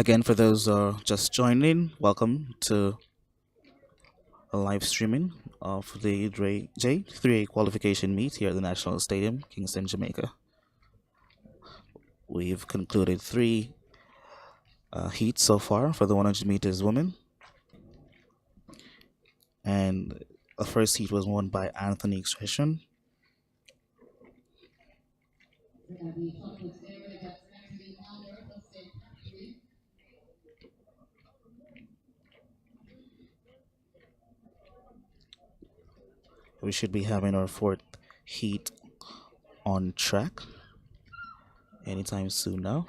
Again, for those just joining, welcome to a live streaming of the J3A qualification meet here at the National Stadium, Kingston, Jamaica. We've concluded three heats so far for the 100 meters women. And the first heat was won by Anthonique Strachan. We should be having our fourth heat on track anytime soon now.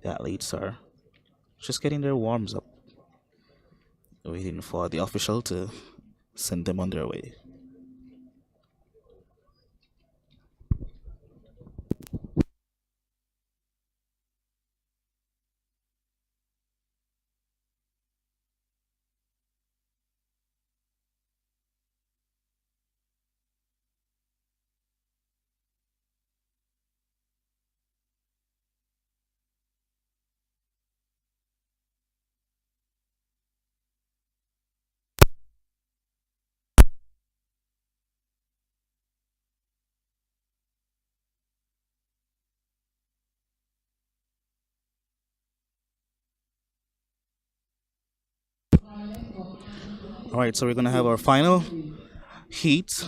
The athletes are just getting their warms up, waiting for the official to send them on their way. All right, so we're gonna have our final heat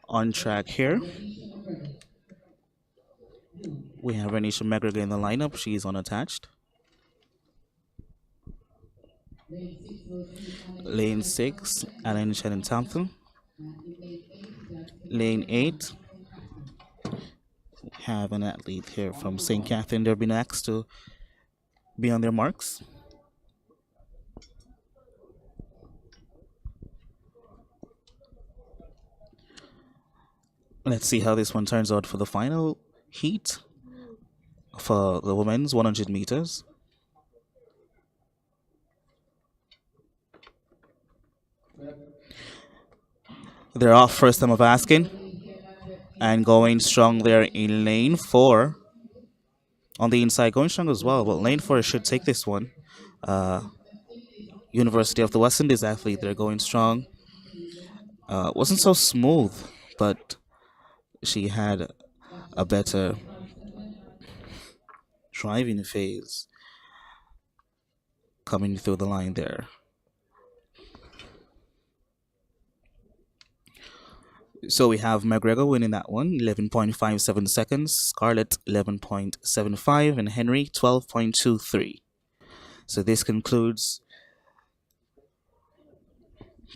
on track here. We have Renisha McGregor in the lineup. She's unattached. Lane 6, Elaine Thompson. Lane 8, we have an athlete here from St. Catherine. They'll be next to be on their marks. Let's see how this one turns out for the final heat for the women's 100 meters. They're off first time of asking and going strong there in lane 4. On the inside, going strong as well, but lane 4 should take this one. University of the West Indies athlete, they're going strong. Wasn't so smooth, but she had a better driving phase coming through the line there. So we have McGregor winning that one, 11.57 seconds, Scarlett 11.75, and Henry 12.23. So this concludes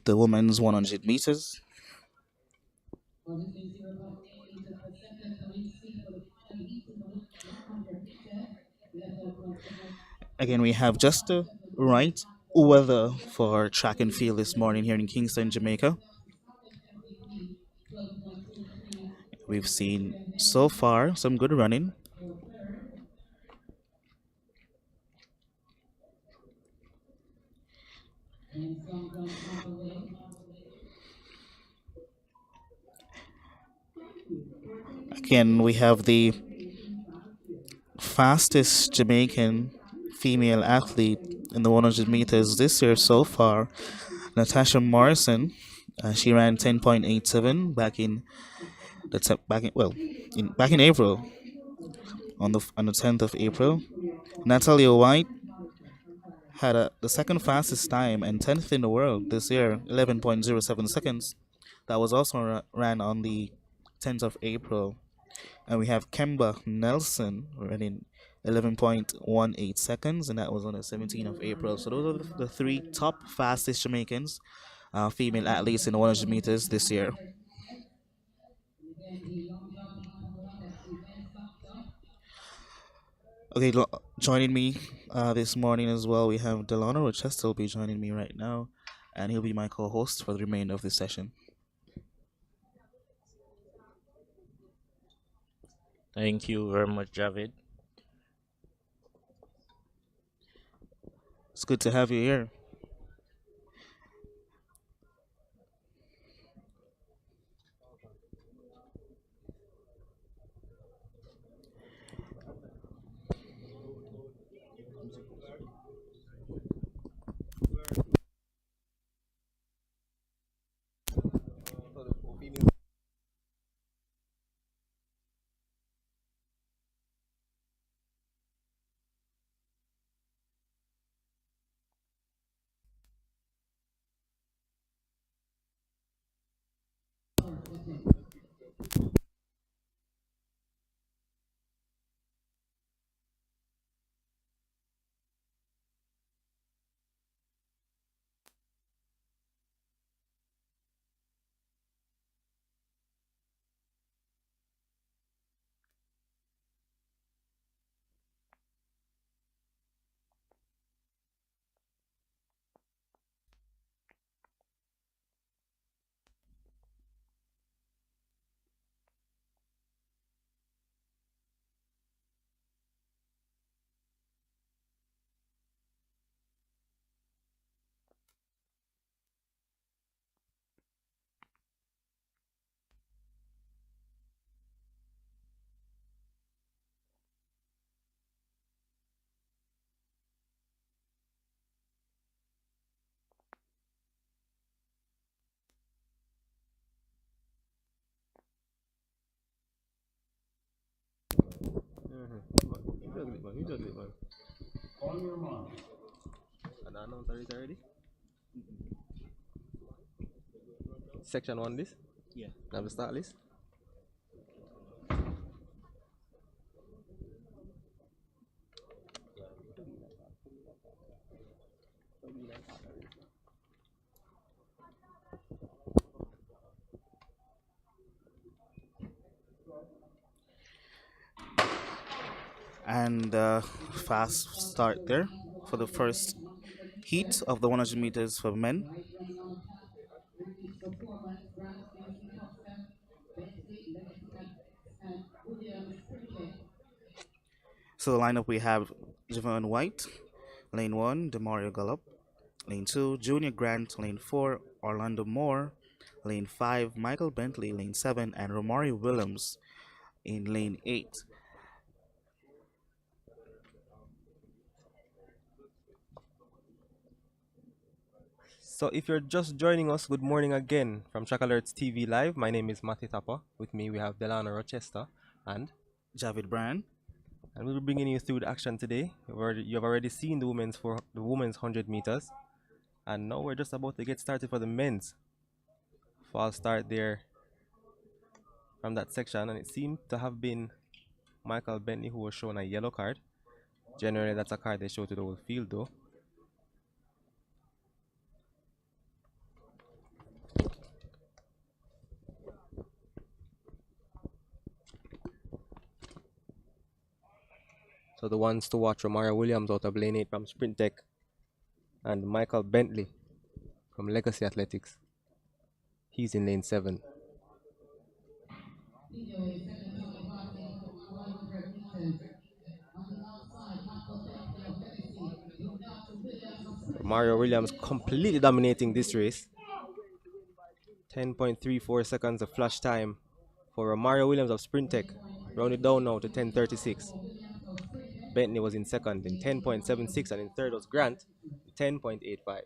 the women's 100 meters. Again, we have just the right weather for track and field this morning here in Kingston, Jamaica. We've seen so far some good running. Again, we have the fastest Jamaican female athlete in the 100 meters this year so far, Natasha Morrison. She ran 10.87 back in April, on the 10th of April. Natalia White had the second fastest time and 10th in the world this year, 11.07 seconds. That was also ran on the 10th of April. And we have Kemba Nelson running 11.18 seconds, and that was on the 17th of April. So those are the three top fastest Jamaicans, female athletes in the 100 meters this year. Okay, joining me this morning as well, we have Delano Rochester will be joining me right now, and he'll be my co-host for the remainder of this session. Thank you very much, Javid. It's good to have you here. And I announced it already. Section 1 list. Yeah. Now the start list. And fast start there for the first heat of the 100 meters for men. So the lineup we have Javon White, lane 1, Demario Gallup, lane 2, Junior Grant, lane 4, Orlando Moore, lane 5, Michael Bentley, lane 7, and Romari Williams in lane 8. So if you're just joining us, good morning again from Track Alerts TV Live. My name is Matty Tapper. With me we have Delano Rochester and Javid Brand. we'll be bringing you through the action today. You've already seen the women's 100 meters, and now we're just about to get started for the men's. False start there from that section, and it seemed to have been Michael Bentley who was shown a yellow card. Generally, that's a card they show to the whole field, though. So the ones to watch: Romari Williams out of lane 8 from Sprint Tech, and Michael Bentley from Legacy Athletics. He's in lane 7. Mario Williams completely dominating this race. 10.34 seconds of flash time for Mario Williams of Sprint Tech. Rounded down now to 10.36. Bentley was in second in 10.76, and in third was Grant, 10.85.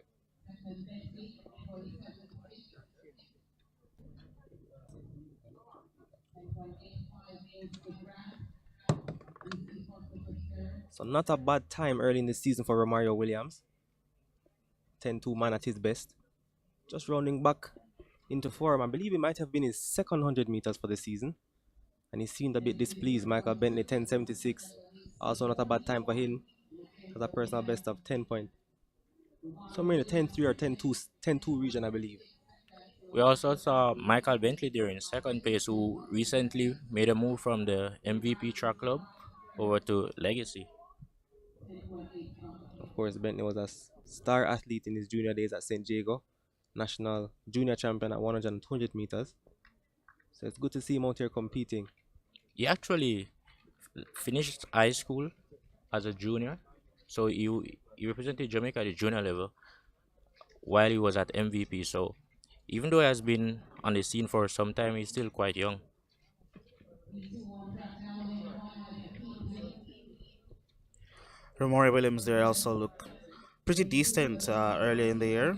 So not a bad time early in the season for Romario Williams. 10.2 man at his best. Just rounding back into form. I believe it might have been his second 100 meters for the season. And he seemed a bit displeased. Michael Bentley, 10.76. Also not a bad time for him. Has a personal best of 10 point. Somewhere in the 10.3 or 10.2 region, I believe. We also saw Michael Bentley there in second place, who recently made a move from the MVP track club over to Legacy. Of course, Bentley was a star athlete in his junior days at St. Jago, national junior champion at 100 and 200 meters. So it's good to see him out here competing. He actually finished high school as a junior, so he represented Jamaica at the junior level while he was at MVP. So even though he has been on the scene for some time, he's still quite young. Romari Williams there also look pretty decent earlier in the year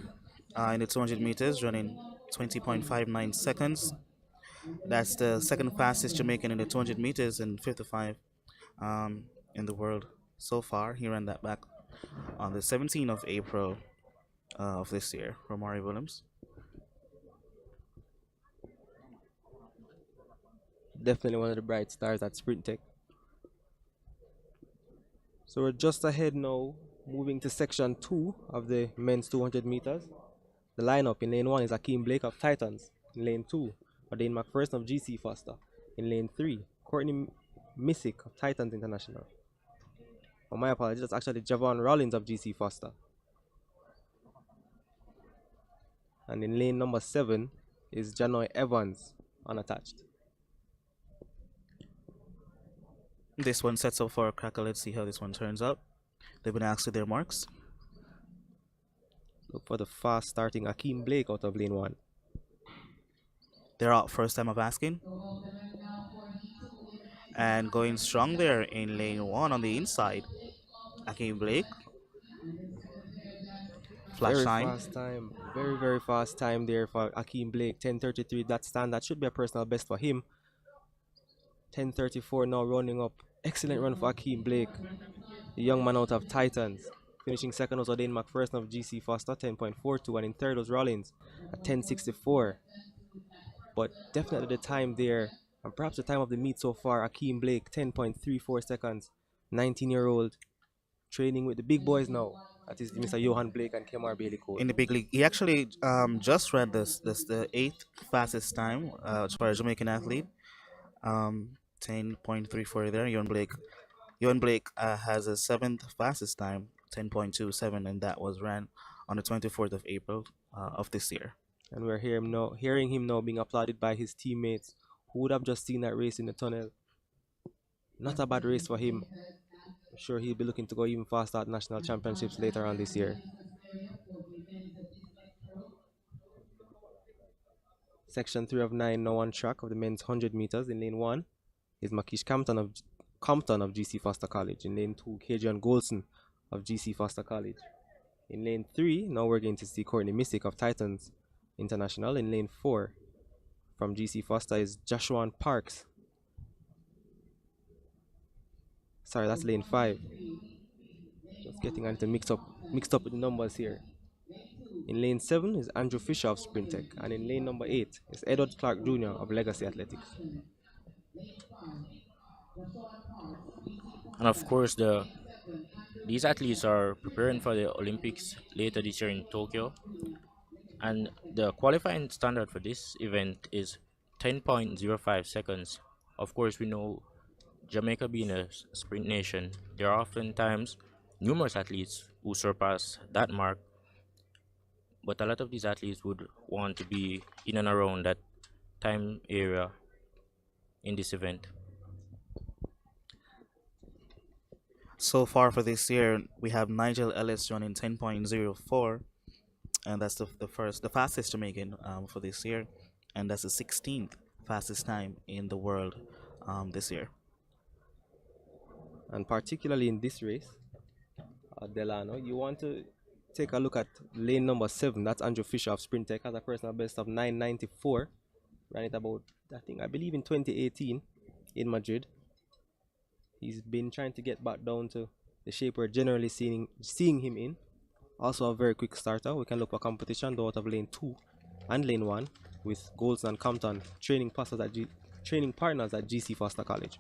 in the 200 meters, running 20.59 seconds. That's the second fastest Jamaican in the 200 meters and 55 in the world so far. He ran that back on the 17th of April of this year, Romari Williams. Definitely one of the bright stars at Sprint Tech. So we're just ahead now, moving to section 2 of the men's 200 meters. The lineup in lane 1 is Akeem Blake of Titans. In lane 2, Oshane McPherson of GC Foster. In lane 3, Courtney Missick of Titans International. Oh, my apologies, that's actually Javon Rollins of GC Foster. And in lane number 7 is Janoy Evans, unattached. This one sets up for a cracker. Let's see how this one turns out. They've been asked to their marks. Look for the fast starting Akeem Blake out of lane 1. They're out first time of asking. And going strong there in lane 1 on the inside. Akeem Blake. Flash Very time. fast time. Very, very fast time there for Akeem Blake. 10:33, that stand. That should be a personal best for him. 10:34 now running up. Excellent run for Akeem Blake. The young man out of Titans. Finishing second was Oshane McPherson of GC Foster, 10.42. And in third was Rollins at 10:64. But definitely the time there, and perhaps the time of the meet so far, Akeem Blake, 10.34 seconds. 19-year-old. Training with the big boys now. That is Mr. Yohan Blake and Kevona Bailey-Cole. In the big league, he actually just read this the 8th fastest time as far as Jamaican athlete. 10.34 there. Yohan Blake has a 7th fastest time, 10.27, and that was ran on the 24th of April of this year. And we're hearing him now being applauded by his teammates who would have just seen that race in the tunnel. Not a bad race for him. I'm sure he'll be looking to go even faster at national championships later on this year. Section 3 of 9 now on track of the men's 100 meters. In lane 1 is Makish Compton of GC Foster College. In lane 2, Kadrian Golson of GC Foster College. In lane 3, now we're going to see Courtney Missick of Titans International. In lane 4, from GC Foster is Joshua Parks. Sorry, that's lane 5. Just getting into mixed up with the numbers here. In lane 7 is Andrew Fisher of Sprint Tech, and in lane number 8 is Edward Clark Jr. of Legacy Athletics. And of course, these athletes are preparing for the Olympics later this year in Tokyo. And the qualifying standard for this event is 10.05 seconds. Of course, we know Jamaica being a sprint nation, there are oftentimes numerous athletes who surpass that mark, but a lot of these athletes would want to be in and around that time area in this event. So far for this year, we have Nigel Ellis running 10.04, and that's the fastest Jamaican for this year, and that's the 16th fastest time in the world this year. And particularly in this race, Delano, you want to take a look at lane number 7. That's Andrew Fisher of Sprint Tech, has a personal best of 9:94. Ran it about, I believe in 2018 in Madrid. He's been trying to get back down to the shape we're generally seeing him in. Also a very quick starter. We can look for competition though out of lane 2 and lane 1 with Golson and Compton training partners at GC Foster College.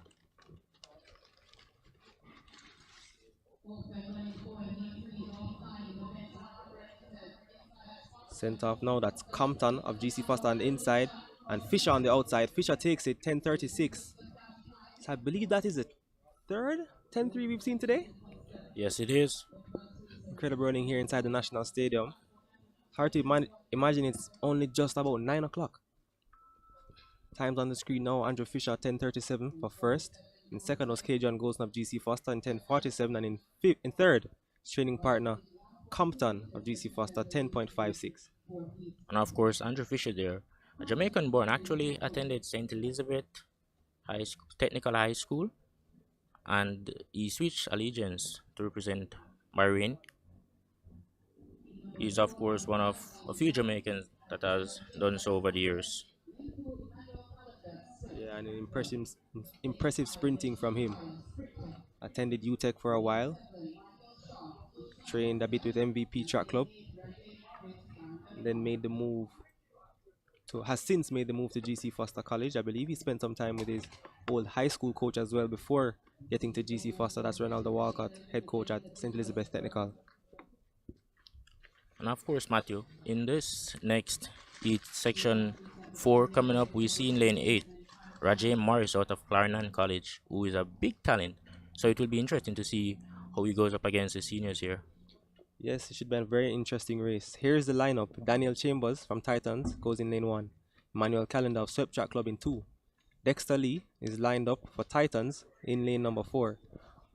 Sent off now, that's Compton of GC Foster on the inside and Fisher on the outside. Fisher takes it, 10:36. So I believe that is the third 10:3 we've seen today. Yes, it is. Incredible running here inside the National Stadium. Hard to imagine it's only just about 9 o'clock. Times on the screen now, Andrew Fisher 10:37 for first. In second was Kadrian Golson of GC Foster in 10:47, and in third, training partner Compton of GC Foster 10.56. And of course, Andrew Fisher there, a Jamaican born, actually attended St. Elizabeth Technical High School, and he switched allegiance to represent Bahrain. He's of course one of a few Jamaicans that has done so over the years. Yeah, and impressive sprinting from him. Attended UTEC for a while. Trained a bit with MVP Track Club. Then made the move has since made the move to GC Foster College. I believe he spent some time with his old high school coach as well before getting to GC Foster. That's Ronaldo Walcott, head coach at St. Elizabeth Technical. And of course, Matthew, in this next heat, section 4 coming up, we see in lane 8, Rajay Morris out of Clarendon College, who is a big talent. So it will be interesting to see how he goes up against the seniors here. Yes, it should be a very interesting race. Here's the lineup. Daniel Chambers from Titans goes in lane 1. Emmanuel Calendar of Swept Track Club in 2. Dexter Lee is lined up for Titans in lane number 4.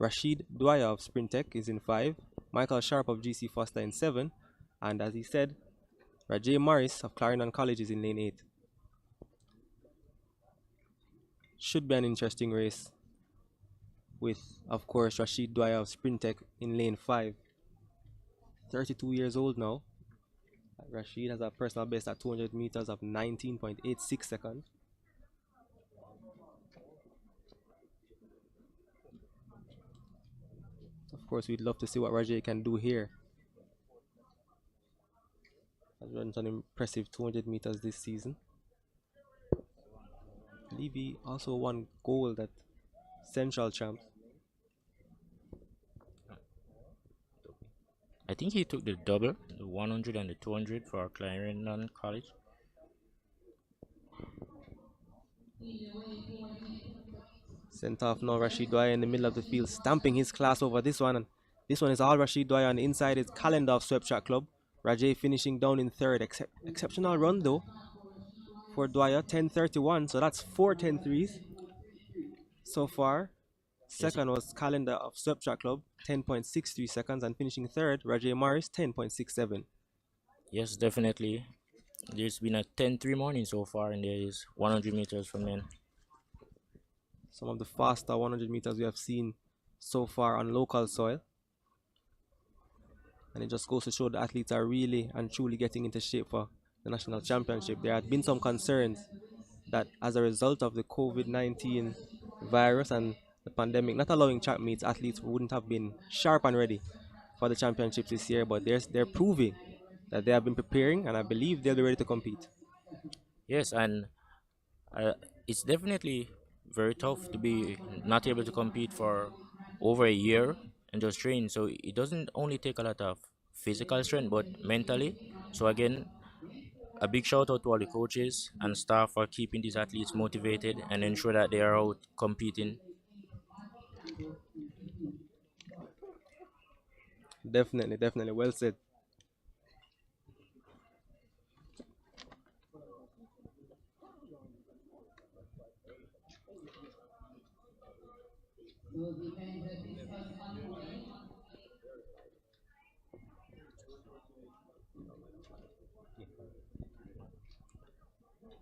Rasheed Dwyer of Sprint Tech is in 5. Michael Sharp of GC Foster in 7. And as he said, Rajay Morris of Clarendon College is in lane 8. Should be an interesting race with, of course, Rasheed Dwyer of Sprint Tech in lane 5. 32 years old now. Rasheed has a personal best at 200 meters of 19.86 seconds. Of course, we'd love to see what Rajay can do here. Has run an impressive 200 meters this season. I believe he also won gold at Central Champs. I think he took the double, the 100 and the 200 for Clarendon College. Sent off now Rasheed Dwyer in the middle of the field, stamping his class over this one. And this one is all Rasheed Dwyer. On the inside is Calendar of Swept Track Club. Rajay finishing down in 3rd. Exceptional run though for Dwyer, 10:31. So that's 4 10:3s so far. Second was Calendar of Swept Track Club, 10.63 seconds, and finishing 3rd, Rajay Morris, 10.67. Yes, definitely. There's been a 10-3 morning so far, and there is 100 meters for men. Some of the faster 100 meters we have seen so far on local soil. And it just goes to show the athletes are really and truly getting into shape for the national championship. There had been some concerns that as a result of the COVID-19 virus and the pandemic not allowing track meets, athletes wouldn't have been sharp and ready for the championships this year, but they're proving that they have been preparing, and I believe they'll be ready to compete. Yes, and it's definitely very tough to be not able to compete for over a year and just train. So it doesn't only take a lot of physical strength, but mentally. So again, a big shout out to all the coaches and staff for keeping these athletes motivated and ensure that they are out competing. Definitely. Well said.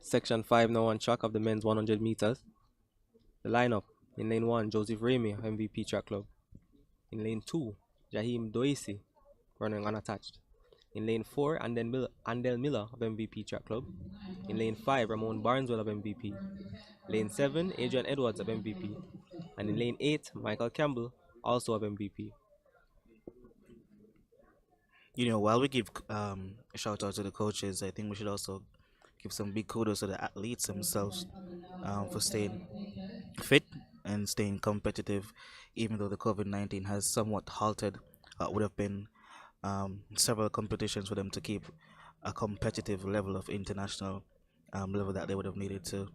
Section 5 now on track of the men's 100 meters. The lineup: in lane 1, Joseph Ramey, MVP Track Club. In lane 2, Jaheem Doisi, running unattached. In lane 4, Andel Miller of MVP Track Club. In lane 5, Ramon Barneswell of MVP. Lane 7, Adrian Edwards of MVP. And in lane 8, Michael Campbell, also of MVP. You know, while we give a shout out to the coaches, I think we should also give some big kudos to the athletes themselves for staying fit and staying competitive, even though the COVID-19 has somewhat halted would have been several competitions for them to keep a competitive level of international level that they would have needed to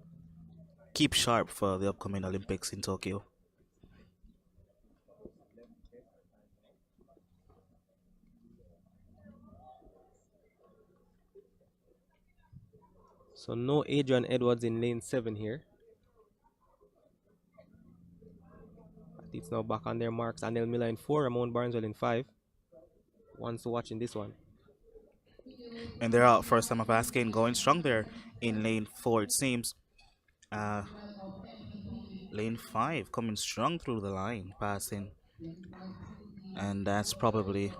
keep sharp for the upcoming Olympics in Tokyo. So no Adrian Edwards in lane 7 here. Athletes now back on their marks. Andel Miller in 4, Ramon Barneswell in 5. Ones to watch in this one. And they're out first time of asking, going strong there in lane 4, it seems. Lane 5 coming strong through the line, passing. And that's probably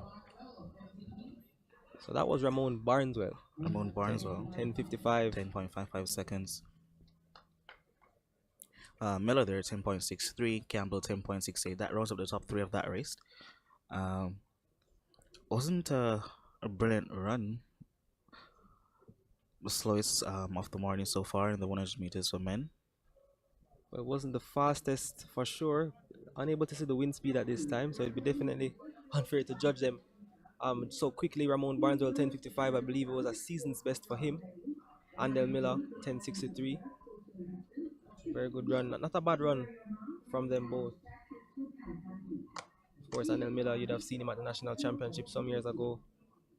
So that was Ramon Barneswell. 10.55 seconds. Miller there, 10.63. Campbell, 10.68. That rounds up the top 3 of that race. Wasn't a brilliant run the slowest of the morning so far in the 100 meters for men. But it wasn't the fastest for sure. Unable to see the wind speed at this time, so it'd be definitely unfair to judge them so quickly. Ramon Barneswell 10:55, I believe it was a season's best for him. Andel Miller 10:63. Very good run, not a bad run from them both. Of course, Andel Miller, you'd have seen him at the national championship some years ago.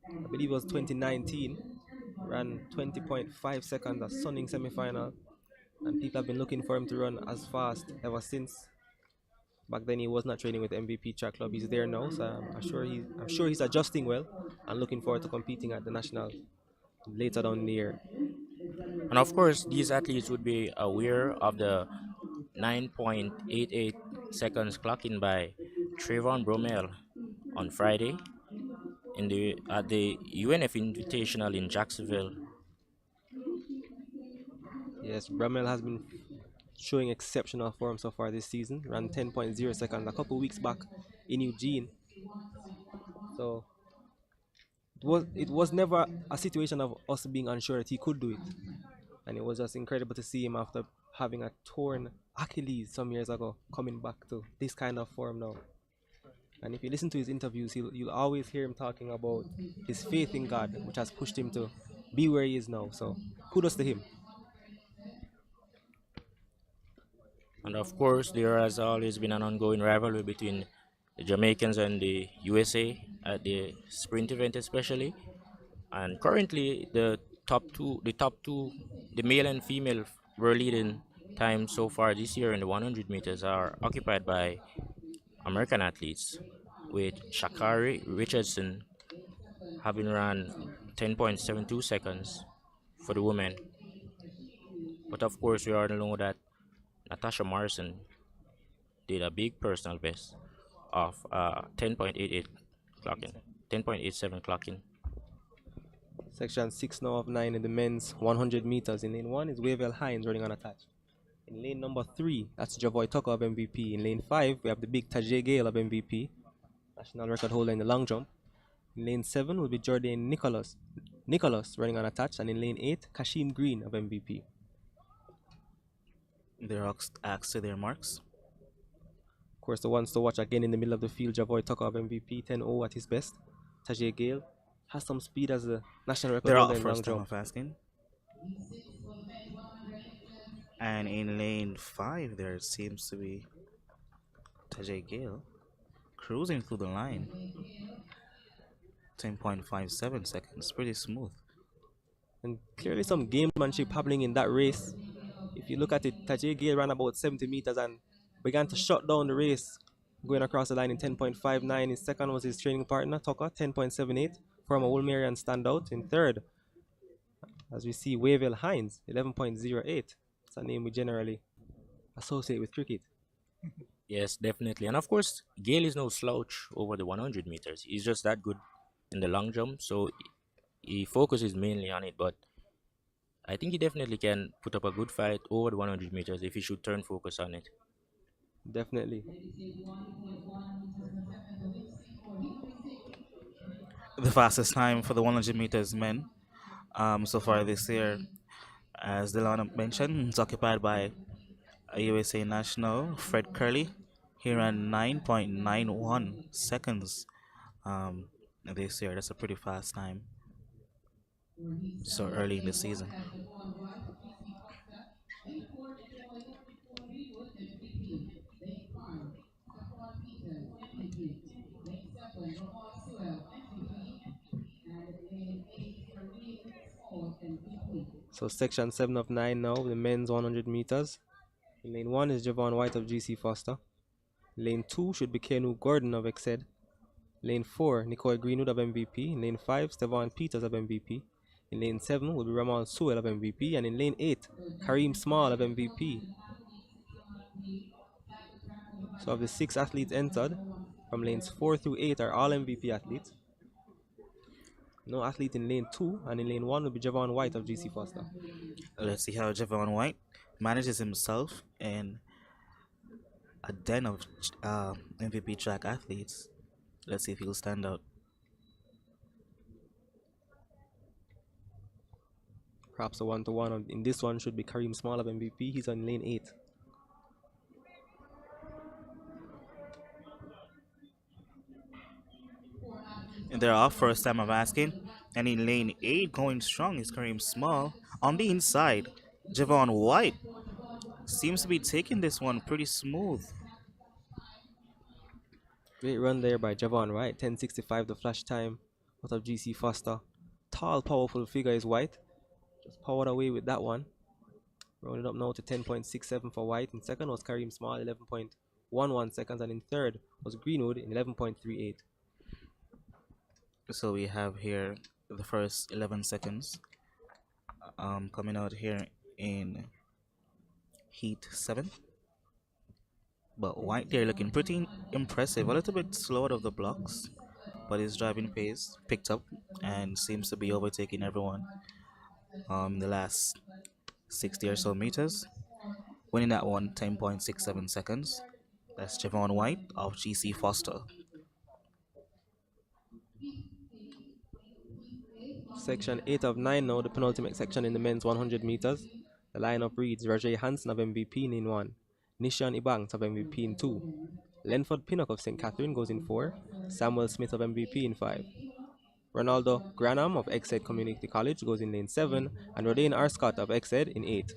I believe it was 2019. Ran 20.5 seconds, a stunning semi-final, and people have been looking for him to run as fast ever since. Back then he was not training with MVP Track Club. He's there now, so I'm sure he's adjusting well and looking forward to competing at the national later down in the year. And of course, these athletes would be aware of the 9.88 seconds clocking by Trayvon Bromell on Friday at the UNF Invitational in Jacksonville. Yes, Bramel has been showing exceptional form so far this season. Ran 10.0 seconds a couple weeks back in Eugene. So it was never a situation of us being unsure that he could do it. And it was just incredible to see him after having a torn Achilles some years ago coming back to this kind of form now. And if you listen to his interviews, you'll always hear him talking about his faith in God, which has pushed him to be where he is now. So kudos to him. And of course, there has always been an ongoing rivalry between the Jamaicans and the USA at the sprint event especially. And currently, the top two, the male and female world leading times so far this year in the 100 meters are occupied by American athletes, with Shakari Richardson having run 10.72 seconds for the women. But of course, we already know that Natasha Morrison did a big personal best of 10.88 clocking, 10.87 clocking. Section 6 now of 9 in the men's 100 meters. In lane 1 is Wavell Hines running unattached. In lane number 3, that's Javoy Tucker of MVP. In lane 5, we have the big Tajay Gayle of MVP, national record holder in the long jump. In lane 7 will be Jordan Nicholas running unattached. And in lane 8, Kashim Green of MVP. They're asked to their marks. Of course, the ones to watch again in the middle of the field, Javoy Tucker of MVP, 10.0 at his best. Tajay Gayle has some speed as a national record They're holder all in long first time jump. of asking. And in lane 5, there seems to be Tajay Gayle cruising through the line. 10.57 seconds, pretty smooth. And clearly some gamemanship happening in that race. If you look at it, Tajay Gayle ran about 70 meters and began to shut down the race, going across the line in 10.59. His second was his training partner, Tucker, 10.78. Former Woolmerian standout. In third, as we see, Wavell Hines, 11.08. It's a name we generally associate with cricket. Yes, definitely. And of course, Gayle is no slouch over the 100 meters. He's just that good in the long jump, so he focuses mainly on it. But I think he definitely can put up a good fight over the 100 meters if he should turn focus on it. Definitely. The fastest time for the 100 meters men so far this year, as Delana mentioned, is occupied by a USA national, Fred Curley. He ran 9.91 seconds this year. That's a pretty fast time so early in the season. So section 7 of 9 now, the men's 100 meters. In lane 1 is Javon White of GC Foster. Lane 2 should be Kenu Gordon of Exed. Lane 4, Nicole Greenwood of MVP. In lane 5, Stevan Peters of MVP. In lane 7 will be Ramon Sewell of MVP. And in lane 8, Kareem Small of MVP. So of the 6 athletes entered, from lanes 4 through 8 are all MVP athletes. No athlete in lane 2, and in lane 1 will be Javon White of GC Foster. Let's see how Javon White manages himself in a den of MVP track athletes. Let's see if he'll stand out. Perhaps a 1-to-1 in this one should be Kareem Small of MVP. He's on lane 8. And they're off first time of asking. And in lane 8, going strong is Kareem Small. On the inside, Javon White seems to be taking this one pretty smooth. Great run there by Javon White. 10.65 the flash time out of GC Foster. Tall, powerful figure is White. Just powered away with that one. Rounded up now to 10.67 for White. In second was Kareem Small, 11.11 seconds. And in third was Greenwood in 11.38. So we have here the first 11 seconds coming out here in Heat 7. But White there looking pretty impressive. A little bit slow out of the blocks, but his driving pace picked up and seems to be overtaking everyone the last 60 or so meters. Winning that one 10.67 seconds. That's Javon White of GC Foster. Section 8 of 9 now, the penultimate section in the men's 100 meters. The lineup reads Rajay Hansen of MVP in 1, Nishan Ibanks of MVP in 2, Lenford Pinnock of St. Catherine goes in 4, Samuel Smith of MVP in 5, Ronaldo Granham of Exeter Community College goes in lane 7, and Rodane R. Scott of Exeter in 8.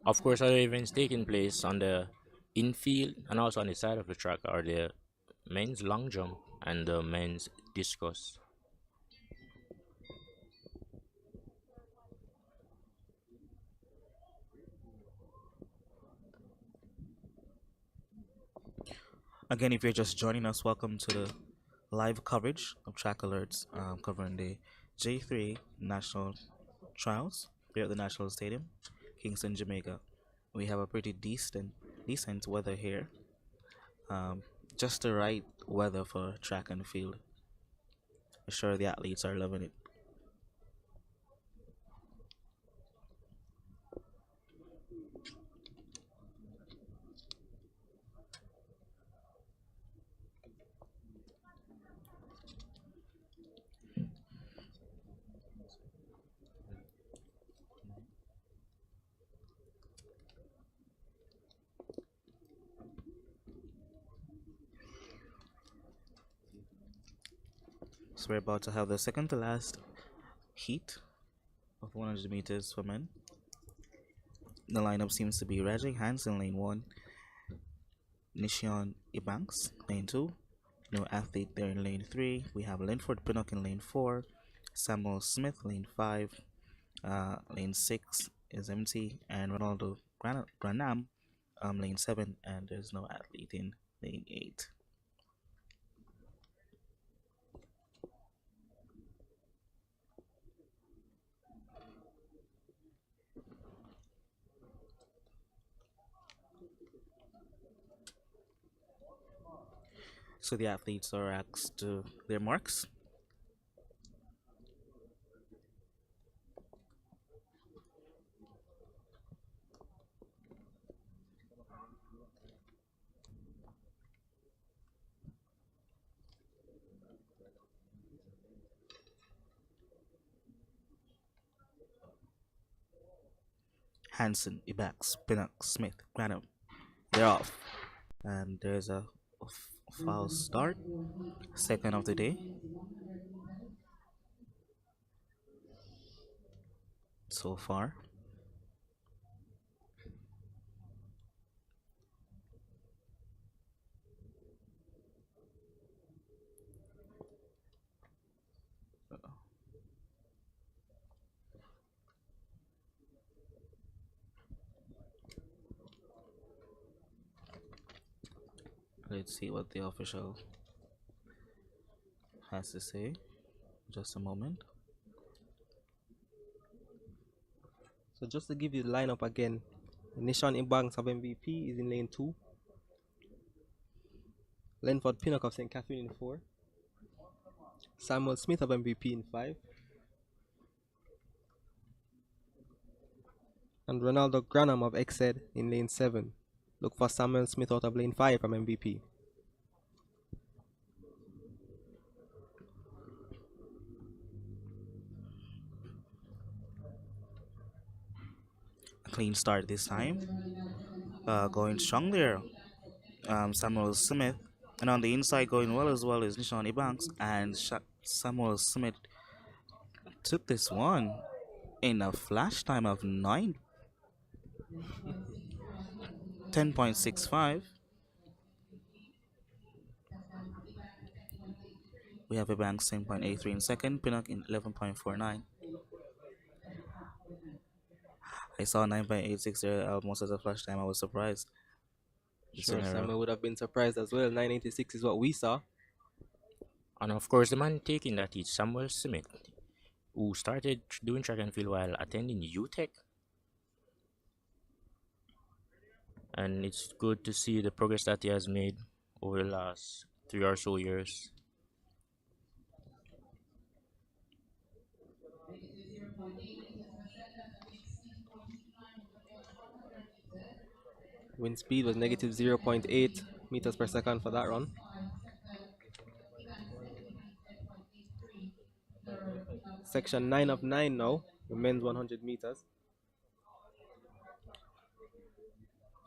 Of course, other events taking place on the infield and also on the side of the track are the men's long jump and the men's discus. Again, if you're just joining us, welcome to the live coverage of Track Alerts covering the J3 National Trials here at the National Stadium, Kingston, Jamaica. We have a pretty decent weather here. Just the right weather for track and field. I'm sure the athletes are loving it. So we're about to have the second to last heat of 100 meters for men. The lineup seems to be Rajay Hansen lane 1, Nishan Ibanks lane 2, no athlete there in lane 3. We have Lenford Pinnock in lane 4, Samuel Smith lane 5, lane 6 is empty, and Ronaldo Granham lane 7, and there's no athlete in lane 8. So the athletes are asked to their marks. Hansen, Ibanks, Pinnock, Smith, Granham. They're off. And there's a foul start. Second of the day. So far. Let's see what the official has to say. Just a moment. So just to give you the lineup again, Nishan Ibanks of MVP is in lane 2. Lenford Pinnock of St. Catherine in 4. Samuel Smith of MVP in 5. And Ronaldo Granham of Exeter in lane 7. Look for Samuel Smith out of lane 5 from MVP. clean start this time. Going strong there, Samuel Smith. And on the inside, going well as well is Nishani Banks. And Samuel Smith took this one in a flash time of 10.65. We have a Banks 10.83 in second, Pinnock in 11.49. I saw 9.86 there almost as a flash time. I was surprised. Sure, Samuel would have been surprised as well. 986 is what we saw. And of course, the man taking that is Samuel Smith, who started doing track and field while attending UTech. And it's good to see the progress that he has made over the last 3 or so years. Wind speed was negative 0.8 meters per second for that run. Section 9 of 9 now, the men's 100 meters.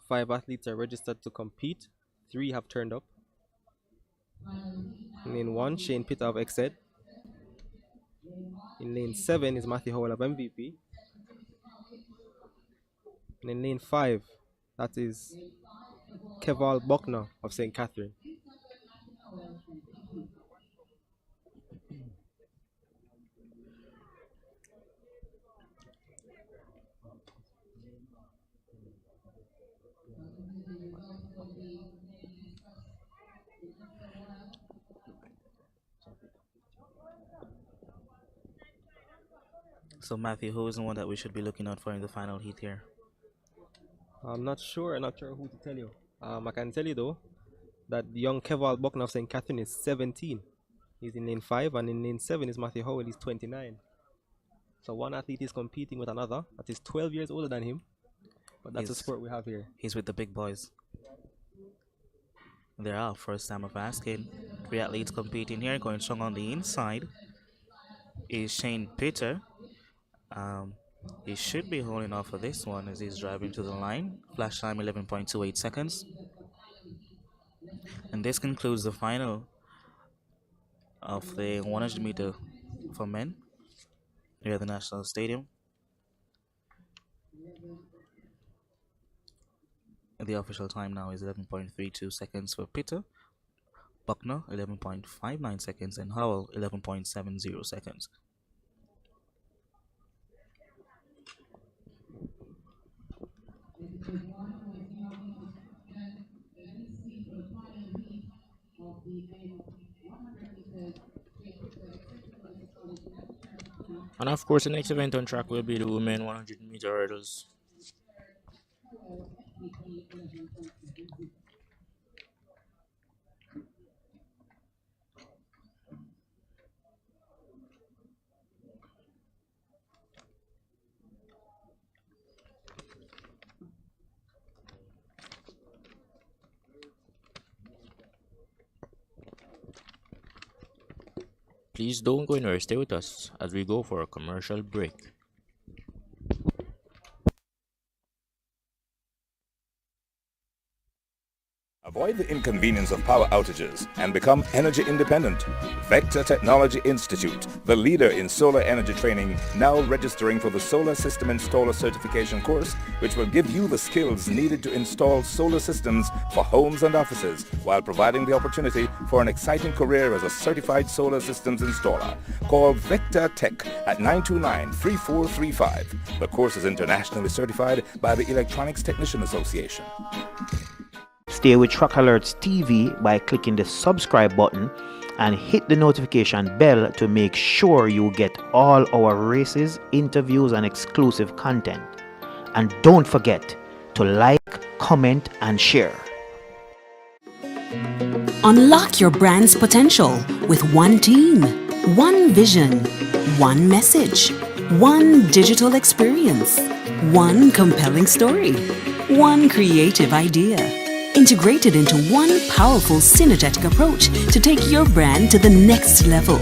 5 athletes are registered to compete. 3 have turned up. In lane 1, Shane Pitter of XZ. In lane 7 is Matthew Howell of MVP. And in lane 5, that is Keval Buckner of St. Catherine. So Matthew, who is the one that we should be looking out for in the final heat here? I'm not sure who to tell you. I can tell you though that the young Keval Buckner of St. Catherine is 17. He's in lane 5, and in lane 7 is Matthew Howell, he's 29. So one athlete is competing with another that is 12 years older than him. But that's the sport we have here. He's with the big boys. They're our first time of asking. 3 athletes competing here, going strong on the inside is Shane Pitter. He should be holding off for this one as he's driving to the line. Flash time 11.28 seconds. And this concludes the final of the 100 meter for men here at the National Stadium. The official time now is 11.32 seconds for Pitter, Buckner 11.59 seconds, and Howell 11.70 seconds. And of course, the next event on track will be the women 100 meter hurdles. Please don't go anywhere, stay with us as we go for a commercial break. Avoid the inconvenience of power outages and become energy independent. Vector Technology Institute, the leader in solar energy training, now registering for the Solar System Installer Certification course, which will give you the skills needed to install solar systems for homes and offices, while providing the opportunity for an exciting career as a certified solar systems installer. Call Vector Tech at 929-3435. The course is internationally certified by the Electronics Technician Association. Stay with Track Alerts TV by clicking the subscribe button and hit the notification bell to make sure you get all our races, interviews, and exclusive content. And don't forget to like, comment, and share. Unlock your brand's potential with one team, one vision, one message, one digital experience, one compelling story, one creative idea. Integrated into one powerful synergetic approach to take your brand to the next level.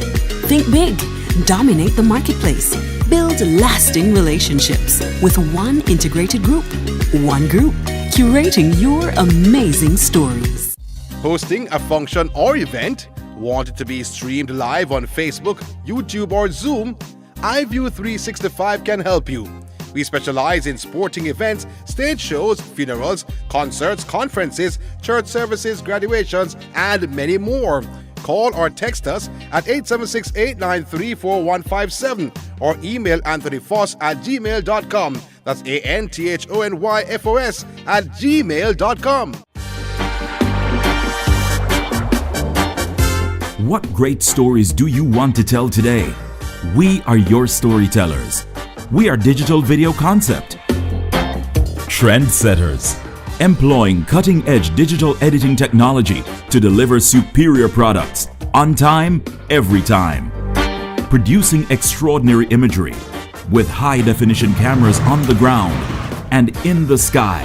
Think big, dominate the marketplace, Build lasting relationships with one integrated group. One group, curating your amazing stories. Hosting a function or event? Want it to be streamed live on Facebook, YouTube, or Zoom? iView 365 can help you. We specialize in sporting events, stage shows, funerals, concerts, conferences, church services, graduations, and many more. Call or text us at 876-893-4157 or email anthonyfoss@gmail.com. That's ANTHONYFOS@gmail.com. What great stories do you want to tell today? We are your storytellers. We are Digital Video Concept. Trendsetters. Employing cutting-edge digital editing technology to deliver superior products on time, every time. Producing extraordinary imagery with high-definition cameras on the ground and in the sky.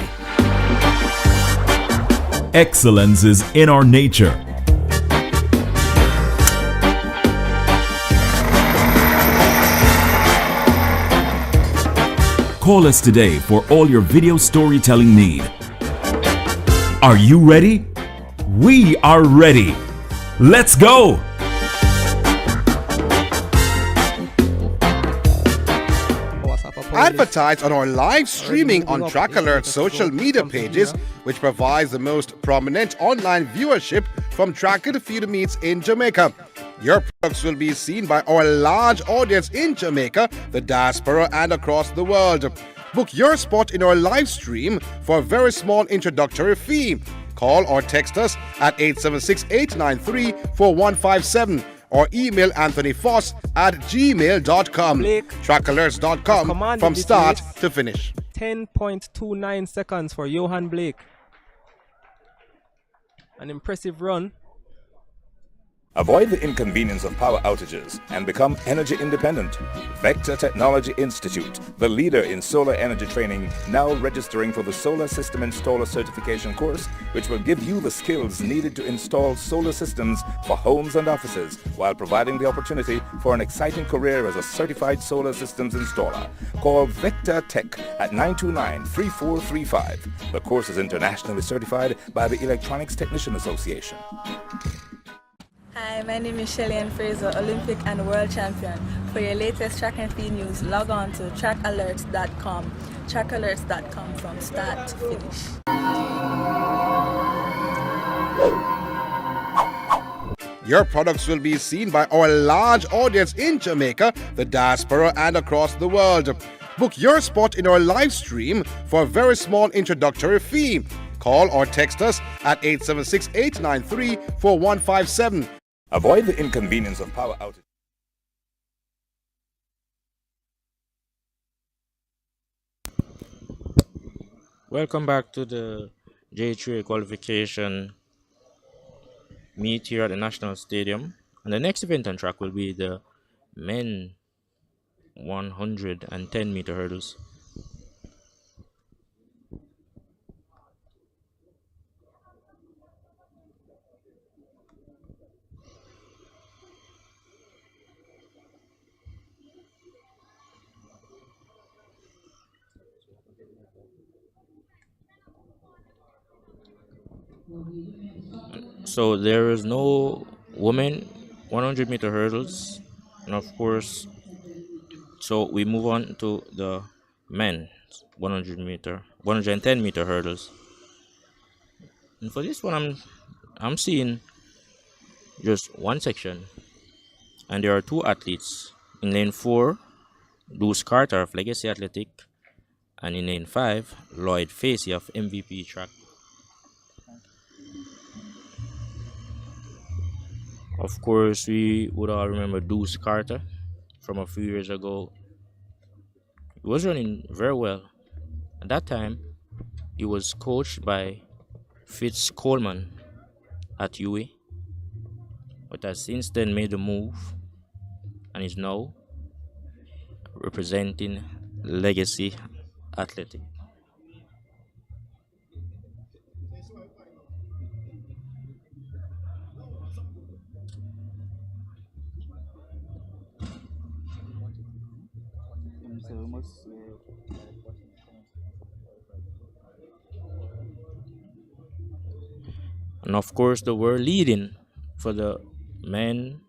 Excellence is in our nature. Call us today for all your video storytelling need. Are you ready? We are ready. Let's go! Advertise on our live streaming on Track Alert's social media pages, which provides the most prominent online viewership from track and field meets in Jamaica. Your products will be seen by our large audience in Jamaica, the diaspora, and across the world. Book your spot in our live stream for a very small introductory fee. Call or text us at 876-893-4157 or email anthonyfoss@gmail.com. Trackalerts.com from start to finish. 10.29 seconds for Yohan Blake. An impressive run. Avoid the inconvenience of power outages and become energy independent. Vector Technology Institute, the leader in solar energy training, now registering for the Solar System Installer Certification course, which will give you the skills needed to install solar systems for homes and offices, while providing the opportunity for an exciting career as a certified solar systems installer. Call Vector Tech at 929-3435. The course is internationally certified by the Electronics Technician Association. Hi, my name is Shelly-Ann Fraser, Olympic and World Champion. For your latest track and field news, log on to trackalerts.com. Trackalerts.com from start to finish. Your products will be seen by our large audience in Jamaica, the diaspora, and across the world. Book your spot in our live stream for a very small introductory fee. Call or text us at 876-893-4157. Avoid the inconvenience of power outages. Welcome back to the JAAA Qualification meet here at the National Stadium. And the next event on track will be the men 110 meter hurdles. So there is no women 100 meter hurdles, and of course, so we move on to the men 110 meter hurdles. And for this one, I'm seeing just one section, and there are two athletes. In lane 4, Deuce Carter of Legacy Athletic, and in lane 5, Lloyd Facey of MVP Track. Of course, we would all remember Deuce Carter from a few years ago. He was running very well. At that time, he was coached by Fitz Coleman at UA, but has since then made the move and is now representing Legacy Athletic. And of course, the world leading for the men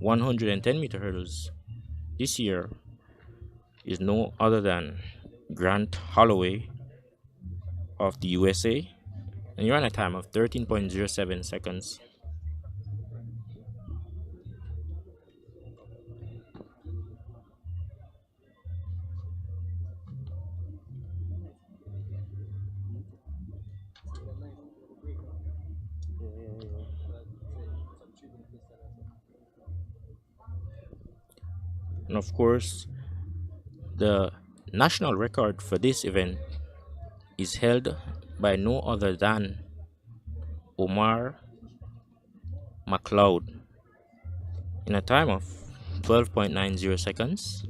110-meter hurdles this year is no other than Grant Holloway of the USA, and he ran a time of 13.07 seconds. And of course, the national record for this event is held by no other than Omar McLeod in a time of 12.90 seconds.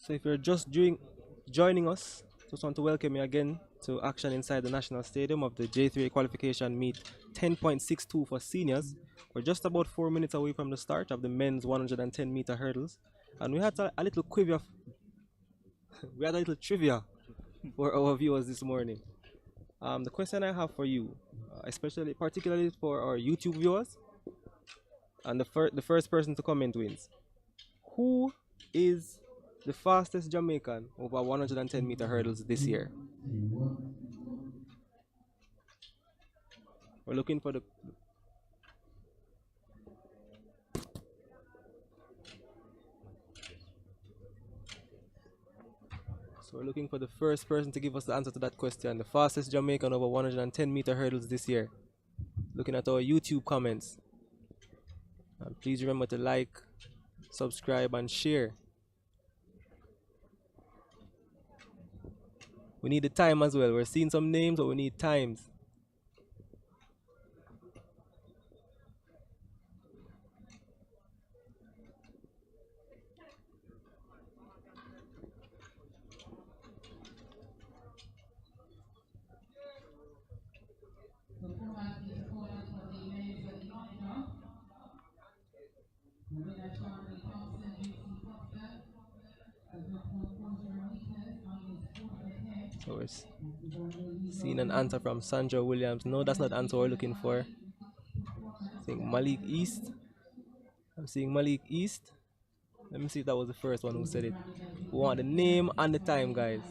So if you're just joining us, just want to welcome you again to action inside the National Stadium of the J3A Qualification Meet 10.62 for seniors. We're just about 4 minutes away from the start of the men's 110-meter hurdles, and we had a little we had a little trivia for our viewers this morning. The question I have for you, particularly for our YouTube viewers, and the first person to comment wins. Who is the fastest Jamaican over 110-meter hurdles this year? We're looking for the first person to give us the answer to that question. The fastest Jamaican over 110-meter hurdles this year. Looking at our YouTube comments. And please remember to like, subscribe, and share. We need the time as well. We're seeing some names, but we need times. So we're seeing an answer from Sandra Williams. No, that's not the answer we're looking for. I think Malik East. I'm seeing Malik East. Let me see if that was the first one who said it. We want the name and the time, guys.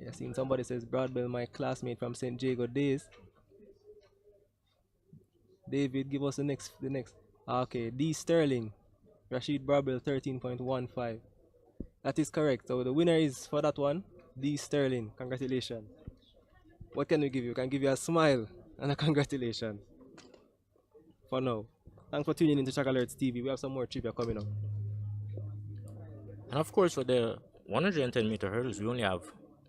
I seen somebody says Broadbell, my classmate from St. Jago days. David, give us the next. Okay, D Sterling. Rasheed Broadbell 13.15. That is correct. So the winner is for that one, D Sterling. Congratulations. What can we give you? Can give you a smile and a congratulations. For now. Thanks for tuning into Track Alerts TV. We have some more trivia coming up. And of course, for the 110-meter hurdles, we only have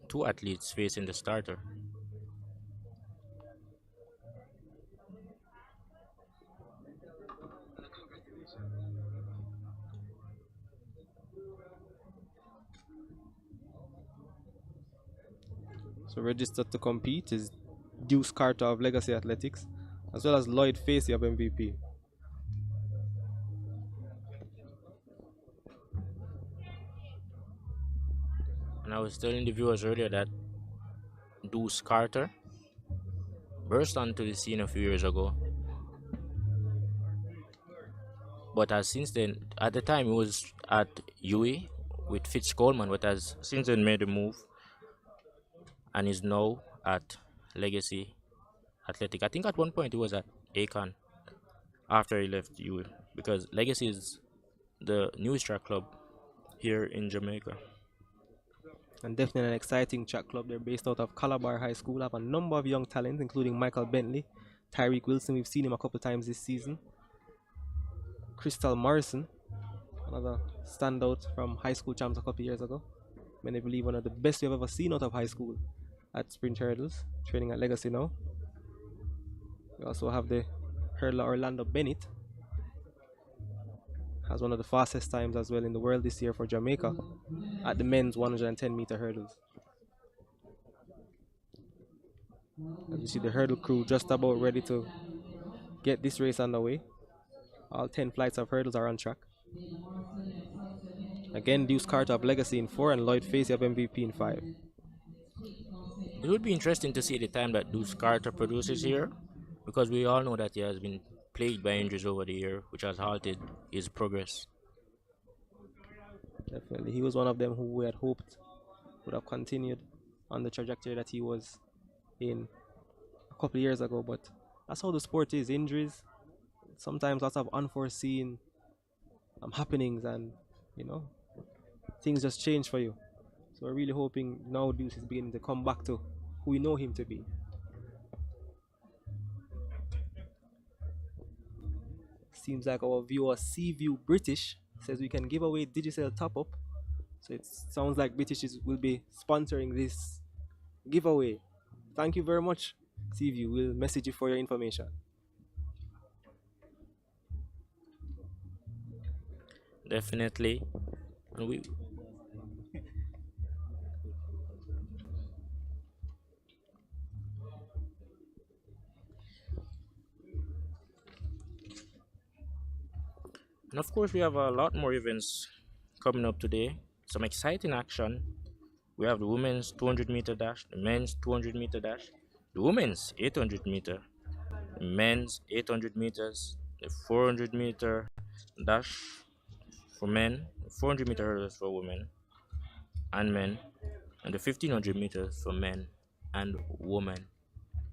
2 athletes facing the starter. So registered to compete is Deuce Carter of Legacy Athletics, as well as Lloyd Facey of MVP. And I was telling the viewers earlier that Deuce Carter burst onto the scene a few years ago, but has since then, at the time he was at UE with Fitz Coleman, but has since then made a move and is now at Legacy Athletic. I think at one point he was at Akon after he left UE, because Legacy is the newest track club here in Jamaica. And definitely an exciting track club. They're based out of Calabar High School. Have a number of young talents, including Michael Bentley, Tyreek Wilson. We've seen him a couple times this season. Crystal Morrison, another standout from high school champs a couple years ago. Many believe one of the best we've ever seen out of high school at sprint hurdles, training at Legacy now. We also have the hurdler Orlando Bennett. Has one of the fastest times as well in the world this year for Jamaica at the men's 110-meter hurdles. As you see, the hurdle crew just about ready to get this race underway. All 10 flights of hurdles are on track. Again, Deuce Carter of Legacy in 4 and Lloyd Facey of MVP in 5. It would be interesting to see the time that Deuce Carter produces here, because we all know that he has been plagued by injuries over the year, which has halted his progress. Definitely, he was one of them who we had hoped would have continued on the trajectory that he was in a couple of years ago, but that's how the sport is. Injuries, sometimes lots of unforeseen happenings, and you know, things just change for you. So we're really hoping now Deuce is beginning to come back to who we know him to be. Seems like our viewer Seaview British says we can give away Digicel top-up. So it sounds like British will be sponsoring this giveaway. Thank you very much, Seaview. We'll message you for your information. Definitely. And And of course, we have a lot more events coming up today. Some exciting action. We have the women's 200-meter dash, the men's 200-meter dash, the women's 800-meter, the men's 800 meters, the 400-meter dash for men, 400-meter hurdles for women and men, and the 1500 meters for men and women.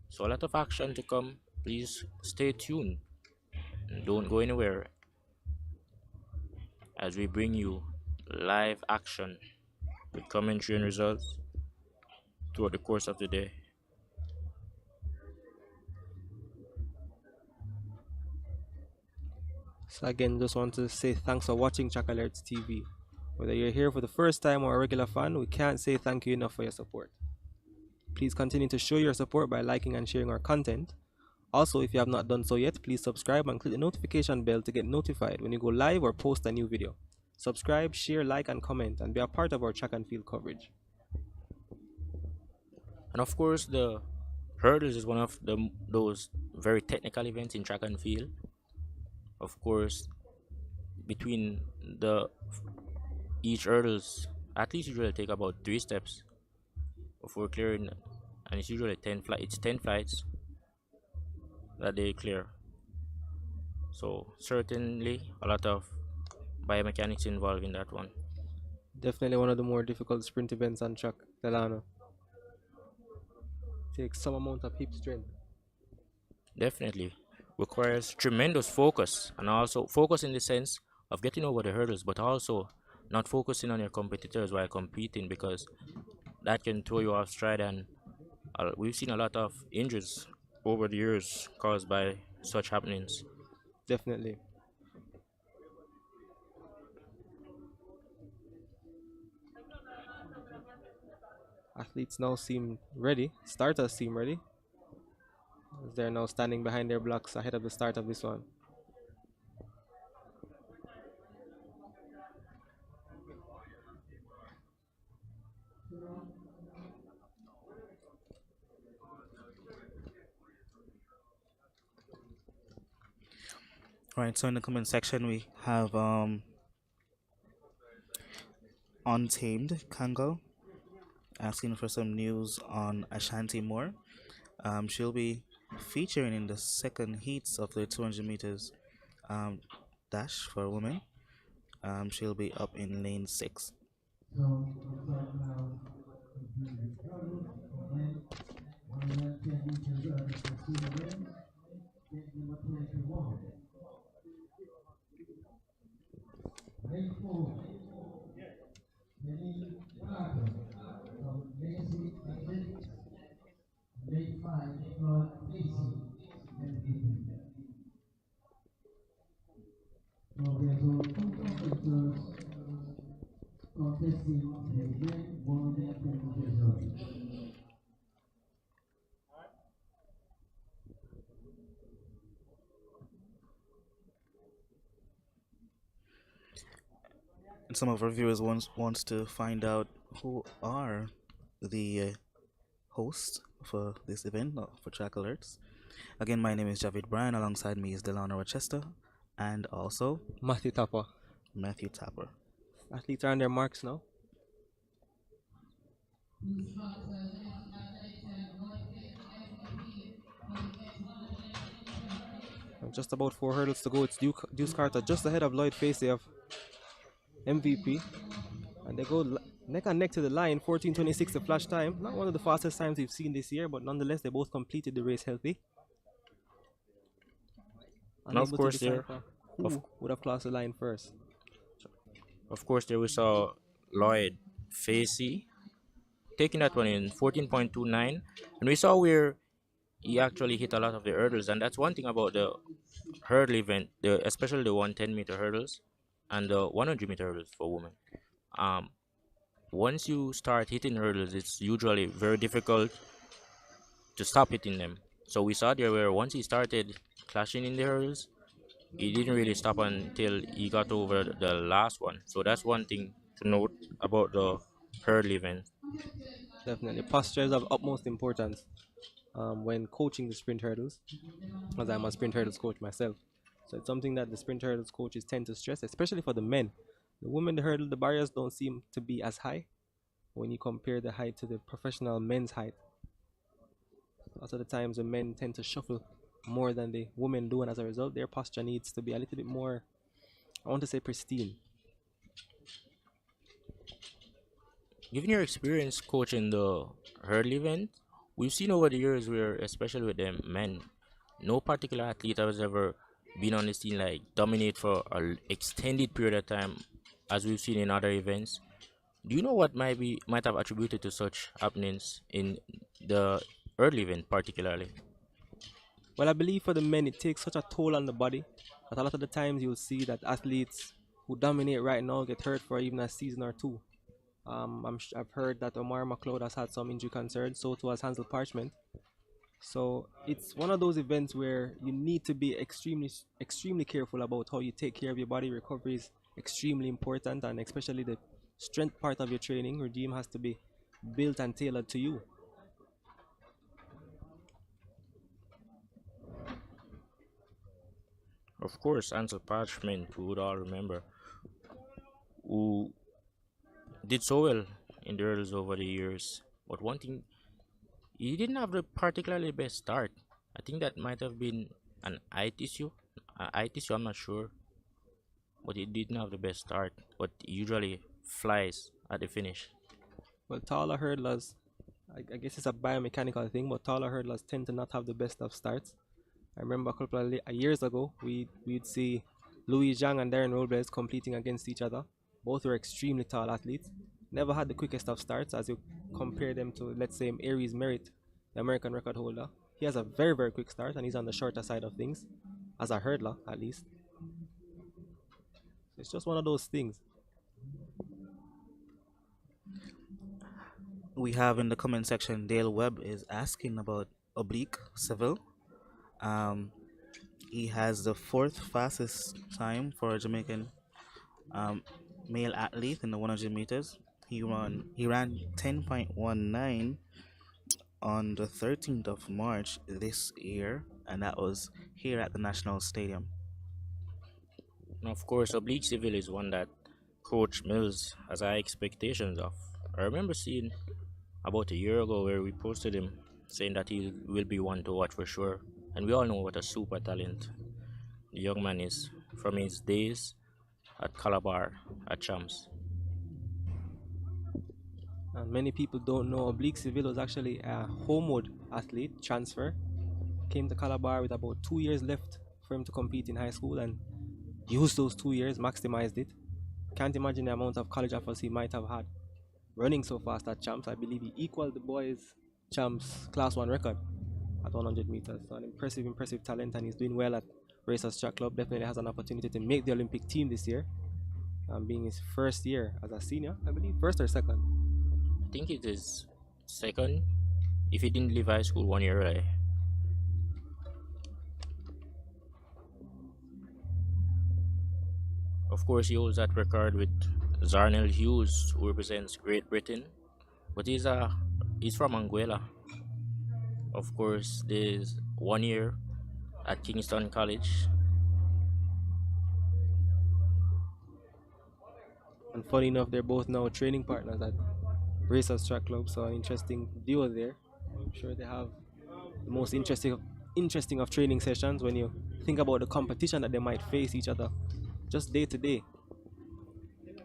So a lot of action to come. Please stay tuned and don't go anywhere as we bring you live action with commentary and results throughout the course of the day. So again, just want to say thanks for watching Track Alerts TV. Whether you're here for the first time or a regular fan, we can't say thank you enough for your support. Please continue to show your support by liking and sharing our content. Also, if you have not done so yet, please subscribe and click the notification bell to get notified when you go live or post a new video. Subscribe, share, like, and comment, and be a part of our track and field coverage. And of course, the hurdles is one of those very technical events in track and field. Of course, between the each hurdles athletes usually take about 3 steps before clearing, and it's usually 10 flights that they clear. So certainly a lot of biomechanics involved in that one. Definitely one of the more difficult sprint events on track, Delano. Takes some amount of hip strength. Definitely requires tremendous focus, and also focus in the sense of getting over the hurdles, but also not focusing on your competitors while competing, because that can throw you off stride. And we've seen a lot of injuries over the years caused by such happenings. Definitely. Athletes now seem ready. Starters seem ready, as they're now standing behind their blocks ahead of the start of this one. Right, so in the comment section we have Untamed Kango asking for some news on Ashanti Moore. She'll be featuring in the second heats of the 200 meters dash for women. She'll be up in lane 6. And some of our viewers wants to find out who are the hosts for this event, for Track Alerts. Again, my name is Javid Bryan. Alongside me is Delano Rochester and also Matthew Tapper. Matthew Tapper. Athletes are on their marks now. Just about 4 hurdles to go. It's Deuce Carter just ahead of Lloyd Facey of MVP. And they go neck and neck to the line. 14:26 the flash time. Not one of the fastest times we've seen this year, but nonetheless, they both completed the race healthy. And of course, there who would have crossed the line first. Of course, there we saw Lloyd Facey taking that one in 14.29, and we saw where he actually hit a lot of the hurdles, and that's one thing about the hurdle event, especially the 110-meter hurdles and the 100-meter hurdles for women. Once you start hitting hurdles, it's usually very difficult to stop hitting them. So we saw there where once he started clashing in the hurdles, he didn't really stop until he got over the last one. So that's one thing to note about the hurdle event. Definitely. Posture is of utmost importance when coaching the sprint hurdles, as I'm a sprint hurdles coach myself. So it's something that the sprint hurdles coaches tend to stress, especially for the men. The women, the barriers don't seem to be as high when you compare the height to the professional men's height. Lots of the times the men tend to shuffle more than the women do, and as a result, their posture needs to be a little bit more, I want to say, pristine. Given your experience coaching the hurdle event, we've seen over the years where, especially with the men, no particular athlete has ever been on the scene like dominate for an extended period of time, as we've seen in other events. Do you know what might have attributed to such happenings in the hurdle event particularly? Well, I believe for the men, it takes such a toll on the body that a lot of the times you'll see that athletes who dominate right now get hurt for even a season or two. I've heard that Omar McLeod has had some injury concerns, so too has Hansel Parchment. So it's one of those events where you need to be extremely careful about how you take care of your body. Recovery is extremely important, and especially the strength part of your training regime has to be built and tailored to you. Of course, Ansel Parchment, we would all remember, who did so well in the hurdles over the years. But one thing, he didn't have the particularly best start. I think that might have been an height issue. I'm not sure. But he didn't have the best start. But he usually flies at the finish. Well, taller hurdlers, I guess it's a biomechanical thing, but taller hurdlers tend to not have the best of starts. I remember a couple of years ago, we'd see Louis Zhang and Darren Robles competing against each other. Both were extremely tall athletes. Never had the quickest of starts as you compare them to, let's say, Aries Merritt, the American record holder. He has a very, very quick start and he's on the shorter side of things, as a hurdler at least. It's just one of those things. We have in the comment section, Dale Webb is asking about Oblique Seville. He has the 4th fastest time for a Jamaican male athlete in the 100 meters. He ran 10.19 on the 13th of March this year, and that was here at the National Stadium. And of course, Oblique Seville is one that Coach Mills has high expectations of. I remember seeing about a year ago where we posted him saying that he will be one to watch for sure. And we all know what a super talent the young man is from his days at Calabar at Champs. And many people don't know Oblique Seville was actually a homeward athlete, transfer. Came to Calabar with about 2 years left for him to compete in high school and used those 2 years, maximized it. Can't imagine the amount of college offers he might have had. Running so fast at Champs, I believe he equaled the boys' Champs Class 1 record at 100 meters. So an impressive talent, and he's doing well at Racers Track Club. Definitely has an opportunity to make the Olympic team this year. Being his first year as a senior, I believe, first or second? I think it is second, if he didn't leave high school 1 year early. Of course, he holds that record with Zarnell Hughes, who represents Great Britain, but he's from Anguilla. Of course, there's 1 year at Kingston College. And funny enough, they're both now training partners at Racers Track Club, so an interesting duo there. I'm sure they have the most interesting of training sessions when you think about the competition that they might face each other just day to day.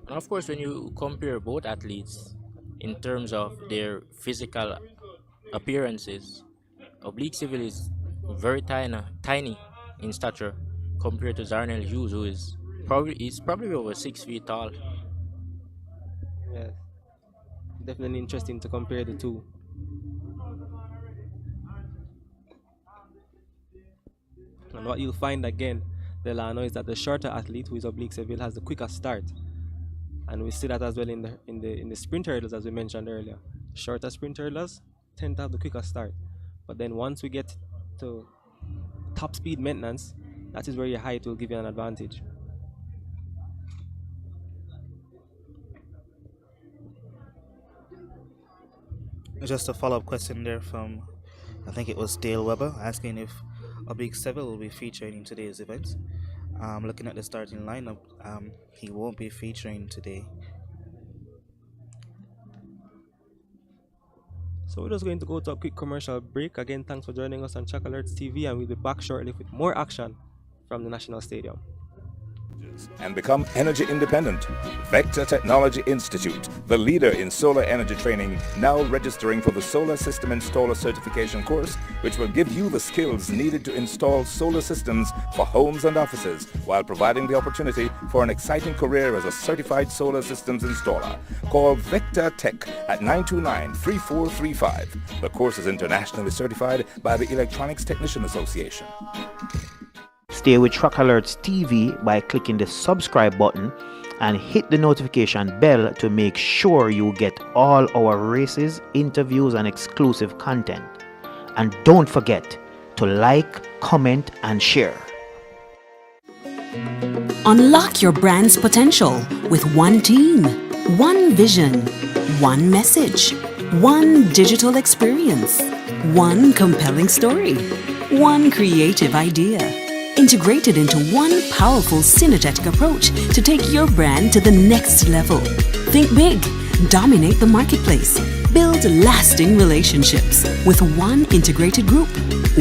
And of course, when you compare both athletes in terms of their physical appearances, Oblique Seville is very tiny in stature compared to Zarnell Hughes, who is probably over 6 feet tall. Yes, definitely interesting to compare the two. And what you'll find again, Delano, is that the shorter athlete, who is Oblique Seville, has the quicker start. And we see that as well in the sprint hurdles, as we mentioned earlier. Shorter sprint hurdlers tend to have the quicker start. But then once we get to top speed maintenance, that is where your height will give you an advantage. Just a follow-up question there from, I think it was Dale Weber, asking if Oblique Seville will be featured in today's event. Looking at the starting lineup, he won't be featuring today. So we're just going to go to a quick commercial break. Again, thanks for joining us on Track Alerts TV, and we'll be back shortly with more action from the National Stadium. And become energy independent. Vector Technology Institute, the leader in solar energy training, now registering for the Solar System Installer Certification course, which will give you the skills needed to install solar systems for homes and offices, while providing the opportunity for an exciting career as a certified solar systems installer. Call Vector Tech at 929-3435. The course is internationally certified by the Electronics Technician Association. Stay with Track Alerts TV by clicking the subscribe button and hit the notification bell to make sure you get all our races, interviews, and exclusive content. And don't forget to like, comment, and share. Unlock your brand's potential with one team, one vision, one message, one digital experience, one compelling story, one creative idea. Integrated into one powerful synergetic approach to take your brand to the next level. Think big, Dominate the marketplace. Build lasting relationships with one integrated group.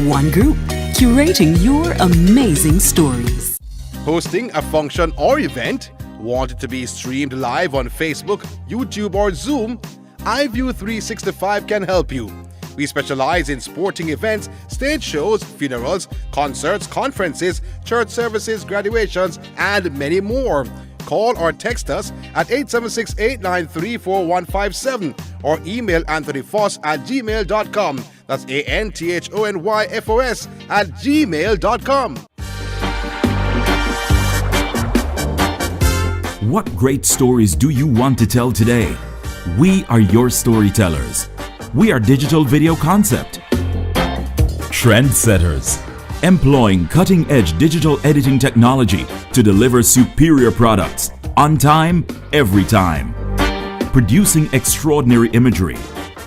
One group, curating your amazing stories. Hosting a function or event? Want it to be streamed live on Facebook, YouTube, or Zoom? iView 365 can help you. We specialize in sporting events, stage shows, funerals, concerts, conferences, church services, graduations, and many more. Call or text us at 876-893-4157 or email anthonyfoss@gmail.com. That's ANTHONYFOS@gmail.com. What great stories do you want to tell today? We are your storytellers. We are Digital Video Concept. Trendsetters. Employing cutting-edge digital editing technology to deliver superior products on time, every time. Producing extraordinary imagery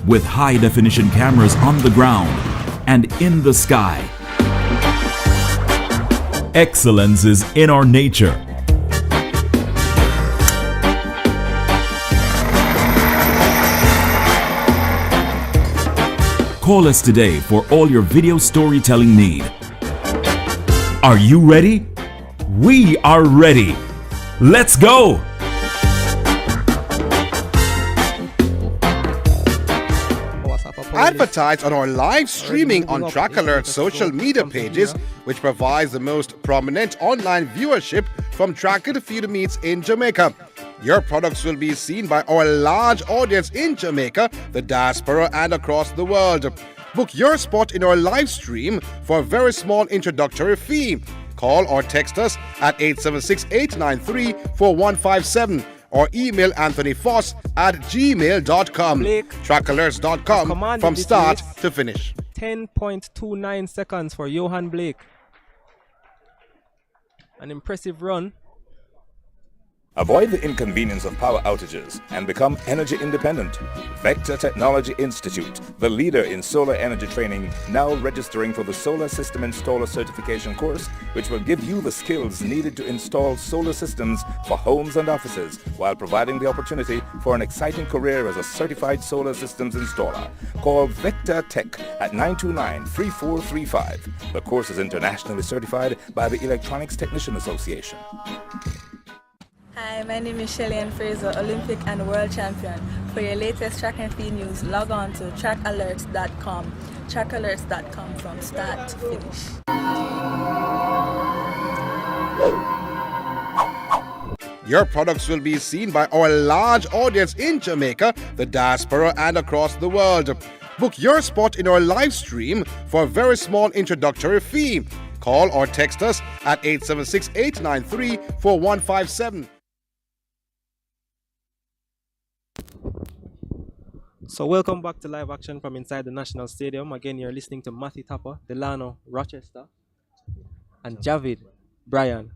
with high-definition cameras on the ground and in the sky. Excellence is in our nature. Call us today for all your video storytelling need. Are you ready? We are ready. Let's go! Advertise on our live streaming on Track Alert's social media pages, which provides the most prominent online viewership from track and field meets in Jamaica. Your products will be seen by our large audience in Jamaica, the diaspora, and across the world. Book your spot in our live stream for a very small introductory fee. Call or text us at 876-893-4157 or email anthonyfoss@gmail.com. Trackalerts.com from start to finish. 10.29 seconds for Yohan Blake. An impressive run. Avoid the inconvenience of power outages and become energy independent. Vector Technology Institute, the leader in solar energy training, now registering for the Solar System Installer Certification course, which will give you the skills needed to install solar systems for homes and offices, while providing the opportunity for an exciting career as a certified solar systems installer. Call Vector Tech at 929-3435. The course is internationally certified by the Electronics Technician Association. Hi, my name is Shelly-Ann Fraser, Olympic and World Champion. For your latest track and field news, log on to trackalerts.com. Trackalerts.com from start to finish. Your products will be seen by our large audience in Jamaica, the diaspora, and across the world. Book your spot in our live stream for a very small introductory fee. Call or text us at 876-893-4157. So welcome back to live action from inside the National Stadium. Again, you're listening to Matthew Tapper, Delano, Rochester, and Javid, Brian.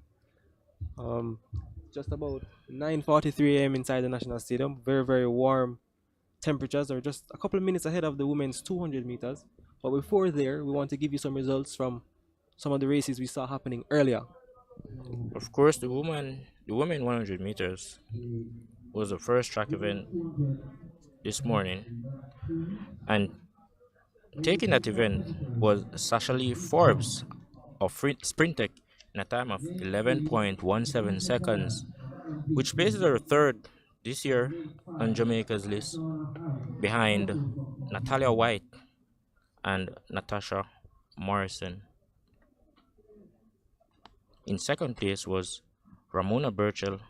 Just about 9:43 a.m. inside the National Stadium. Very, very warm temperatures. Are just a couple of minutes ahead of the women's 200 meters. But before there, we want to give you some results from some of the races we saw happening earlier. Of course, the women 100 meters was the first track event this morning, and taking that event was Sasha-Lee Forbes of Sprintec in a time of 11.17 seconds, which places her third this year on Jamaica's list, behind Natalia White and Natasha Morrison. In second place was Ramona Burchell,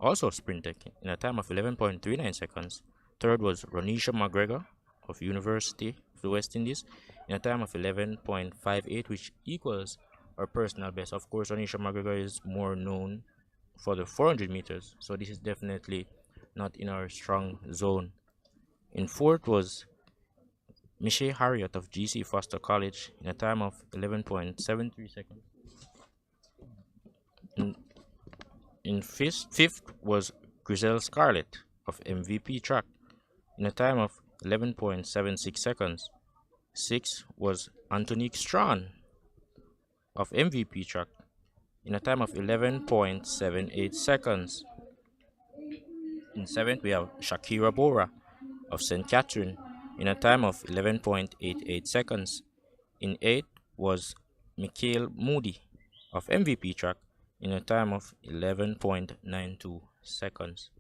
also of Sprintec, in a time of 11.39 seconds. Third was Ronisha McGregor of University of the West Indies in a time of 11.58, which equals our personal best. Of course, Ronisha McGregor is more known for the 400 meters, so this is definitely not in our strong zone. In fourth was Michelle Harriott of GC Foster College in a time of 11.73 seconds. In fifth was Griselle Scarlett of MVP Track in a time of 11.76 seconds. Sixth was Anthonique Strachan of MVP Track in a time of 11.78 seconds. In 7th, we have Shakira Bora of St. Catherine in a time of 11.88 seconds. In 8th was Mikhail Moody of MVP track in a time of 11.92 seconds.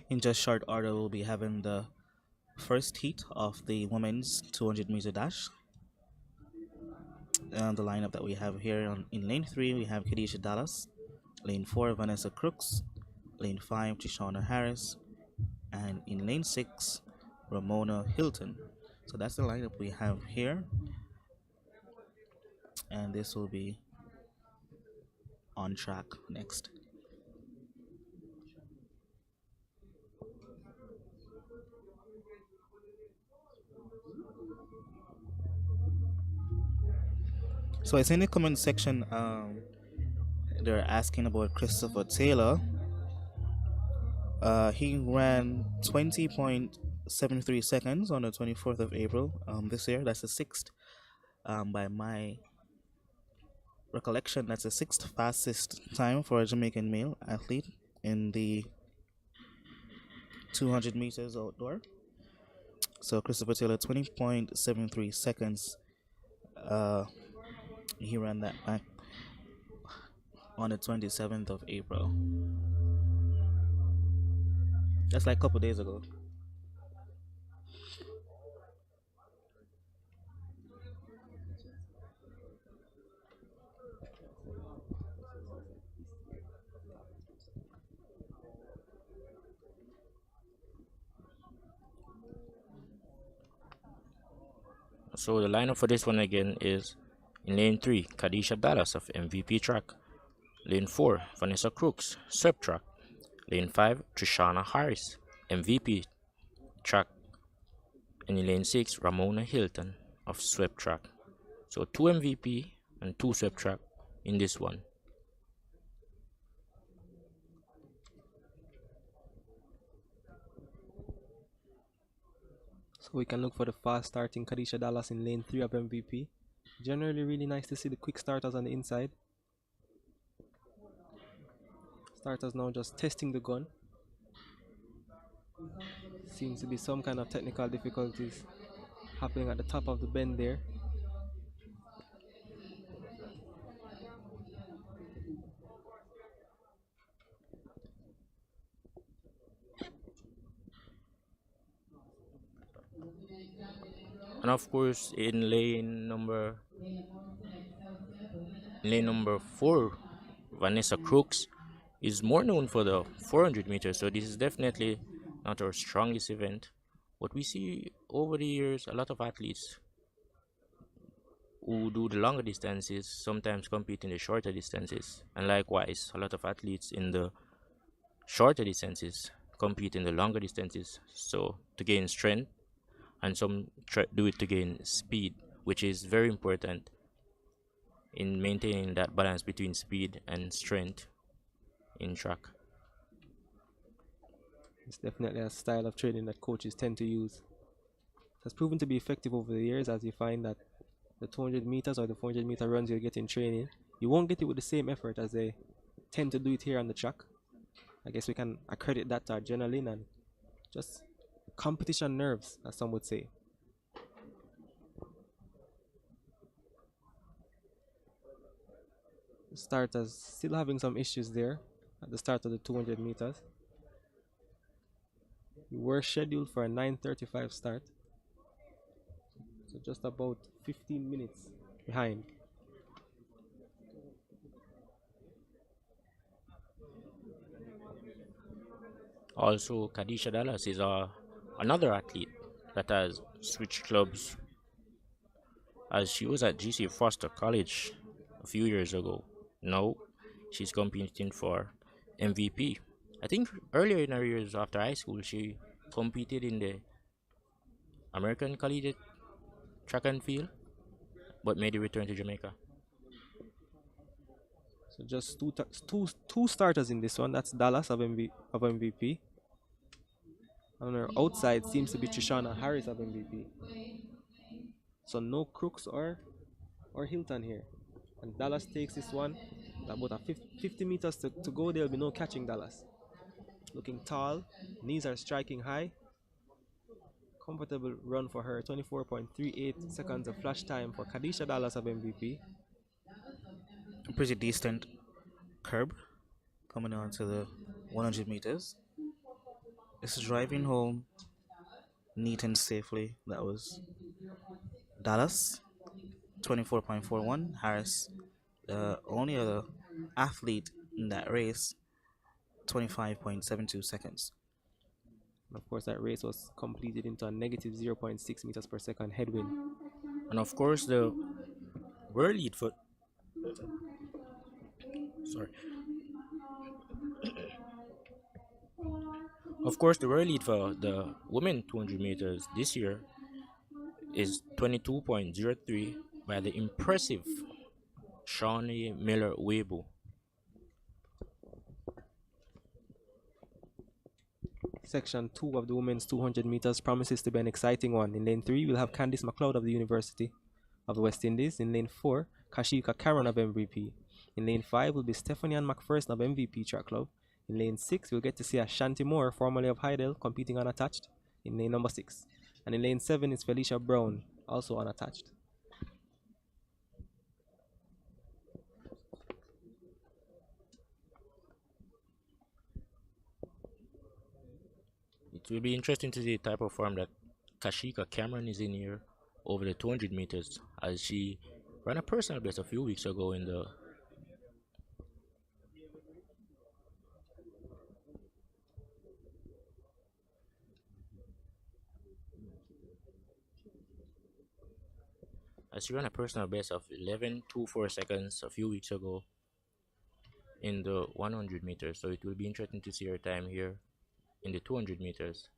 In just short order, we'll be having the first heat of the women's 200-meter dash. And the lineup that we have here in lane 3, we have Khadijah Dallas, lane 4, Vanessa Crooks, lane 5, Tishana Harris, and in lane 6, Ramona Hilton. So that's the lineup we have here. And this will be on track next. So I see in the comment section, they're asking about Christopher Taylor. He ran 20.73 seconds on the 24th of April this year. That's the 6th. By my recollection, that's the 6th fastest time for a Jamaican male athlete in the 200 meters outdoor. So Christopher Taylor, 20.73 seconds. He ran that back on the 27th of April. That's like a couple days ago. So the lineup for this one again is in lane 3, Khadijah Dallas of MVP track. Lane 4, Vanessa Crooks, swept track. Lane 5, Trishana Harris, MVP track. And in lane 6, Ramona Hilton of swept track. So 2 MVP and 2 swept track in this one. So we can look for the fast starting Khadijah Dallas in lane 3 of MVP. Generally really nice to see the quick starters on the inside. Starters now just testing the gun. Seems to be some kind of technical difficulties happening at the top of the bend there. And of course in lane number 4, Vanessa Crooks is more known for the 400 meters, so this is definitely not our strongest event. But we see over the years a lot of athletes who do the longer distances sometimes compete in the shorter distances, and likewise a lot of athletes in the shorter distances compete in the longer distances, so to gain strength, and some do it to gain speed, which is very important in maintaining that balance between speed and strength in track. It's definitely a style of training that coaches tend to use. It has proven to be effective over the years, as you find that the 200 meters or the 400 meter runs you get in training, you won't get it with the same effort as they tend to do it here on the track. I guess we can accredit that to adrenaline and just competition nerves, as some would say. The starters still having some issues there at the start of the 200 meters. We were scheduled for a 9:35 start, so just about 15 minutes behind. Also, Khadijah Dallas is another athlete that has switched clubs, as she was at GC Foster College a few years ago. Now she's competing for MVP. I think earlier in her years after high school, she competed in the American Collegiate Track and Field, but made a return to Jamaica. So just two starters in this one. That's Dallas of MVP. On her outside seems to be Trishana Harris of MVP. So no Crooks or or Hilton here. And Dallas takes this one. About a 50 meters to go. There'll be no catching Dallas. Looking tall, knees are striking high. Comfortable run for her. 24.38 seconds of flash time for Kadisha Dallas of MVP. A pretty decent curb coming on to the 100 meters. This is driving home neat and safely. That was Dallas, 24.41. Harris, the only other athlete in that race, 25.72 seconds. And of course, that race was completed into a negative 0.6 meters per second headwind. And of course, the world lead for Of course, the world lead for the women 200 meters this year is 22.03 by the impressive Shawnee Miller-Weibo. Section 2 of the women's 200 meters promises to be an exciting one. In lane 3, we'll have Candice McLeod of the University of the West Indies. In lane 4, Kashika Cameron of MVP. In lane 5 will be Stephenie-Ann McPherson of MVP Track Club. In lane 6, we'll get to see Ashanti Moore, formerly of Hydel, competing unattached in lane number 6. And in lane 7 is Felicia Brown, also unattached. It will be interesting to see the type of form that Kashika Cameron is in here over the 200 meters, as she ran a personal best a few weeks ago in the She ran a personal best of 11.24 seconds a few weeks ago in the 100 meters, so it will be interesting to see her time here in the 200 meters.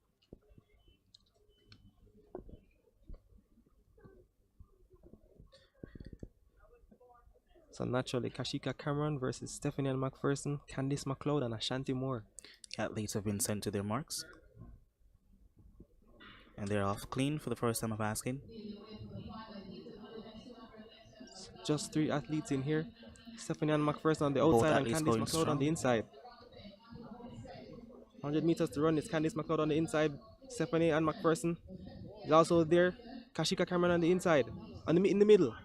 So naturally, Kashika Cameron versus Stephenie-Ann McPherson, Candice McLeod, and Ashanti Moore. Athletes have been sent to their marks, and they're off clean for the first time of asking. Just 3 athletes in here. Stephenie-Ann McPherson on the outside and Candice McLeod on the inside. 100 meters to run. It's Candice McLeod on the inside. Stephenie-Ann McPherson is also there. Kashika Cameron on the inside. In the middle.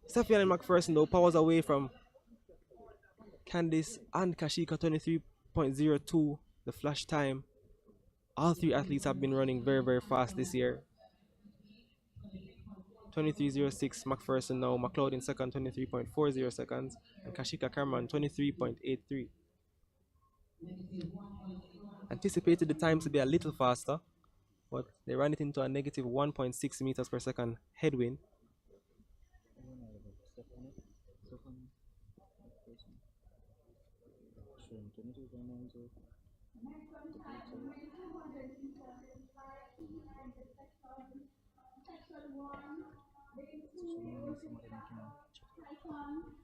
Stephenie-Ann McPherson though powers away from Candice and Kashika. 23.02 the flash time. All 3 athletes have been running very, very fast this year. 23.06 McPherson now. McLeod in second, 23.40 seconds. And Kashika Cameron, 23.83. Anticipated the time to be a little faster, but they ran it into a negative 1.6 meters per second headwind.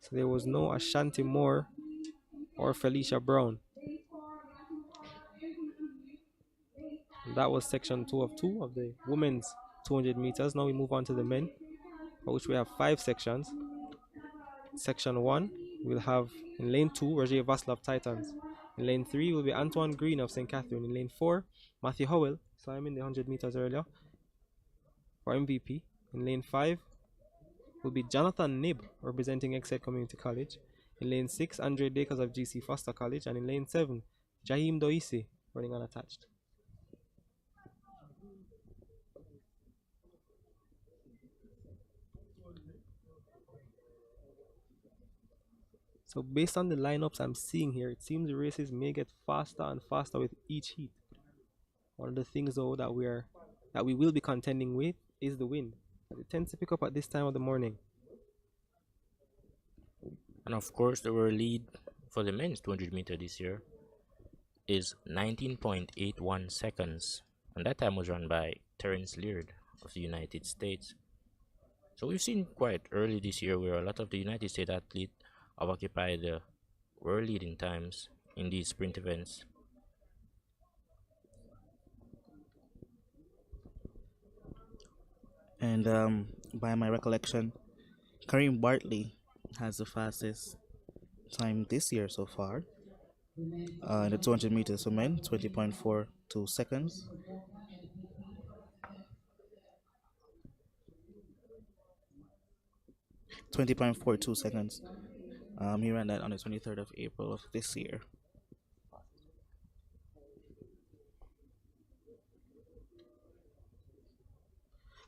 So there was no Ashanti Moore or Felicia Brown. And that was section 2 of the women's 200 meters. Now we move on to the men, for which we have 5 sections. Section 1, we'll have in lane 2, Roger Vaslov Titans. In lane 3 will be Antoine Green of St. Catherine. In lane 4, Matthew Howell, so I'm in the 100 meters earlier, for MVP. In lane 5 will be Jonathan Nibb, representing Exeter Community College. In lane 6, Andre Dakers of GC Foster College. And in lane 7, Jaheim Doisi, running unattached. So based on the lineups I'm seeing here, it seems the races may get faster and faster with each heat. One of the things though that we will be contending with is the wind. It tends to pick up at this time of the morning. And of course, the world lead for the men's 200 meter this year is 19.81 seconds. And that time was run by Terence Leard of the United States. So we've seen quite early this year where a lot of the United States athletes have occupied the world leading times in these sprint events. And by my recollection, Kareem Bartley has the fastest time this year so far. In the 200 meters for men, 20.42 seconds. .42 seconds. He ran that on the 23rd of April of this year.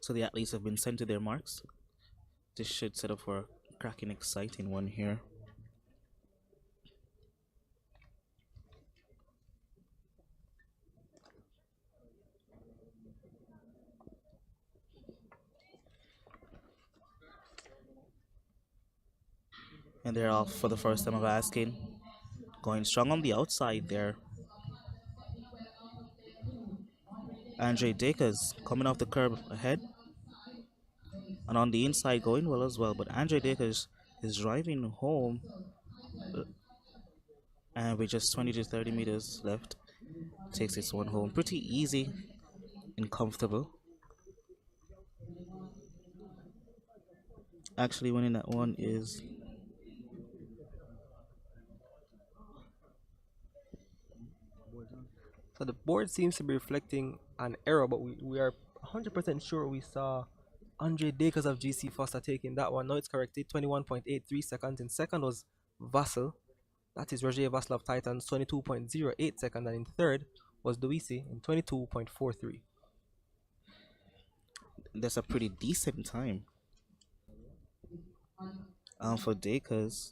So the athletes have been sent to their marks. This should set up for a cracking, exciting one here. And they're off for the first time of asking. Going strong on the outside there. Andre Dakers coming off the curb ahead. And on the inside going well as well. But Andre Dakers is driving home. And with just 20 to 30 meters left, takes this one home. Pretty easy and comfortable. Actually winning that one is So the board seems to be reflecting an error, but we are 100% sure we saw Andre Dakers of GC Foster taking that one. Now it's corrected, 21.83 seconds. In second was Vassal, that is Roger Vassal of Titans, 22.08 seconds. And in third was Duisi in 22.43. That's a pretty decent time. For Dakers,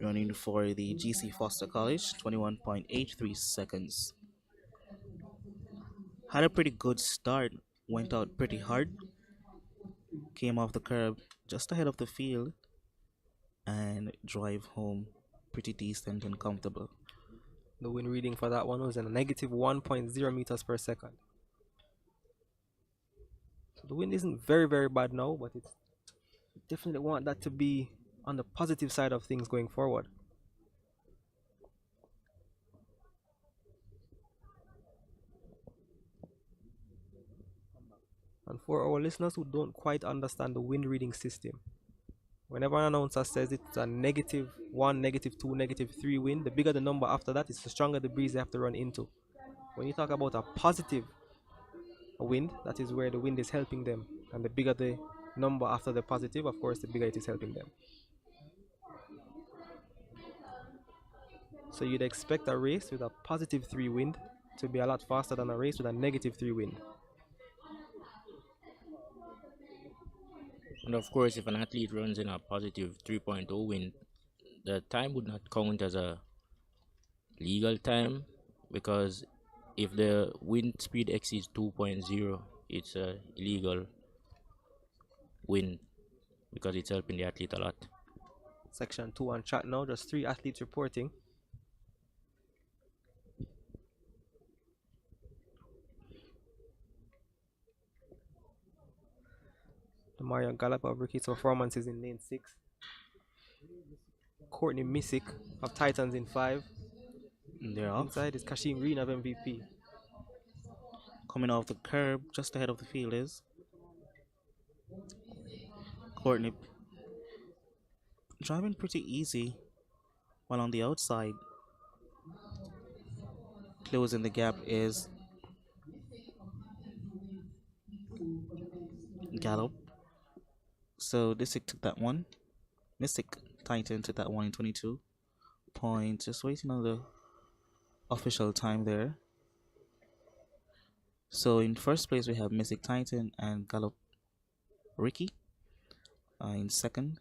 running for the GC Foster College, 21.83 seconds. Had a pretty good start, went out pretty hard, came off the curb just ahead of the field, and drive home pretty decent and comfortable. The wind reading for that one was a negative 1.0 meters per second. So the wind isn't very, very bad now, but it's definitely want that to be on the positive side of things going forward. And for our listeners who don't quite understand the wind reading system, whenever an announcer says it's a -1, -2, -3 wind, the bigger the number after that, it's the stronger the breeze they have to run into. When you talk about a positive wind, that is where the wind is helping them, and the bigger the number after the positive, of course, the bigger it is helping them. So you'd expect a race with a +3 wind to be a lot faster than a race with a -3 wind. And of course, if an athlete runs in a positive 3.0 wind, the time would not count as a legal time, because if the wind speed exceeds 2.0, it's a illegal wind because it's helping the athlete a lot. Section 2 on chat now, just 3 athletes reporting. The Mario Gallup of Ricketts performance is in lane 6. Courtney Missick of Titans in 5. And they're off. Inside is Kashim Green of MVP. Coming off the curb, just ahead of the field is Courtney. Driving pretty easy, while on the outside, closing the gap is Gallup. So Disick took that one. Mystic Titan took that one in 22 points. Just waiting on the official time there. So in first place we have Mystic Titan and Gallup Ricky. In second.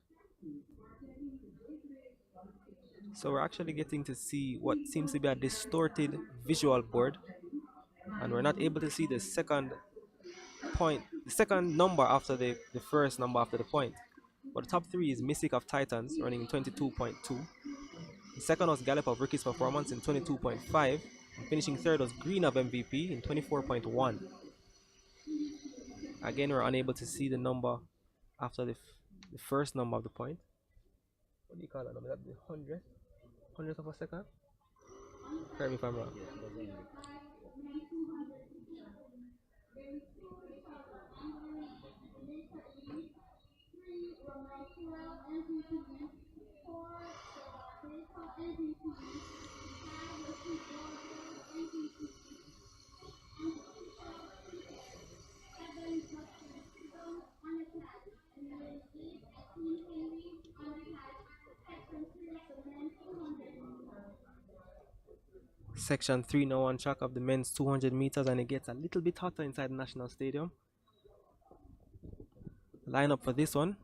So we're actually getting to see what seems to be a distorted visual board, and we're not able to see the second point, the second number after the first number after the point. But the top 3 is Mystic of Titans running in 22.2. The second was Gallup of Ricketts performance in 22.5. And finishing third was Green of MVP in 24.1. Again, we're unable to see the number after the first number of the point. What do you call that number? That the 100th of a second? Correct me if I'm wrong. Section 3 now on track of the men's 200 meters, and it gets a little bit hotter inside the National Stadium. Lineup for this one: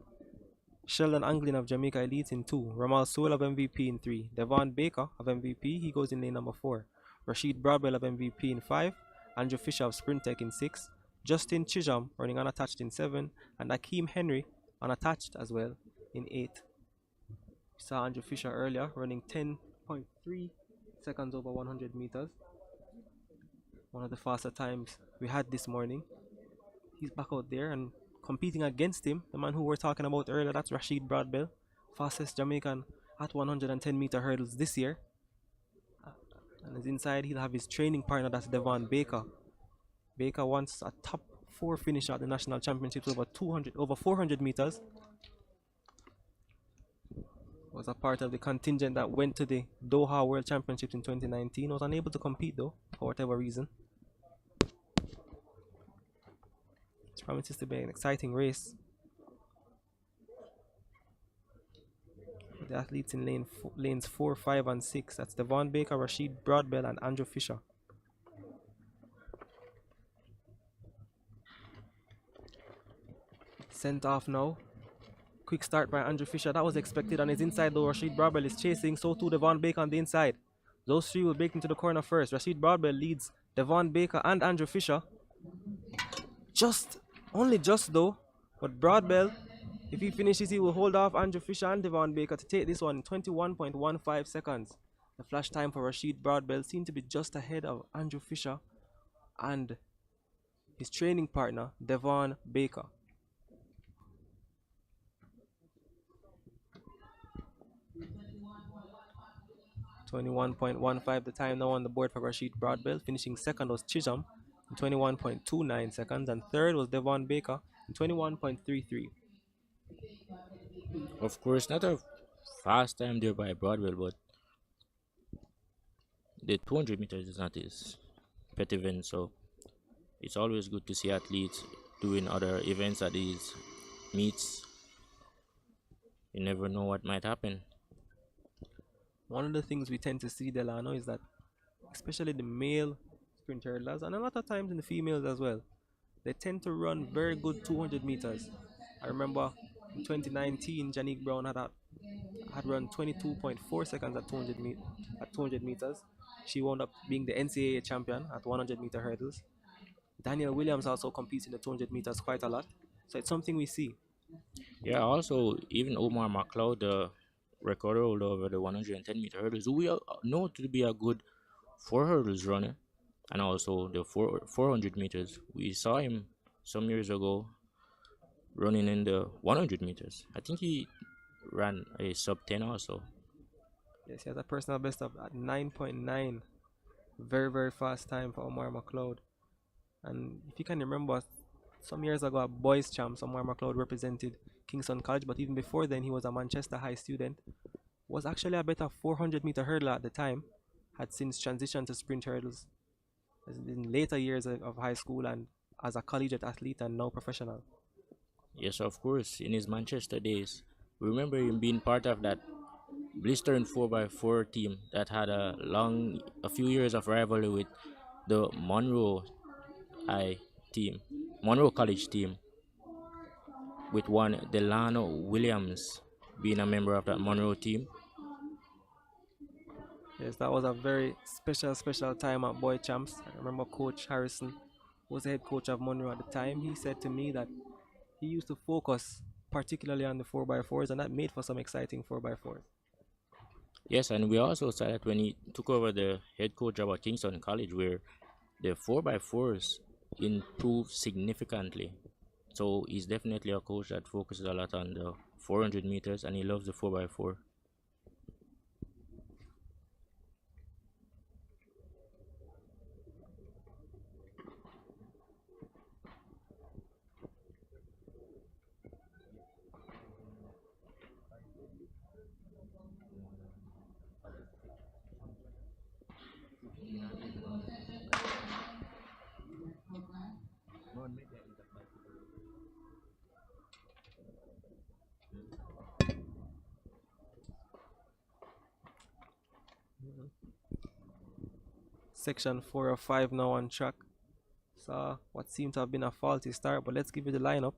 Sheldon Anglin of Jamaica leads in 2, Ramal Sewell of MVP in 3, Devon Baker of MVP, he goes in lane number 4, Rasheed Broadbell of MVP in 5, Andrew Fisher of Sprint Tech in 6, Justin Chisholm running unattached in 7, and Akeem Henry unattached as well in 8. We saw Andrew Fisher earlier running 10.3 seconds over 100 meters. One of the faster times we had this morning. He's back out there, and competing against him, the man who we're talking about earlier, that's Rasheed Broadbell, fastest Jamaican at 110-meter hurdles this year. And as inside, he'll have his training partner, that's Devon Baker. Baker wants a top 4 finish at the national championships over 400 meters. Was a part of the contingent that went to the Doha World Championships in 2019. Was unable to compete though, for whatever reason. It promises to be an exciting race. The athletes in lanes 4, 5, and 6. That's Devon Baker, Rasheed Broadbell, and Andrew Fisher. Sent off now. Quick start by Andrew Fisher. That was expected, and his inside though. Rasheed Broadbell is chasing, so too Devon Baker on the inside. Those three will break into the corner first. Rasheed Broadbell leads Devon Baker and Andrew Fisher. Only just though. But Broadbell, if he finishes, he will hold off Andrew Fisher and Devon Baker to take this one in 21.15 seconds. The flash time for Rasheed Broadbell seemed to be just ahead of Andrew Fisher and his training partner, Devon Baker. 21.15 the time now on the board for Rasheed Broadbell. Finishing second was Chisholm in 21.29 seconds, and third was Devon Baker in 21.33. Of course, not a fast time there by Broadwell, but the 200 meters is not his pet event, so it's always good to see athletes doing other events at these meets. You never know what might happen. One of the things we tend to see, Delano, is that especially the male sprint hurdlers, and a lot of times in the females as well, they tend to run very good 200 meters. I remember in 2019, Janeek Brown had run 22.4 seconds at 200 meters. She wound up being the NCAA champion at 100 meter hurdles. Danielle Williams also competes in the 200 meters quite a lot, so it's something we see. Yeah, also even Omar McLeod, the record holder over the 110 meter hurdles, who we know to be a good 4 hurdles runner, and also the 400 meters. We saw him some years ago running in the 100 meters. I think he ran a sub 10 also. Yes, he has a personal best of 9.9. Very, very fast time for Omar McLeod. And if you can remember, some years ago at boys champs, Omar McLeod represented Kingston College, but even before then he was a Manchester High student. Was actually a better 400 meter hurdler at the time. Had since transitioned to sprint hurdles in later years of high school and as a collegiate athlete and now professional. Yes, of course, in his Manchester days. Remember him being part of that blistering 4x4 team that had a few years of rivalry with the Monroe College team, with one Delano Williams being a member of that Monroe team. Yes, that was a very special time at boy champs. I remember Coach Harrison, who was the head coach of Monroe at the time. He said to me that he used to focus particularly on the 4x4s, and that made for some exciting 4x4s. Yes, and we also saw that when he took over the head coach job at Kingston College, where the 4x4s improved significantly. So he's definitely a coach that focuses a lot on the 400 meters, and he loves the 4x4. Section 405 now on track. So what seemed to have been a faulty start, but let's give you the lineup.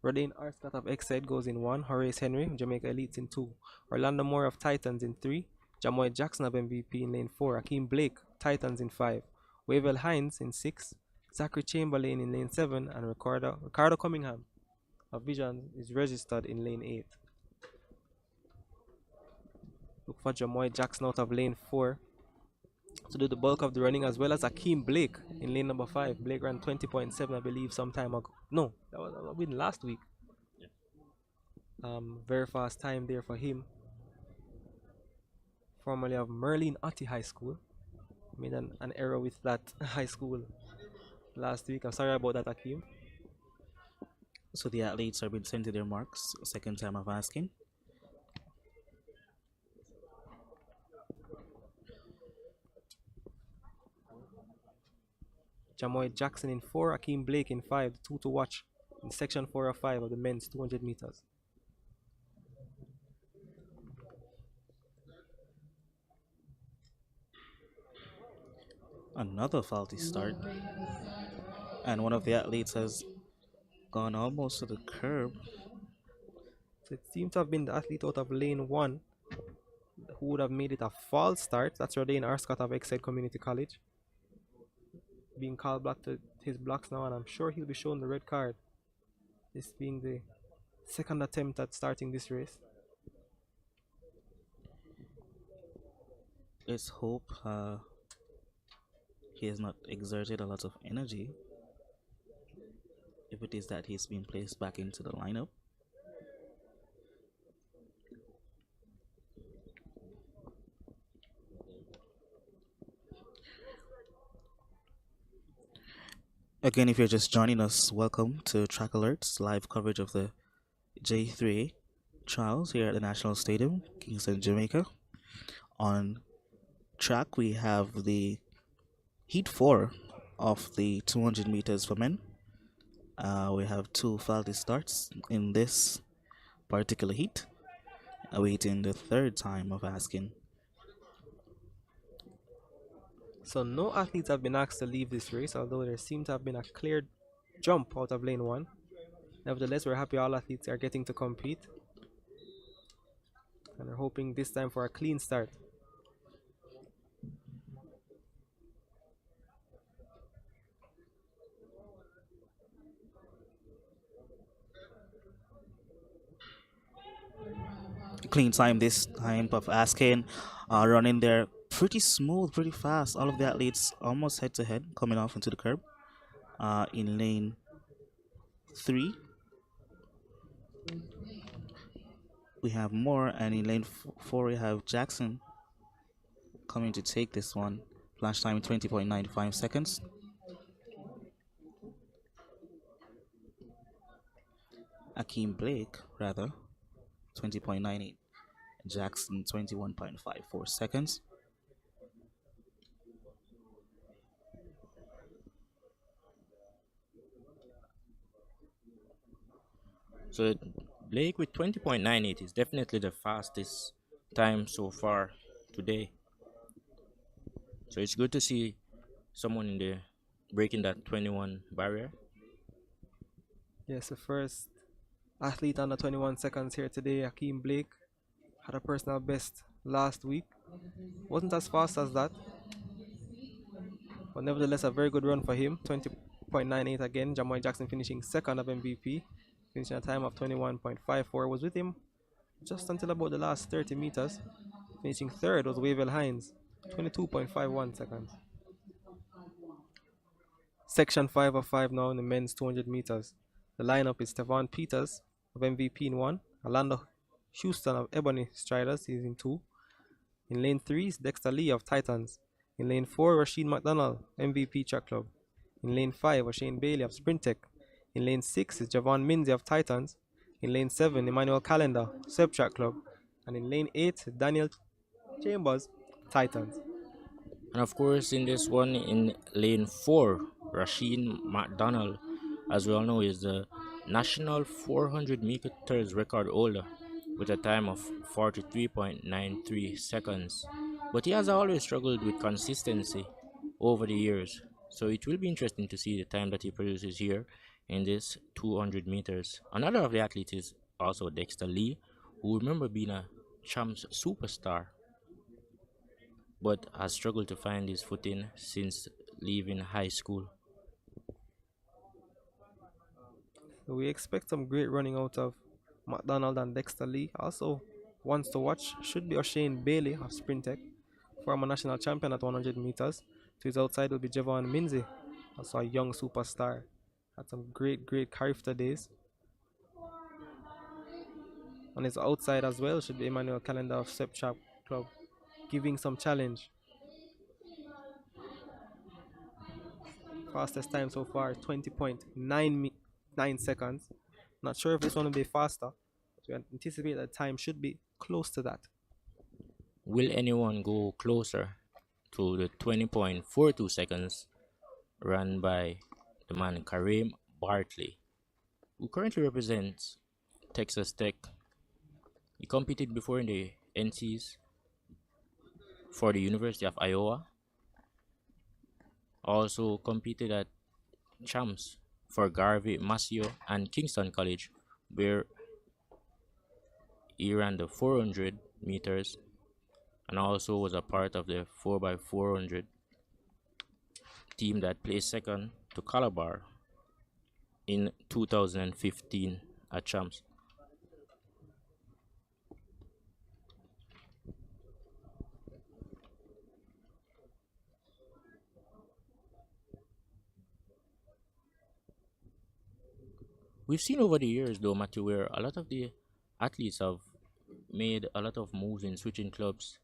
Rodane Arscott of Exed goes in 1, Horace Henry, Jamaica Elites in 2, Orlando Moore of Titans in 3, Jamoy Jackson of MVP in lane 4, Akeem Blake, Titans in 5, Wavell Hines in 6, Zachary Chamberlain in lane 7, and Ricardo Cunningham of Vision is registered in lane 8. Look for Jamoy Jackson out of lane 4 to do the bulk of the running, as well as Akeem Blake in lane number 5. Blake ran 20.7, I believe, some time ago. No, that was last week. Very fast time there for him. Formerly of Merlin Otti High School. Made an error with that high school last week. I'm sorry about that, Akeem. So the athletes are being sent to their marks. Second time of asking. Jamoy Jackson in 4, Akeem Blake in 5, the 2 to watch in section 4 of 5 of the men's 200 meters. Another faulty start. And one of the athletes has gone almost to the curb. So it seems to have been the athlete out of lane 1 who would have made it a false start. That's Rodane Arscott of Exed Community College. Being called back to his blocks now, and I'm sure he'll be shown the red card. This being the second attempt at starting this race. Let's hope he has not exerted a lot of energy, if it is that he's been placed back into the lineup. Again, if you're just joining us, welcome to Track Alerts, live coverage of the JAAA Trials here at the National Stadium, Kingston, Jamaica. On track, we have the Heat 4 of the 200 meters for men. We have 2 faulty starts in this particular heat, awaiting the third time of asking. So no athletes have been asked to leave this race, although there seemed to have been a clear jump out of lane 1. Nevertheless, we're happy all athletes are getting to compete, and we're hoping this time for a clean start. Clean time this time of asking, running there pretty smooth, pretty fast. All of the athletes almost head to head, coming off into the curb in lane 3. We have Moore, and in lane 4 we have Jackson coming to take this one. Flash time 20.95 seconds. Akeem Blake, rather, 20.98. Jackson, 21.54 seconds. So Blake with 20.98 is definitely the fastest time so far today. So it's good to see someone in there breaking that 21 barrier. Yes, the first athlete under 21 seconds here today, Akeem Blake, had a personal best last week. Wasn't as fast as that, but nevertheless a very good run for him. 20.98 again. Jamoy Jackson finishing second of MVP, finishing a time of 21.54. Was with him just until about the last 30 meters. Finishing third was Wavell Hines, 22.51 seconds. Section 5 of 5 now in the men's 200 meters. The lineup is Stephon Peters of MVP in 1, Orlando Houston of Ebony Striders is in 2. In lane 3 is Dexter Lee of Titans. In lane 4, Rasheed McDonald, MVP Track Club. In lane 5, Oshane Bailey of Sprint Tech. In lane 6 is Javon Minzy of Titans. In lane 7, Emmanuel Calendar, Seb Track Club. And in lane 8, Daniel Chambers, Titans. And of course, in this one, in lane 4, Rasheed McDonald, as we all know, is the national 400 meters record holder with a time of 43.93 seconds. But he has always struggled with consistency over the years. So it will be interesting to see the time that he produces here in this 200 meters. Another of the athletes is also Dexter Lee, who remember being a champs superstar, but has struggled to find his footing since leaving high school. So we expect some great running out of McDonald and Dexter Lee. Also, ones to watch should be Oshane Bailey of Sprintec, former national champion at 100 meters. To his outside will be Javon Minzy, also a young superstar. Had some great character days. On his outside as well should be Emmanuel Calendar of Swepchap Club, giving some challenge. Fastest time so far, 20.9 seconds. Not sure if this one will be faster, but we anticipate that time should be close to that. Will anyone go closer to the 20.42 seconds run by the man Kareem Bartley, who currently represents Texas Tech? He competed before in the NCs for the University of Iowa. Also competed at champs for Garvey, Masio, and Kingston College, where he ran the 400 meters and also was a part of the 4x400 team that placed second to Calabar in 2015 at champs. We've seen over the years, though, Matthew, where a lot of the athletes have made a lot of moves in switching clubs.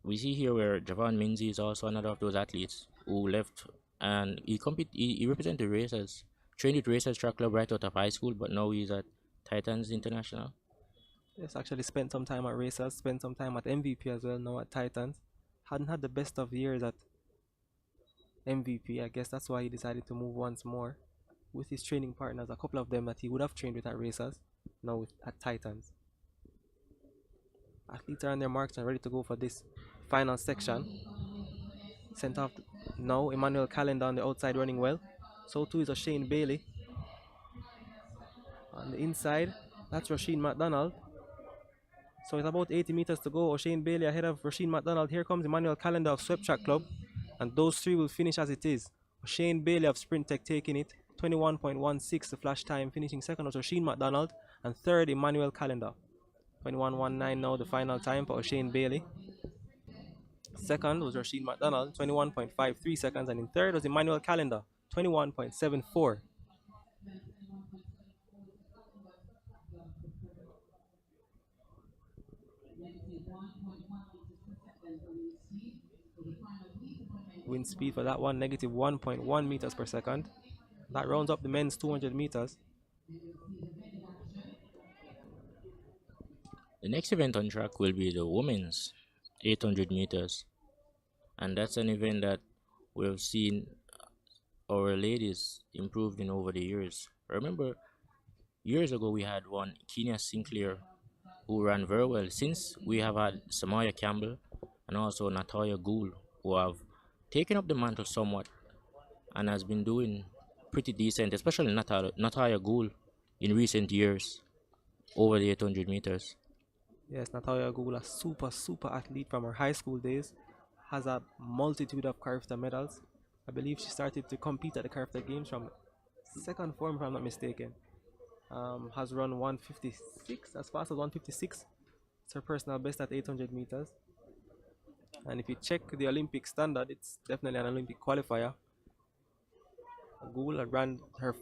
We see here where Javon Minzy is also another of those athletes who left, and he represented Racers, trained with Racers Track Club right out of high school, but now he's at Titans International. Yes, actually spent some time at Racers, spent some time at MVP as well, now at Titans. Hadn't had the best of years at MVP. I guess that's why he decided to move once more with his training partners, a couple of them that he would have trained with at Racers, now at Titans. Athletes are on their marks and ready to go for this final section. Sent off now, Emmanuel Calendar on the outside running well. So too is Oshane Bailey. On the inside, that's Rasheed McDonald. So it's about 80 meters to go. Oshane Bailey ahead of Rasheed McDonald. Here comes Emmanuel Calendar of Swept Track Club. And those three will finish as it is. Oshane Bailey of Sprint Tech taking it. 21.16 the flash time. Finishing second was Rasheed McDonald. And third, Emmanuel Calendar. 21.19 now the final time for Oshane Bailey. Second was Rasheed McDonald, 21.53 seconds. And in third was Emmanuel Calendar, 21.74. Wind speed for that one, negative 1.1 meters per second. That rounds up the men's 200 meters. The next event on track will be the women's 800 meters. And that's an event that we've seen our ladies improved in over the years. Remember, years ago we had one, Kenya Sinclair, who ran very well. Since we have had Samaya Campbell and also Natalia Gould, who have taken up the mantle somewhat and has been doing pretty decent, especially Natalia Gould in recent years over the 800 meters. Yes, Natalia Gould, a super athlete from her high school days, has a multitude of Carifta medals. I believe she started to compete at the Carifta Games from second form, if I'm not mistaken. Has run 156, as fast as 156. It's her personal best at 800 meters. And if you check the Olympic standard, it's definitely an Olympic qualifier. Gould ran her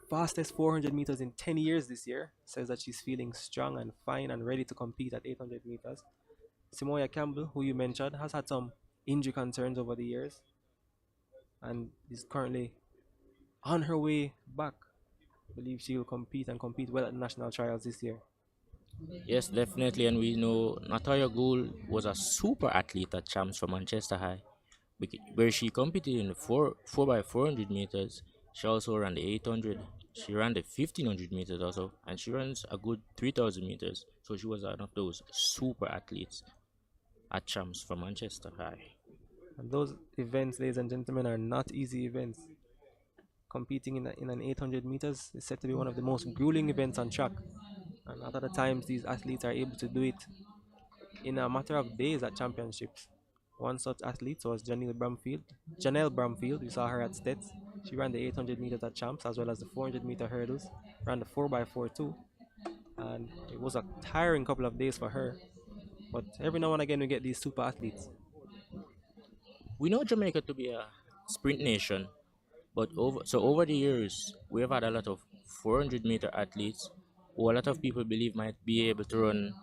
fastest 400 meters in 10 years this year. Says that she's feeling strong and fine and ready to compete at 800 meters. Simoya Campbell, who you mentioned, has had some injury concerns over the years and is currently on her way back. I believe she will compete and compete well at the national trials this year. Yes, definitely, and we know Natalia Gould was a super athlete at champs for Manchester High, where she competed in the 4x400 meters. She also ran the 800. She ran the 1500 meters also, and she runs a good 3000 meters. So she was one of those super athletes at champs for Manchester High. And those events, ladies and gentlemen, are not easy events. Competing in an 800 meters is said to be one of the most grueling events on track. And a lot of the times, these athletes are able to do it in a matter of days at championships. One such athlete was Janelle Bromfield. We saw her at Stets. She ran the 800 meters at champs as well as the 400 meter hurdles. Ran the 4x4 too. And it was a tiring couple of days for her. But every now and again we get these super athletes. We know Jamaica to be a sprint nation, but over the years we have had a lot of 400 meter athletes who a lot of people believe might be able to run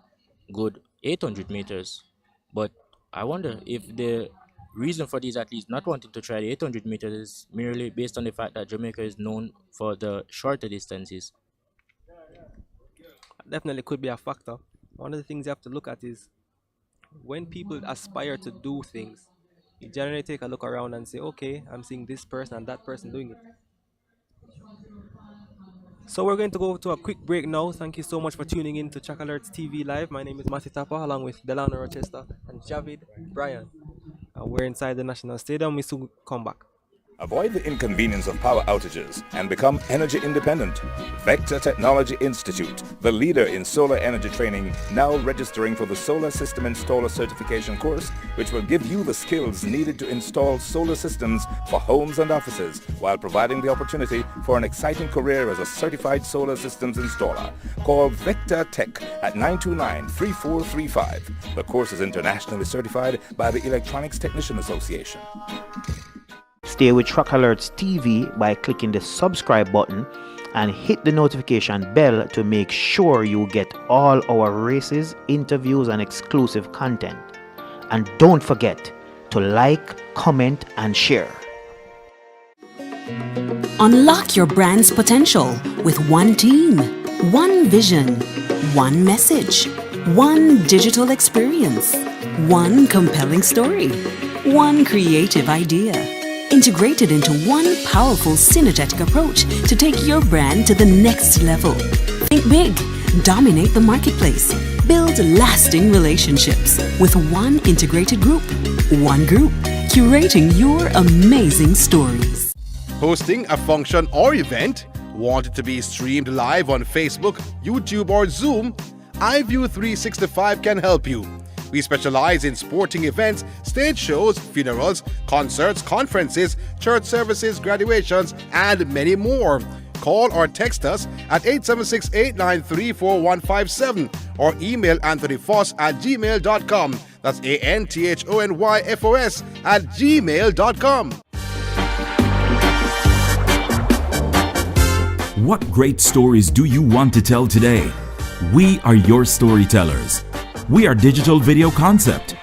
good 800 meters. But I wonder if the reason for these athletes not wanting to try the 800 meters is merely based on the fact that Jamaica is known for the shorter distances. Definitely could be a factor. One of the things you have to look at is when people aspire to do things, you generally take a look around and say, okay, I'm seeing this person and that person doing it. So we're going to go to a quick break now. Thank you so much for tuning in to Track Alerts TV Live. My name is Matty Tapa along with Delano Rochester and Javid Bryan. We're inside the National Stadium. We soon come back. Avoid the inconvenience of power outages and become energy independent. Vector Technology Institute, the leader in solar energy training, now registering for the Solar System Installer Certification course, which will give you the skills needed to install solar systems for homes and offices, while providing the opportunity for an exciting career as a certified solar systems installer. Call Vector Tech at 929-3435. The course is internationally certified by the Electronics Technician Association. Stay with Track Alerts TV by clicking the subscribe button and hit the notification bell to make sure you get all our races, interviews, and exclusive content. And don't forget to like, comment, and share. Unlock your brand's potential with one team, one vision, one message, one digital experience, one compelling story, one creative idea. Integrated into one powerful synergetic approach to take your brand to the next level. Think big, dominate the marketplace, build lasting relationships with one integrated group. One group, curating your amazing stories. Hosting a function or event? Want it to be streamed live on Facebook, YouTube, or Zoom? iView 365 can help you. We specialize in sporting events, stage shows, funerals, concerts, conferences, church services, graduations, and many more. Call or text us at 876-893-4157 or email anthonyfoss@gmail.com. That's ANTHONYFOS@gmail.com. What great stories do you want to tell today? We are your storytellers. We are Digital Video Concept.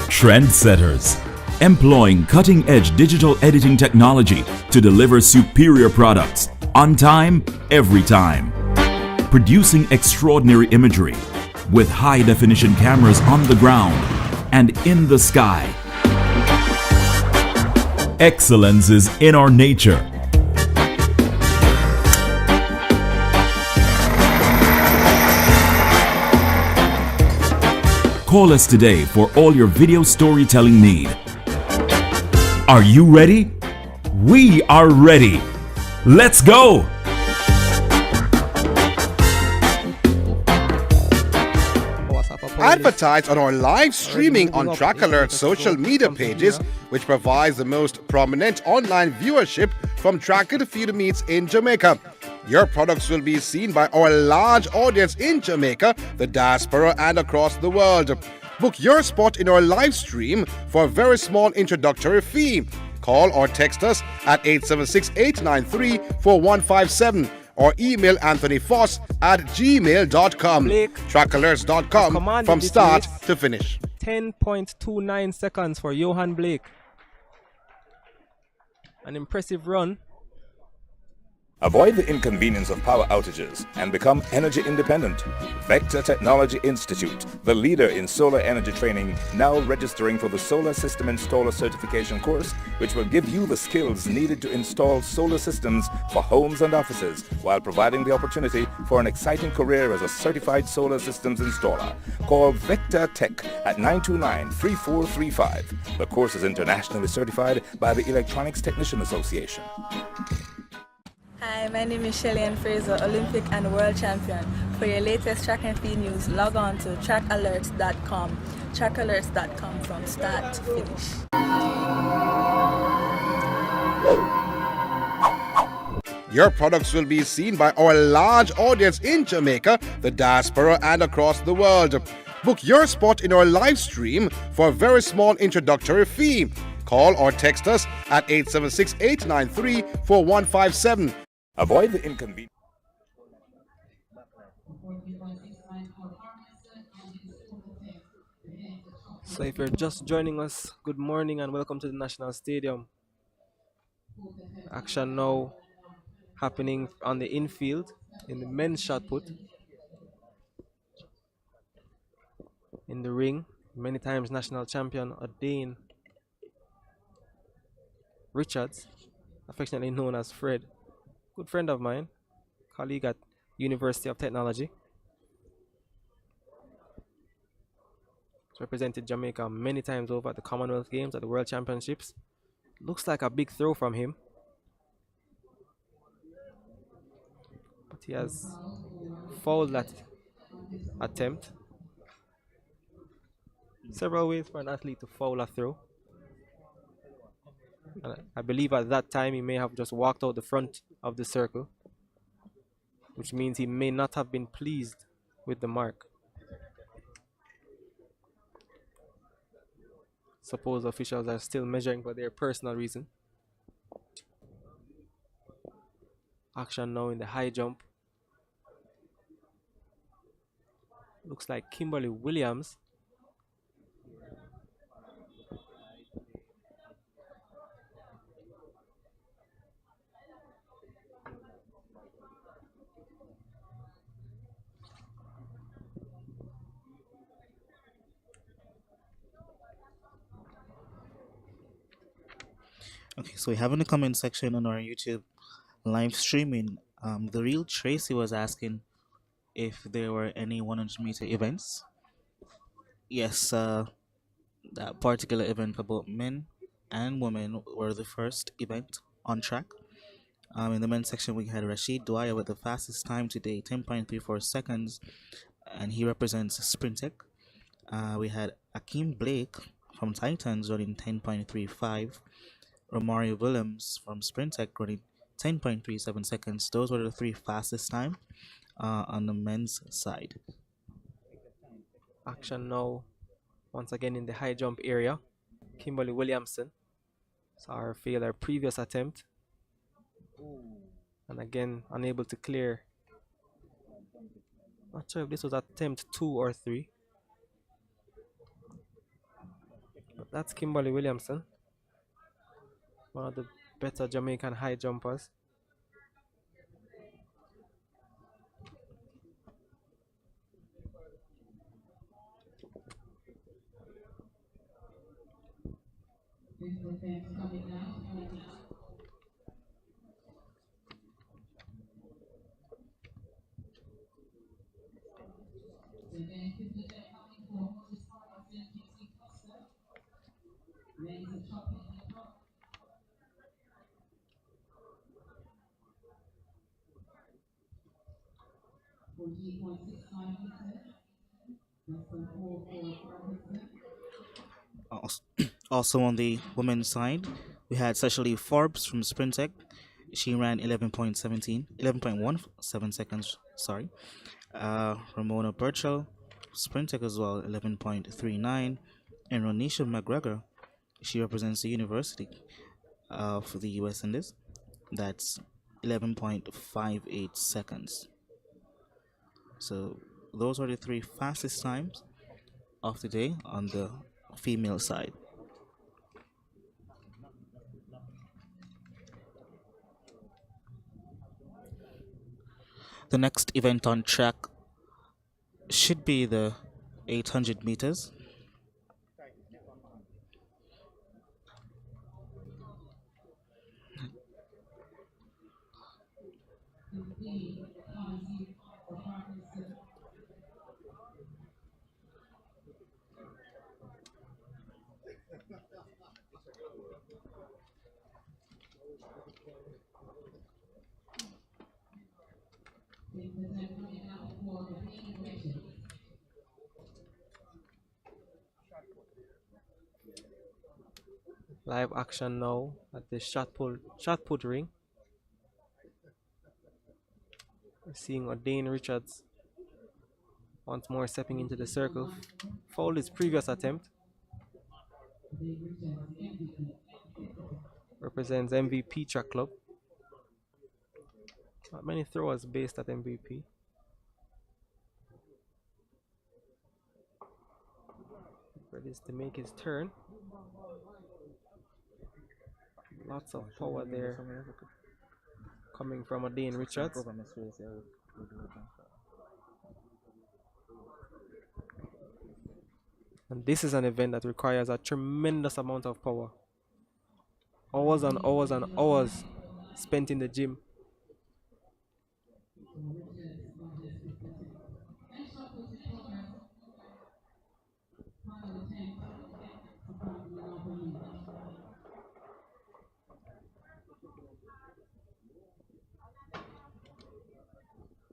Trendsetters, employing cutting-edge digital editing technology to deliver superior products on time, every time. Producing extraordinary imagery with high-definition cameras on the ground and in the sky. Excellence is in our nature. Call us today for all your video storytelling need. Are you ready? We are ready. Let's go! Advertise on our live streaming on Track Alerts social media pages, which provides the most prominent online viewership from track and field meets in Jamaica. Your products will be seen by our large audience in Jamaica, the diaspora, and across the world. Book your spot in our live stream for a very small introductory fee. Call or text us at 876-893-4157 or email anthonyfoss@gmail.com. Trackalerts.com from start to finish. 10.29 seconds for Yohan Blake. An impressive run. Avoid the inconvenience of power outages and become energy independent. Vector Technology Institute, the leader in solar energy training, now registering for the Solar System Installer Certification course, which will give you the skills needed to install solar systems for homes and offices, while providing the opportunity for an exciting career as a certified solar systems installer. Call Vector Tech at 929-3435. The course is internationally certified by the Electronics Technician Association. Hi, my name is Shelly-Ann Fraser, Olympic and World Champion. For your latest track and field news, log on to trackalerts.com. Trackalerts.com from start to finish. Your products will be seen by our large audience in Jamaica, the diaspora, and across the world. Book your spot in our live stream for a very small introductory fee. Call or text us at 876-893-4157. Avoid the inconvenience. So if you're just joining us, good morning and welcome to the National Stadium. Action now happening on the infield in the men's shot put. In the ring, many times national champion Oshane Richards, affectionately known as Fred, good friend of mine, colleague at University of Technology. He's represented Jamaica many times over at the Commonwealth Games, at the World Championships. Looks like a big throw from him, but he has fouled that attempt. Several ways for an athlete to foul a throw. And I believe at that time he may have just walked out the front of the circle, which means he may not have been pleased with the mark. Suppose officials are still measuring for their personal reason. Action now in the high jump. Looks like Kimberly Williams. Okay, so we have in the comment section on our YouTube live streaming, the real Tracy was asking if there were any 100-meter events. Yes, that particular event for both men and women were the first event on track. In the men's section, we had Rasheed Dwyer with the fastest time today, 10.34 seconds, and he represents Sprintec. We had Akeem Blake from Titans running 10.35. Omar Williams from Sprintec running 10.37 seconds. Those were the three fastest time on the men's side. Action now once again in the high jump area. Kimberly Williamson saw her fail her previous attempt, and again unable to clear. Not sure if this was attempt 2 or 3, but that's Kimberly Williamson, one of the better Jamaican high jumpers. Also on the women's side, we had Cecily Forbes from Sprintec. She ran 11.17 seconds. Sorry. Ramona Burchell, Sprintec as well, 11.39. And Ronisha McGregor, she represents the University of the US in this. That's 11.58 seconds. So those are the three fastest times of the day on the female side. The next event on track should be the 800 meters. Live action now at the shot put ring. We're seeing O'Dane Richards once more stepping into the circle. Fouled his previous attempt. Represents MVP track club. Not many throwers based at MVP. Ready to make his turn. Lots of power there coming from O'Dane Richards. And this is an event that requires a tremendous amount of power. Hours and hours and hours spent in the gym.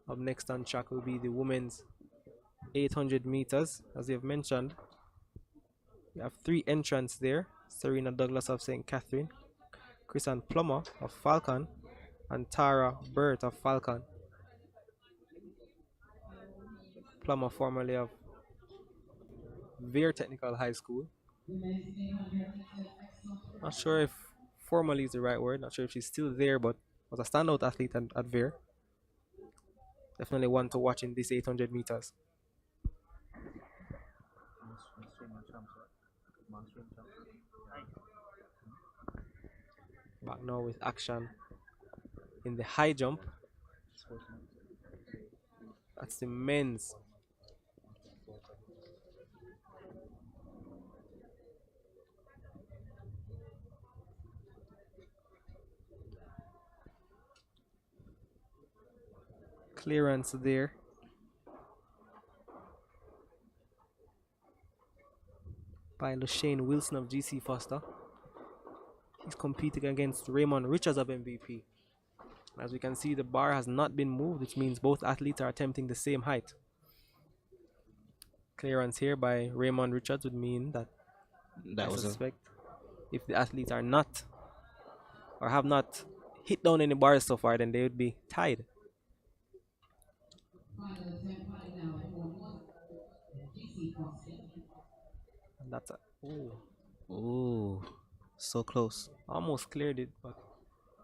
Up next on track will be the women's 800 meters. As we have mentioned, we have 3 entrants there. Serena Douglas of St. Catherine, Chrisann Plummer of Falcon, and Tara Burt of Falcon. Plummer formerly of Vere Technical High School. Not sure if formerly is the right word. Not sure if she's still there, but was a standout athlete at Vere. Definitely one to watch in this 800 meters. Back now with action in the high jump. That's the men's. Clearance there. By Oshane Wilson of GC Foster. He's competing against Raymond Richards of MVP. As we can see, the bar has not been moved, which means both athletes are attempting the same height. Clearance here by Raymond Richards would mean that I suspect if the athletes are not or have not hit down any bars so far, then they would be tied. And that's a Ooh, so close. almost cleared it, but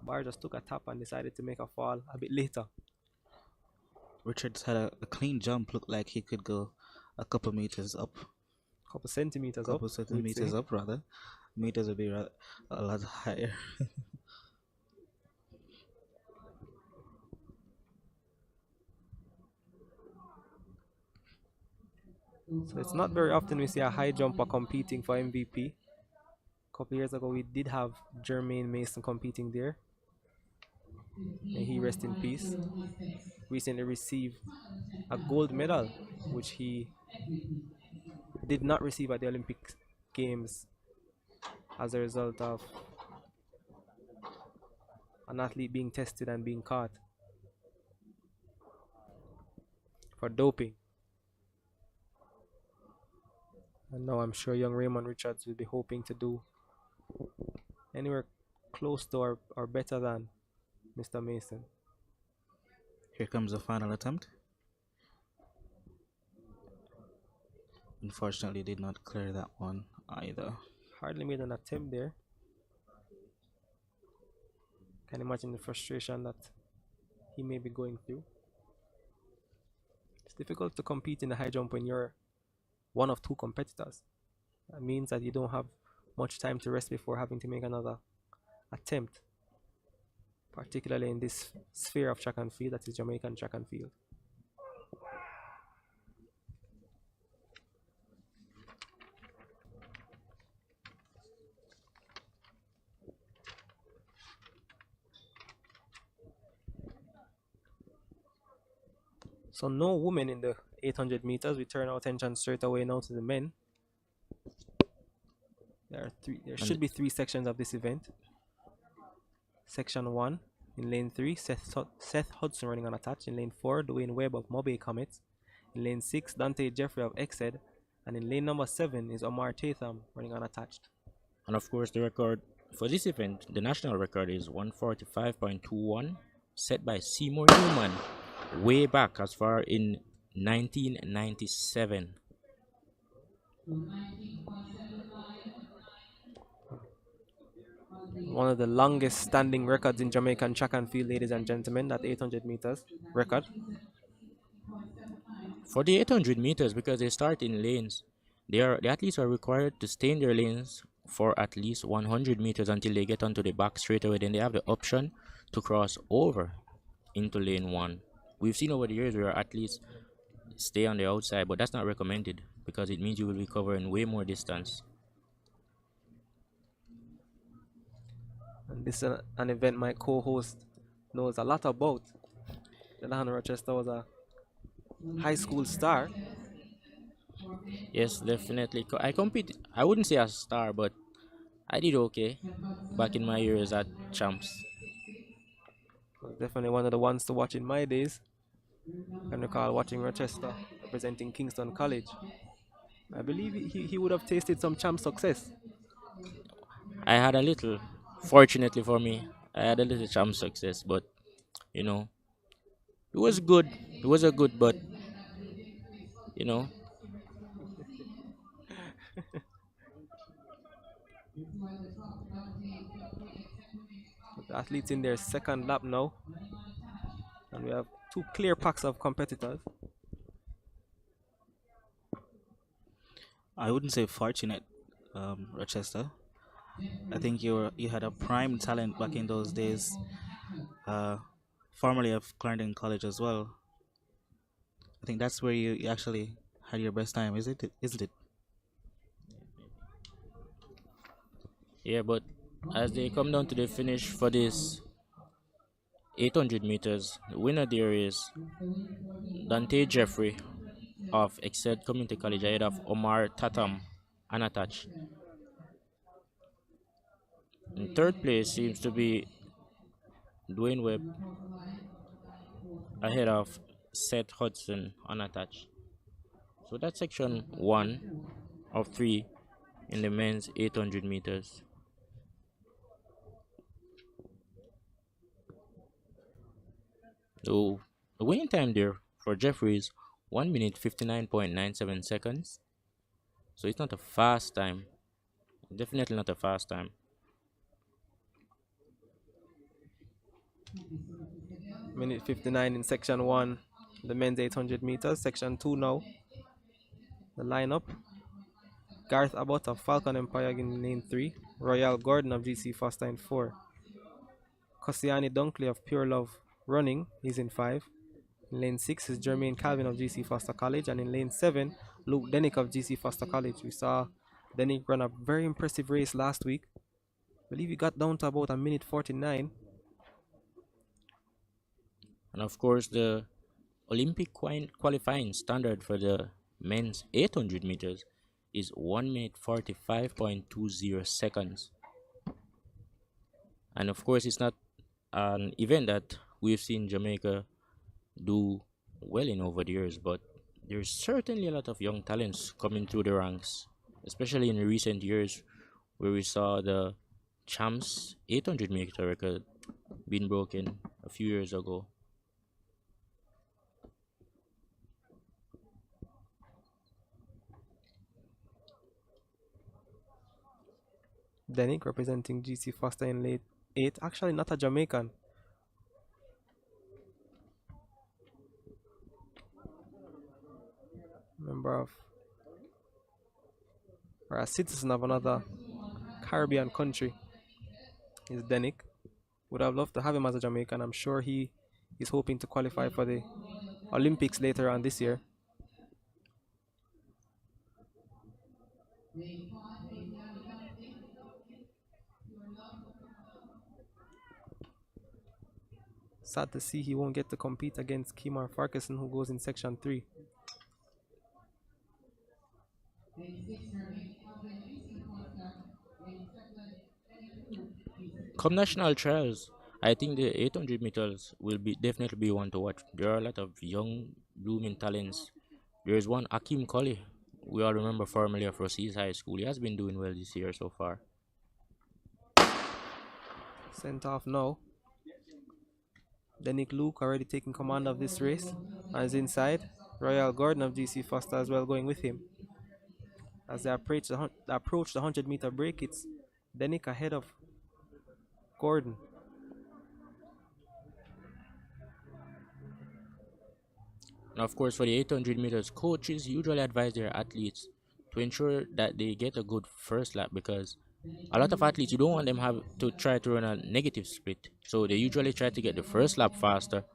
bar just took a tap and decided to make a fall a bit later. Richards had a clean jump, looked like he could go a couple meters up. Couple centimeters Couple up. centimeters up, rather. Meters would be a lot higher. So it's not very often we see a high jumper competing for MVP. A couple years ago, we did have Jermaine Mason competing there. May he rest in peace. Recently received a gold medal, which he did not receive at the Olympic Games as a result of an athlete being tested and being caught for doping. And now I'm sure young Raymond Richards will be hoping to do anywhere close to or better than Mr. Mason. Here comes the final attempt. Unfortunately, did not clear that one either. Hardly made an attempt there. Can imagine the frustration that he may be going through. It's difficult to compete in the high jump when you're one of 2 competitors. That means that you don't have much time to rest before having to make another attempt. particularly in this sphere of track and field that is Jamaican track and field. So no women in the 800 meters. We turn our attention straight away now to the men. There should be 3 sections of this event. Section 1 in lane 3, Seth Hudson running unattached. In lane 4, Dwayne Webb of Mobay Comets. In lane 6, Dante Jeffrey of Exed. And in lane number 7 is Omar Tatham running unattached. And of course, the record for this event, the national record is 145.21, set by Seymour Newman way back as far in 1997. One of the longest standing records in Jamaican track and field, ladies and gentlemen, that 800 meters record. For the 800 meters, because they start in lanes, the athletes are required to stay in their lanes for at least 100 meters until they get onto the back straightaway. Then they have the option to cross over into lane 1. We've seen over the years where athletes stay on the outside, but that's not recommended because it means you will be covering way more distance. And this is an event my co-host knows a lot about. Delahan Rochester was a high school star. Yes, definitely. I wouldn't say a star, but I did okay back in my years at Champs. Definitely one of the ones to watch in my days. I can recall watching Rochester representing Kingston College. I believe he would have tasted some champ success. I had a little, fortunately for me, I had a little champ success, but you know, it was good. It was a good, but you know. The athletes in their second lap now, and we have 2 clear packs of competitors. I wouldn't say fortunate, Rochester. I think you had a prime talent back in those days, formerly of Clarendon College as well. I think that's where you actually had your best time, isn't it? Yeah, but as they come down to the finish for this 800 meters, the winner there is Dante Jeffrey of Exed Community College ahead of Omar Tatham unattached. In third place seems to be Dwayne Webb ahead of Seth Hudson unattached. So that's section 1 of 3 in the men's 800 meters. So the winning time there for Jeffrey is 1 minute 59.97 seconds. So it's not a fast time. Definitely not a fast time. Minute 59 in section 1, the men's 800 meters. Section 2 now. The lineup: Garth Abbott of Falcon Empire in lane 3, Royal Gordon of GC Foster in 4, Kosiani Dunkley of Pure Love Running, he's in 5. In lane 6 is Jermaine Calvin of GC Foster College, and in lane 7, Luke Denick of GC Foster College. We saw Denick run a very impressive race last week. I believe he got down to about a minute 49. And of course, the Olympic qualifying standard for the men's 800 meters is 1 minute 45.20 seconds. And of course, it's not an event that we've seen Jamaica do well in over the years, but there's certainly a lot of young talents coming through the ranks, especially in recent years where we saw the Champs 800 meter record being broken a few years ago. Denick representing GC Foster in lane 8, actually not a Jamaican. Member of, or a citizen of another Caribbean country is Denick. Would have loved to have him as a Jamaican. I'm sure he is hoping to qualify for the Olympics later on this year. Sad to see he won't get to compete against Kimar Farquharson, who goes in section 3. Come national trials, I think the 800 meters will definitely be one to watch. There are a lot of young blooming talents. There is one Akeem Bloomfield. We all remember formerly of Rose's High School. He has been doing well this year so far. Sent off now. Danick Luke already taking command of this race. As inside, Royal Gordon of GC Foster as well going with him. As they approach the 100-meter break, it's Danick ahead of Gordon. Now, of course, for the 800 meters, coaches usually advise their athletes to ensure that they get a good first lap, because a lot of athletes, you don't want them have to try to run a negative split. So they usually try to get the first lap faster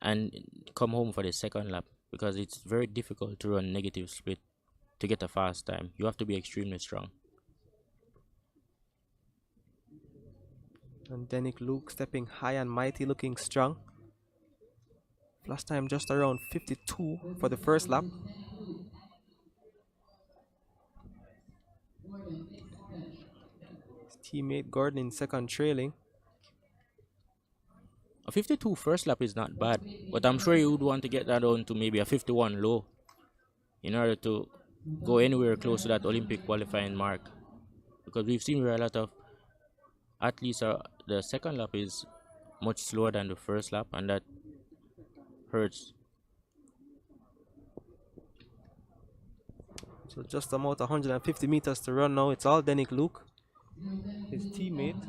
and come home for the second lap, because it's very difficult to run negative split to get a fast time. You have to be extremely strong. And Danick Luke stepping high and mighty, looking strong. Last time just around 52 for the first lap. His teammate Gordon in second, trailing. A 52 first lap is not bad, but I'm sure you would want to get that down to maybe a 51 low in order to go anywhere close to that Olympic qualifying mark. Because we've seen where a lot of athletes are, the second lap is much slower than the first lap, and that hurts. So just about 150 meters to run now. It's all Danick Luke, his teammate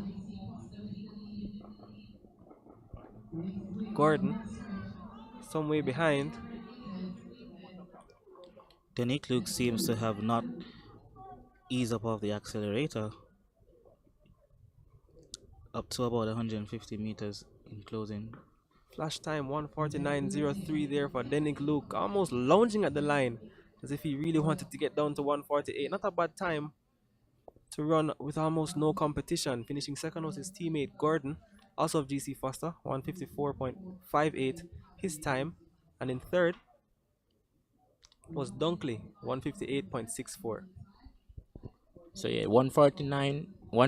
Gordon, some way behind. Danick Luke seems to have not eased up off the accelerator up to about 150 meters in closing. Flash time 1:49.03 there for Danick Luke, almost lounging at the line as if he really wanted to get down to 1:48. Not a bad time to run with almost no competition. Finishing second was his teammate Gordon, also of GC Foster, 1:54.58 his time. And in third was Dunkley, 1:58.64. So yeah, 1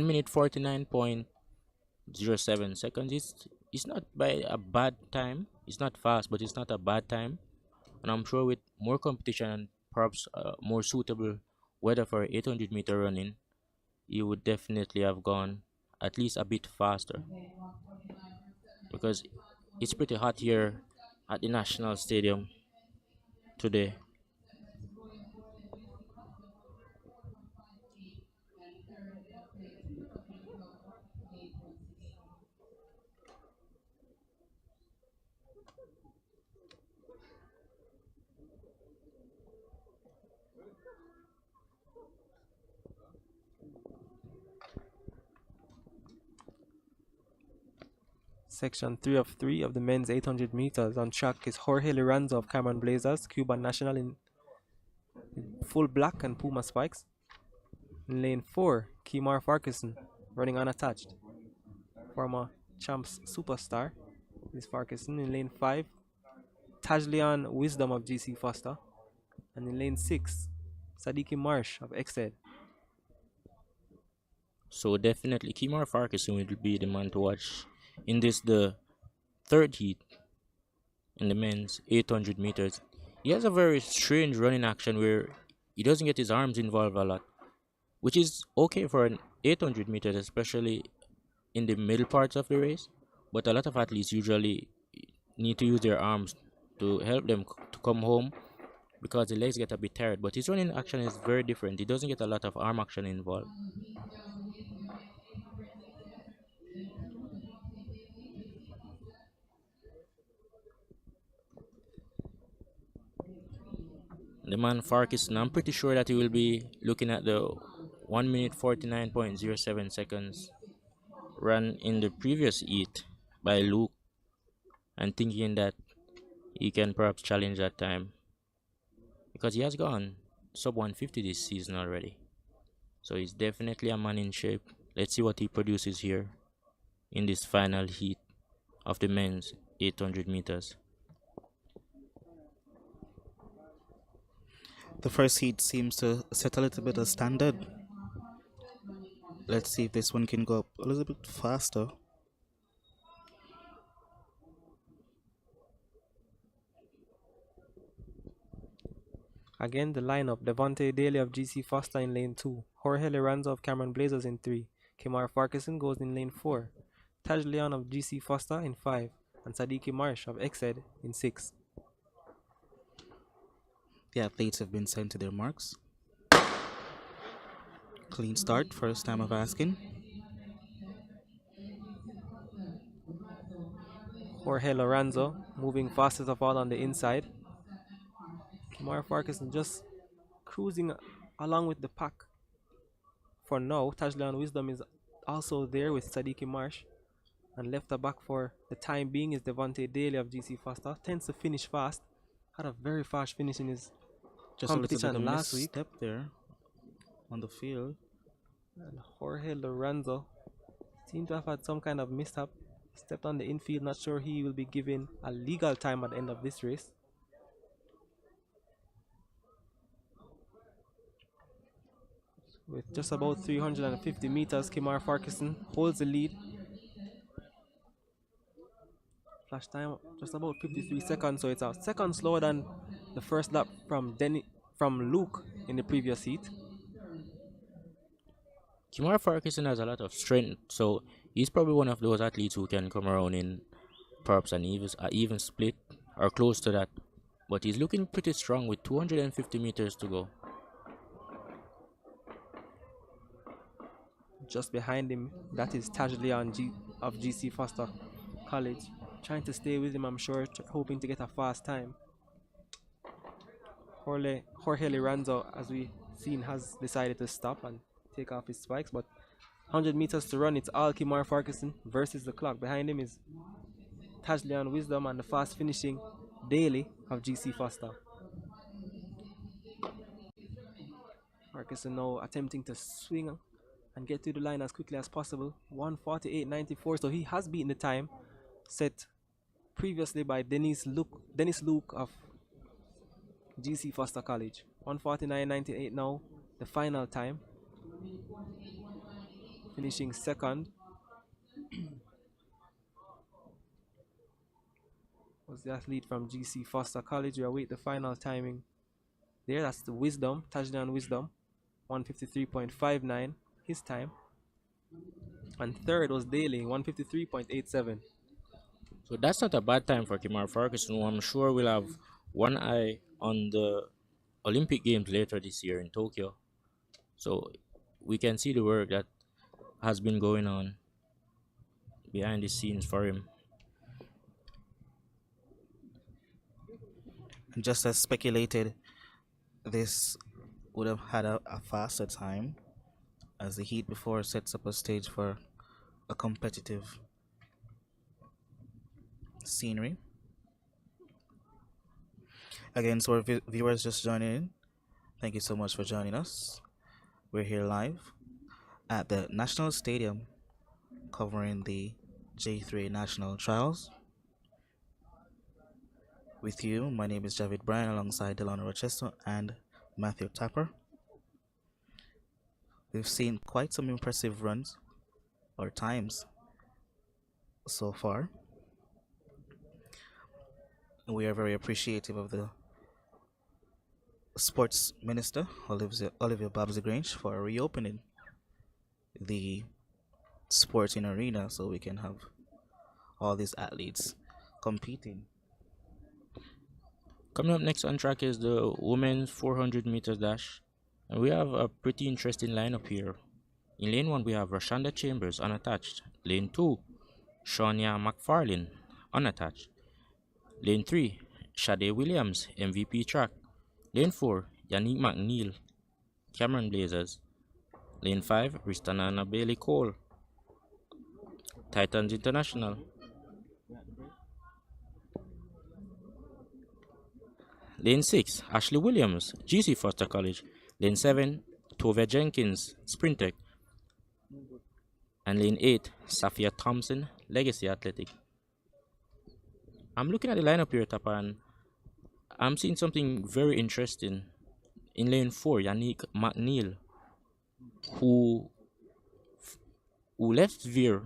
minute 49.07 seconds. It's not by a bad time. It's not fast, but it's not a bad time. And I'm sure with more competition and perhaps more suitable weather for 800 meter running, you would definitely have gone at least a bit faster, because it's pretty hot here at the National Stadium today. Section 3 of 3 of the men's 800 meters. On track is Jorge Liranzo of Cameron Blazers, Cuban national, in full black and Puma spikes. In lane 4, Kimar Farquharson running unattached. Former champs superstar is Farquharson. In lane 5, Tajay Wisdom of GC Foster. And in lane 6, Sadiki Marsh of XED. So definitely Kimar Farquharson will be the man to watch in this, the third heat in the men's 800 meters. He has a very strange running action where he doesn't get his arms involved a lot, which is okay for an 800 meters, especially in the middle parts of the race. But a lot of athletes usually need to use their arms to help them to come home, because the legs get a bit tired. But his running action is very different. He doesn't get a lot of arm action involved. The man Farquharson, I'm pretty sure that he will be looking at the 1 minute 49.07 seconds ran in the previous heat by Luke and thinking that he can perhaps challenge that time because he has gone sub 150 this season already. So he's definitely a man in shape. Let's see what he produces here in this final heat of the men's 800 meters. The first heat seems to set a little bit of standard. Let's see if this one can go up a little bit faster. Again, the lineup: Devontae Daly of GC Foster in lane 2, Jorge Lorenzo of Cameron Blazers in 3, Kimar Farquharson goes in lane 4, Taj Leon of GC Foster in 5, and Sadiki Marsh of XED in 6. The athletes have been sent to their marks. Clean start, first time of asking. Jorge Lorenzo moving fastest of all on the inside. Kimar Farquharson just cruising along with the pack. For now, Tajleon Wisdom is also there with Sadiki Marsh. And left the back for the time being is Devontae Daly of GC Foster. Tends to finish fast. Had a very fast finish in his Just a little bit competition of last week. step there on the field. And Jorge Lorenzo seemed to have had some kind of mishap. Stepped on the infield. Not sure he will be given a legal time at the end of this race. With just about 350 meters, Kimar Farquharson holds the lead. Flash time just about 53 seconds, so it's a second slower than the first lap from Luke in the previous heat. Kimar Farquharson has a lot of strength, so he's probably one of those athletes who can come around in perhaps an even split or close to that. But he's looking pretty strong with 250 meters to go. Just behind him, that is Taj Leon of GC Foster College. Trying to stay with him, I'm sure, hoping to get a fast time. Jorge Lorenzo, as we've seen, has decided to stop and take off his spikes, but 100 meters to run. It's all Kimar Farquharson versus the clock. Behind him is Taj Leon Wisdom and the fast finishing Daly of GC Foster. Farquharson now attempting to swing and get to the line as quickly as possible. 1:48.94, so he has beaten the time set previously by Dennis Luke of GC Foster College. 1:49.98 now, the final time. Finishing second was the athlete from GC Foster College. We await the final timing there. That's the Wisdom, Touchdown Wisdom. 1:53.59 his time. And third was Daly, 1:53.87. So that's not a bad time for Kimar Farquharson, who I'm sure will have one eye on the Olympic Games later this year in Tokyo. So we can see the work that has been going on behind the scenes for him. Just as speculated, this would have had a faster time, as the heat before sets up a stage for a competitive scenery. Again, so our viewers just joining in, thank you so much for joining us. We're here live at the National Stadium covering the J3 National Trials. With you, my name is Javid Bryan alongside Delano Rochester and Matthew Tapper. We've seen quite some impressive runs or times so far. We are very appreciative of the Sports Minister, Olivia Babs-Grange, for reopening the sporting arena so we can have all these athletes competing. Coming up next on track is the women's 400 meters dash. And we have a pretty interesting lineup here. In lane 1, we have Rashonda Chambers, unattached. Lane 2, Shania McFarlane, unattached. Lane 3, Shade Williams, MVP track. Lane 4, Yannick McNeil, Cameron Blazers. Lane 5, Ristananna Bailey-Cole, Titans International. Lane 6, Ashley Williams, GC Foster College. Lane 7, Tovia Jenkins, Sprintec. And lane 8, Safia Thompson, Legacy Athletic. I'm looking at the lineup here, Tapa, and I'm seeing something very interesting. In lane 4, Janeek McNeil, who left Veer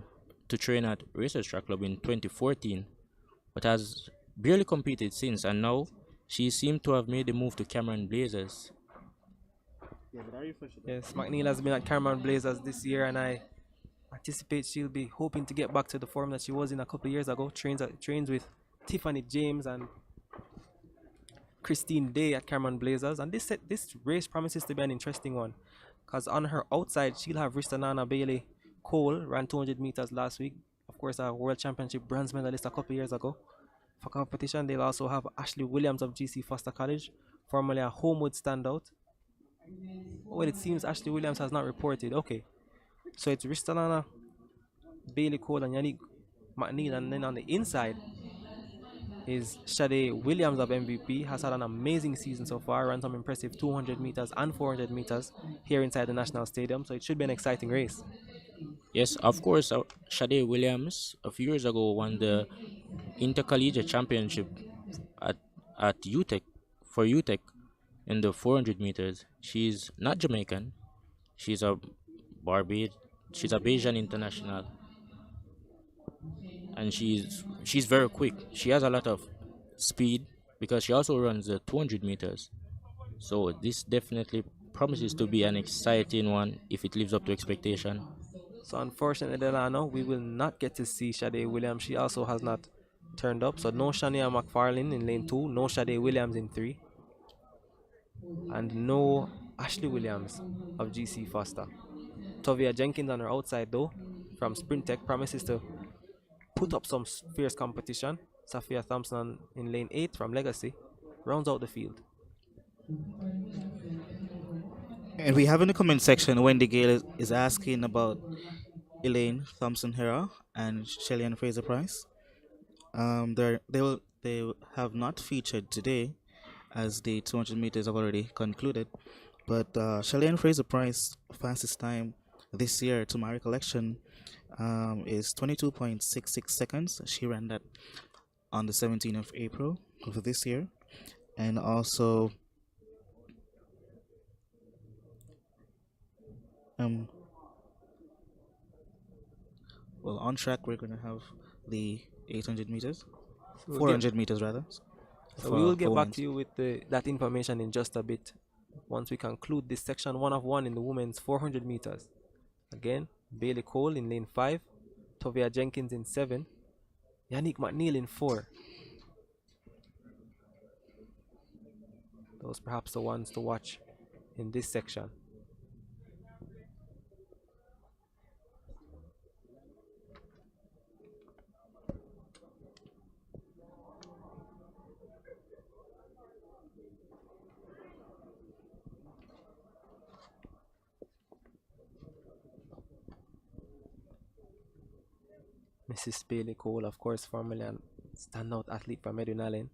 to train at Racers Track Club in 2014, but has barely competed since, and now she seemed to have made the move to Cameron Blazers. Yes, McNeil has been at Cameron Blazers this year, and I anticipate she'll be hoping to get back to the form that she was in a couple of years ago. Trains with Tiffany James and Christine Day at Cameron Blazers, and this race promises to be an interesting one, because on her outside she'll have Ristananna Bailey-Cole, ran 200 meters last week, of course a World Championship bronze medalist a couple of years ago. For competition, they'll also have Ashley Williams of GC Foster College, formerly a Homewood standout. Well, it seems Ashley Williams has not reported. Okay, so it's Ristananna Bailey-Cole and Janeek McNeil, and then on the inside is Tajay Williams of MVP. Has had an amazing season so far, ran some impressive 200 meters and 400 meters here inside the National Stadium, so it should be an exciting race. Yes, of course, Tajay Williams a few years ago won the Intercollegiate Championship at UTEC for UTEC in the 400 meters. She's not Jamaican. She's a Bajan international, and she's very quick. She has a lot of speed because she also runs the 200 meters. So this definitely promises to be an exciting one if it lives up to expectation. So unfortunately, Delano, we will not get to see Tajay Williams. She also has not turned up. So no Shania McFarlane in lane 2, no Tajay Williams in 3, and no Ashley Williams of GC Foster. Tovia Jenkins on her outside though, from Sprintec, promises to put up some fierce competition. Safia Thompson in lane 8 from Legacy rounds out the field. And we have in the comment section, Wendy Gale is asking about Elaine Thompson Hera and Shelly-Ann Fraser-Pryce. They have not featured today, as the 200 meters have already concluded. But Shelly-Ann Fraser-Pryce fastest time this year, to my recollection, is 22.66 seconds. She ran that on the 17th of April of this year, and also well, on track we're going to have the 800 meters, so 400 meters rather. So we will get back to you with that information in just a bit, once we conclude this section 1 of 1 in the women's 400 meters. Again, Bailey-Cole in lane 5, Tovia Jenkins in 7, Janeek McNeil in 4. Those perhaps the ones to watch in this section. Mrs. Bailey-Cole, of course, formerly a standout athlete from Medwin Allen.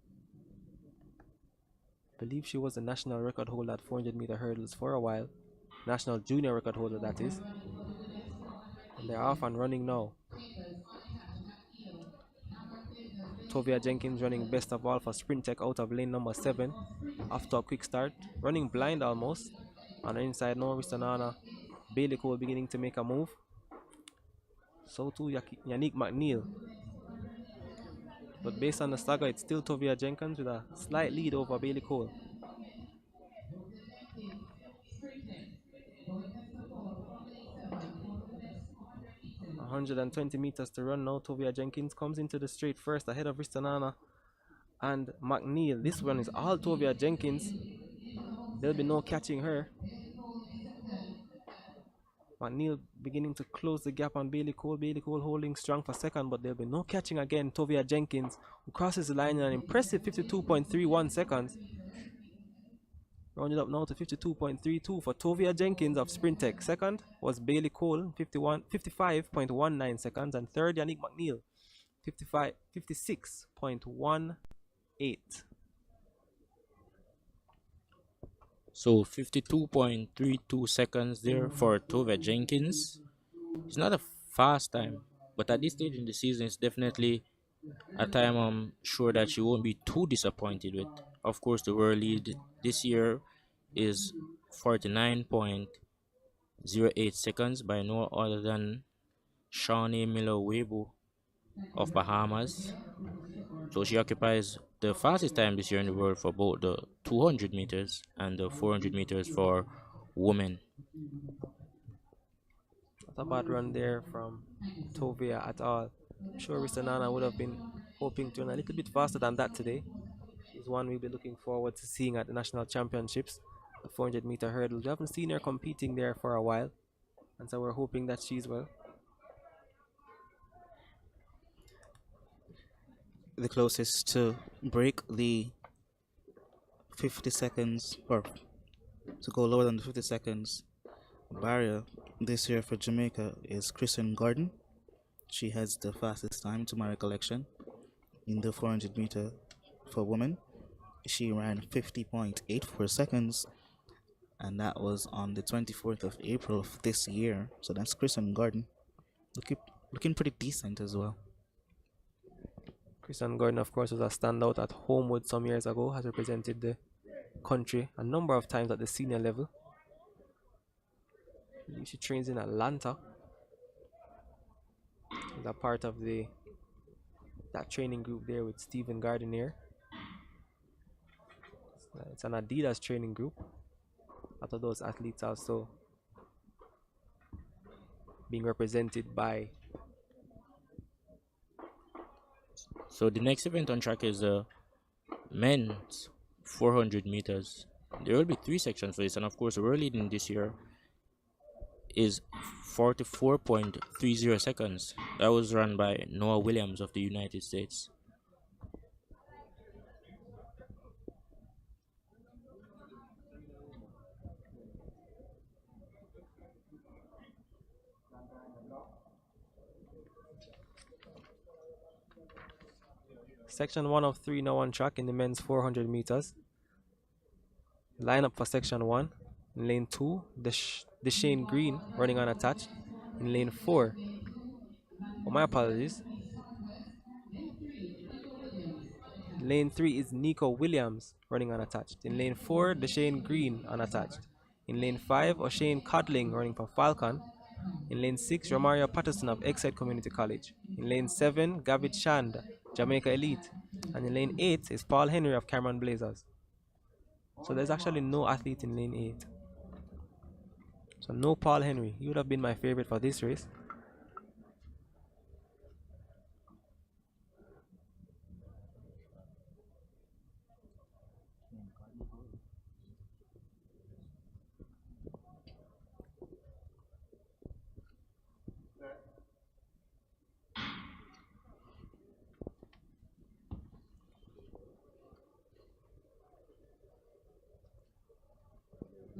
I believe she was the national record holder at 400-meter hurdles for a while. National junior record holder, that is. And they're off and running now. Tovia Jenkins running best of all for Sprintec out of lane number 7 after a quick start. Running blind almost. On the inside now, Ristananna Bailey-Cole beginning to make a move. So too Janeek McNeil. But based on the stagger, it's still Tovia Jenkins with a slight lead over Bailey-Cole. A 120 meters to run now. Tovia Jenkins comes into the straight first ahead of Ristananna and McNeil. This one is all Tovia Jenkins. There'll be no catching her. McNeil beginning to close the gap on Bailey-Cole. Bailey-Cole holding strong for second, but there'll be no catching again. Tovia Jenkins, who crosses the line in an impressive 52.31 seconds. Rounded up now to 52.32 for Tovia Jenkins of Sprintech. Second was Bailey-Cole, 55.19 seconds. And third, Yannick McNeil, 56.18. So 52.32 seconds there for Tovia Jenkins. It's not a fast time, but at this stage in the season, it's definitely a time I'm sure that she won't be too disappointed with. Of course, the world lead this year is 49.08 seconds by no other than Shawnee Miller-Weibo of Bahamas. So she occupies the fastest time this year in the world for both the 200 meters and the 400 meters for women. Not a bad run there from Tovia at all. I'm sure Ristananna would have been hoping to run a little bit faster than that today. She's one we'll be looking forward to seeing at the national championships, the 400-meter hurdle. We haven't seen her competing there for a while, and so we're hoping that she's well. The closest to break the 50 seconds, or to go lower than the 50 seconds barrier this year for Jamaica is Kristen Gordon. She has the fastest time to my recollection in the 400 meter for women. She ran 50.84 seconds, and that was on the 24th of April of this year. So that's Kristen Gordon, looking pretty decent as well. Kristen Gordon, of course, was a standout at Homewood some years ago, has represented the country a number of times at the senior level. I believe she trains in Atlanta. She's a part of that training group there with Stephen Gardiner. It's an Adidas training group. A lot of those athletes also being represented by. So the next event on track is the men's 400 meters. There will be 3 sections for this, and of course the world leading this year is 44.30 seconds. That was run by Noah Williams of the United States. Section 1 of 3 now on track in the men's 400 meters. Lineup for section 1. In lane 2, Deshane Green running unattached. In lane 4, my apologies. Lane 3 is Nico Williams running unattached. In lane 4, Deshane Green unattached. In lane 5, Oshane Codling running for Falcon. In lane 6, Romario Patterson of Exeter Community College. In lane 7, Gavid Shand, Jamaica Elite. And in lane 8 is Paul Henry of Cameron Blazers. So there's actually no athlete in lane 8. So no Paul Henry. He would have been my favorite for this race.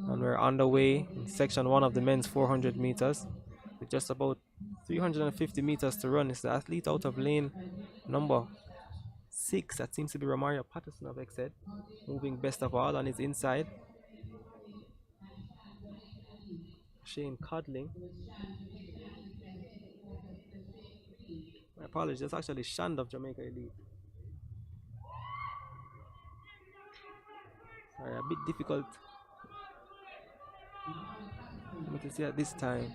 And we're underway in section 1 of the men's 400 meters. With just about 350 meters to run. It's the athlete out of lane number 6. That seems to be Romario Patterson of Exeter. Moving best of all on his inside. Shane Codling. My apologies, that's actually Shand of Jamaica Elite. Sorry, a bit difficult for me to see at this time.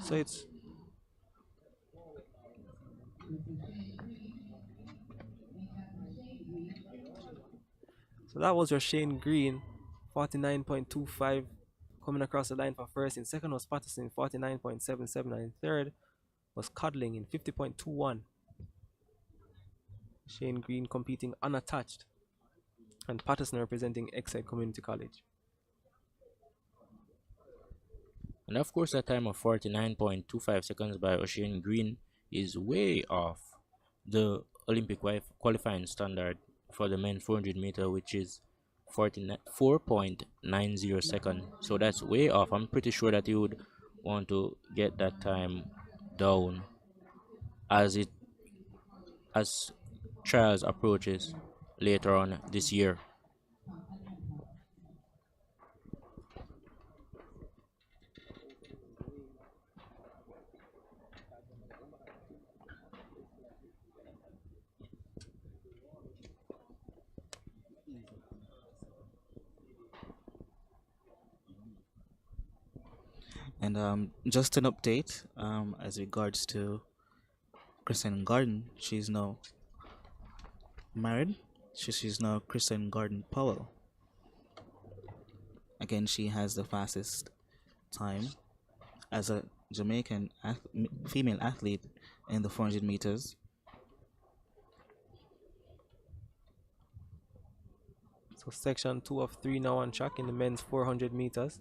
So it's that was your Shane Green, 49.25, coming across the line for first. In second was Patterson, 49.77, and in third was Codling in 50.21. Shane Green competing unattached, and Patterson representing Exeter Community College. And of course, that time of 49.25 seconds by Oshane Green is way off the Olympic qualifying standard for the men 400 meter, which is 4.90 seconds. So that's way off. I'm pretty sure that he would want to get that time down as trials approaches later on this year. And just an update as regards to Kristen Garden. She's now married. She's now Kristen Garden Powell. Again, she has the fastest time as a Jamaican female athlete in the 400 meters. So section 2 of 3 now on track in the men's 400 meters.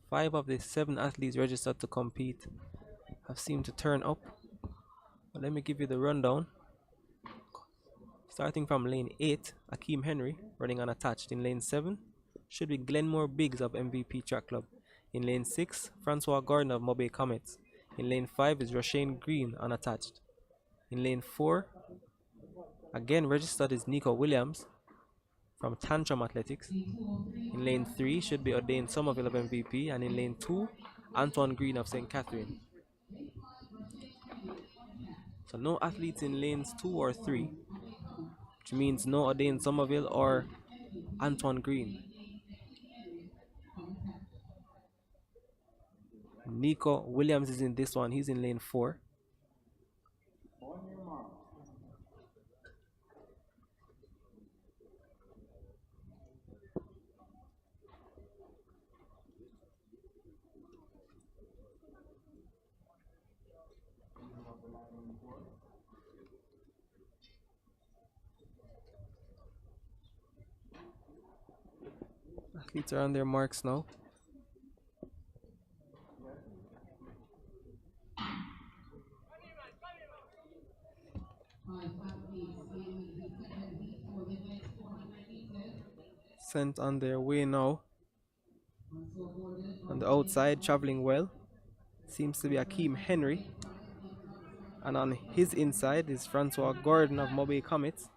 Five of the 7 athletes registered to compete have seemed to turn up. But let me give you the rundown. Starting from lane 8, Akeem Henry running unattached. In lane 7 should be Glenmore Biggs of MVP Track Club. In lane 6, Francois Gordon of Mobay Comets. In lane 5 is Roshane Green unattached. In lane 4, again registered is Nico Williams from Tantrum Athletics. In lane 3 should be Ordained Somerville of MVP, and in lane 2, Antoine Green of St. Catherine. So no athletes in lanes 2 or 3, which means no Ordained Somerville or Antoine Green. Nico Williams is in this one, he's in lane 4. Athletes are on their marks now. Sent on their way now. On the outside, traveling well, seems to be Akeem Henry. And on his inside is Francois Gordon of Mobay Comets.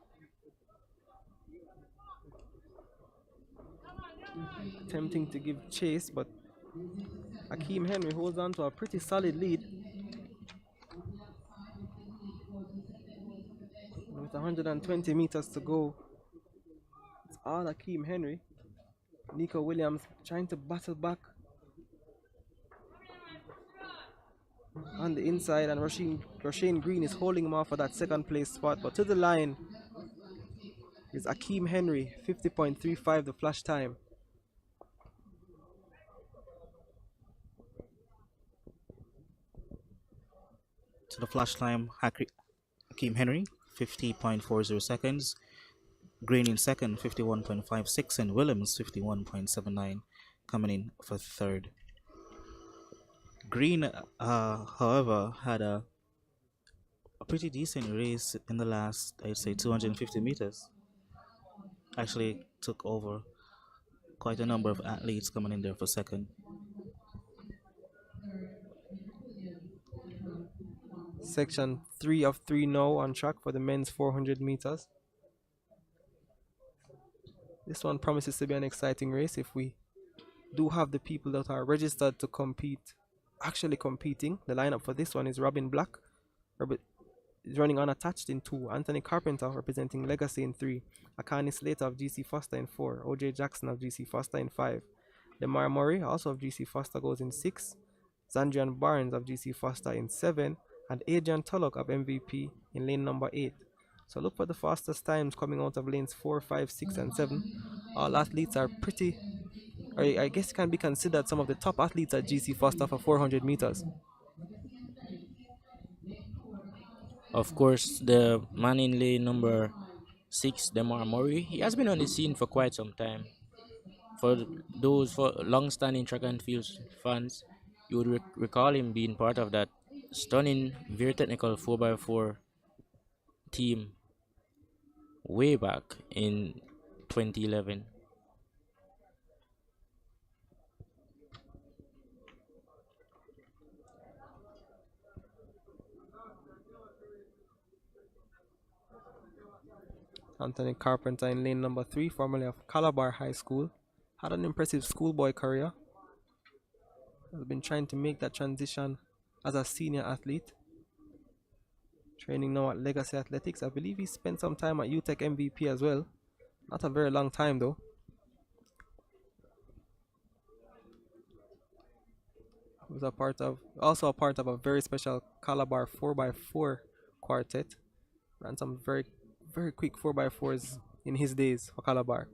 Attempting to give chase, but Akeem Henry holds on to a pretty solid lead. With 120 meters to go, it's all Akeem Henry. Nico Williams trying to battle back on the inside, and Roshane Green is holding him off for that second place spot. But to the line is Akeem Henry, 50.35 the flash time. To the flash time, Akeem Henry, 50.40 seconds. Green in second, 51.56, and Williams, 51.79, coming in for third. Green, however, had a pretty decent race in the last, I'd say, 250 meters. Actually took over quite a number of athletes coming in there for second. Section 3 of 3 now on track for the men's 400 meters. This one promises to be an exciting race if we do have the people that are registered to compete actually competing. The lineup for this one is Robin Black is running unattached in 2, Anthony Carpenter representing Legacy in 3, Akani Slater of GC Foster in 4, OJ Jackson of GC Foster in 5, Lemar Murray also of GC Foster goes in 6, Zandrian Barnes of GC Foster in 7, and Adrian Tullock of MVP in lane number 8. So look for the fastest times coming out of lanes 4, 5, 6, and 7. All athletes are pretty, or I guess can be considered some of the top athletes at GC Foster for 400 meters. Of course, the man in lane number 6, Lemar Murray, he has been on the scene for quite some time. For those long-standing track and field fans, You would recall him being part of that stunning, very technical 4x4 team way back in 2011. Anthony Carpenter in lane number 3, formerly of Calabar High School, had an impressive schoolboy career. Has been trying to make that transition as a senior athlete. Training now at Legacy Athletics. I believe he spent some time at UTEC MVP as well. Not a very long time though. He was also a part of a very special Calabar 4x4 quartet. Ran some very quick 4x4s in his days for Calabar.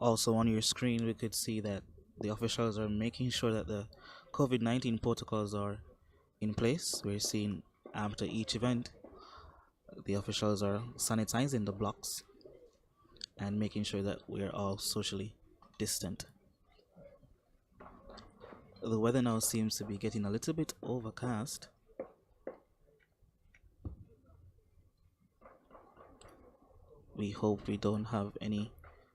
Also on your screen, we could see that the officials are making sure that the COVID-19 protocols are in place. We're seeing after each event, the officials are sanitizing the blocks and making sure that we're all socially distant. The weather now seems to be getting a little bit overcast. We hope we don't have any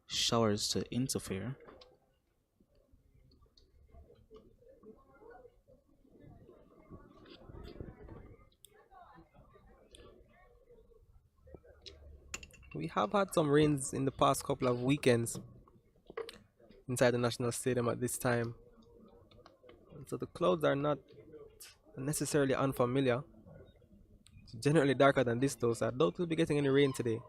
showers to interfere. We have had some rains in the past couple of weekends inside the National Stadium at this time. So the clouds are not necessarily unfamiliar. It's generally darker than this though, so I doubt we'll be getting any rain today.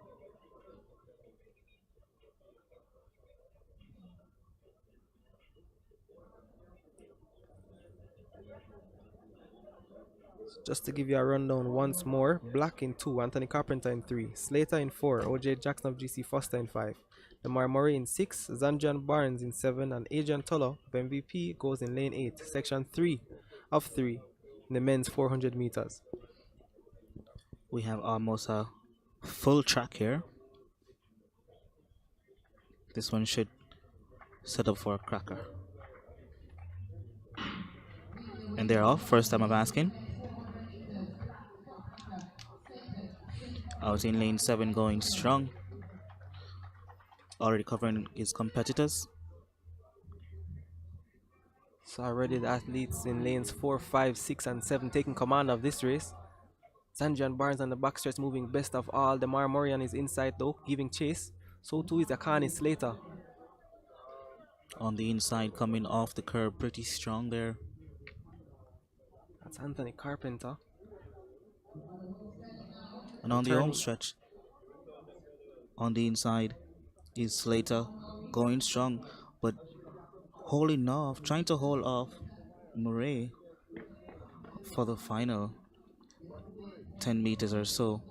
Just to give you a rundown once more, Black in 2, Anthony Carpenter in 3, Slater in 4, OJ Jackson of GC Foster in 5, Lamar Murray in 6, Zanjan Barnes in 7, and Adrian Tuller of MVP goes in lane 8, section 3 of 3 in the men's 400 meters. We have almost a full track here. This one should set up for a cracker. And they're off, first time I'm asking. Out in lane 7 going strong. Already covering his competitors. So already the athletes in lanes 4, 5, 6, and 7 taking command of this race. Zanjan Barnes on the backstretch moving best of all. Demar Murray on his inside though, giving chase. So too is Akani Slater. On the inside, coming off the curb pretty strong there. That's Anthony Carpenter. And on the home stretch, on the inside is Slater going strong, but holding off, trying to hold off Murray for the final 10 meters or so,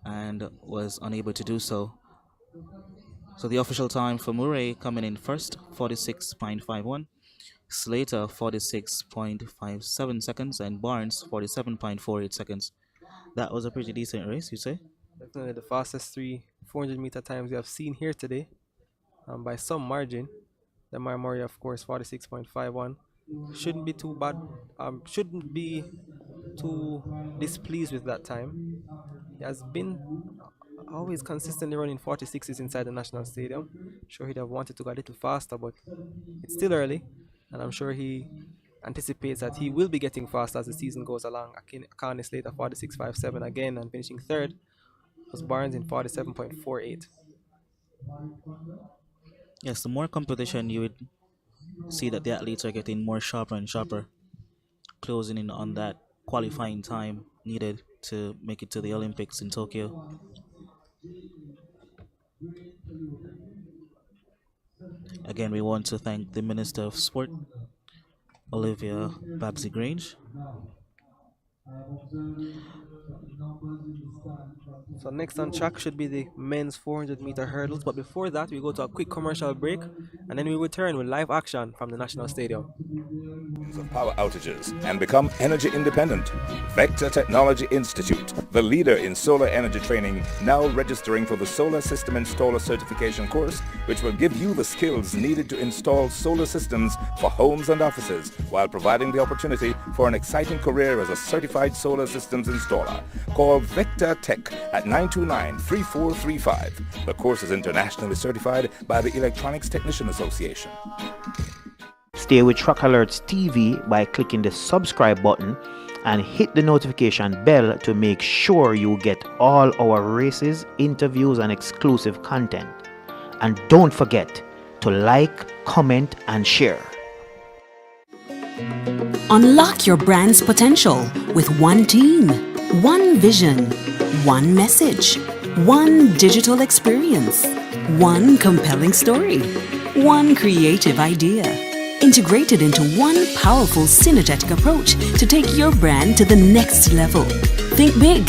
and was unable to do so. So the official time for Murray coming in first, 46.51. Slater 46.57 seconds, and Barnes 47.48 seconds. That was a pretty decent race, you say? Definitely the fastest 400 meter times we have seen here today, by some margin. The Murray, of course, 46.51. Shouldn't be too bad. Shouldn't be too displeased with that time. He has been always consistently running 46s inside the National Stadium. Sure, he'd have wanted to go a little faster, but it's still early, and I'm sure he anticipates that he will be getting faster as the season goes along. Akani Slater 46.57 again, and finishing third was Barnes in 47.48. Yes, the more competition, you would see that the athletes are getting more sharper and sharper, closing in on that qualifying time needed to make it to the Olympics in Tokyo. Again, we want to thank the Minister of Sport, Olivia Babsy-Grange. So next on track should be the men's 400 meter hurdles, but before that we go to a quick commercial break and then we return with live action from the National Stadium. Of power outages and become energy independent. Vector Technology Institute, the leader in solar energy training, now registering for the Solar System Installer Certification course, which will give you the skills needed to install solar systems for homes and offices, while providing the opportunity for an exciting career as a certified solar systems installer. Call Vector Tech at 929-3435. The course is internationally certified by the Electronics Technician Association. Stay with Track Alerts TV by clicking the subscribe button and hit the notification bell to make sure you get all our races, interviews, and exclusive content. And don't forget to like, comment, and share. Unlock your brand's potential with one team, one vision, one message, one digital experience, one compelling story, one creative idea, integrated into one powerful synergetic approach to take your brand to the next level. Think big,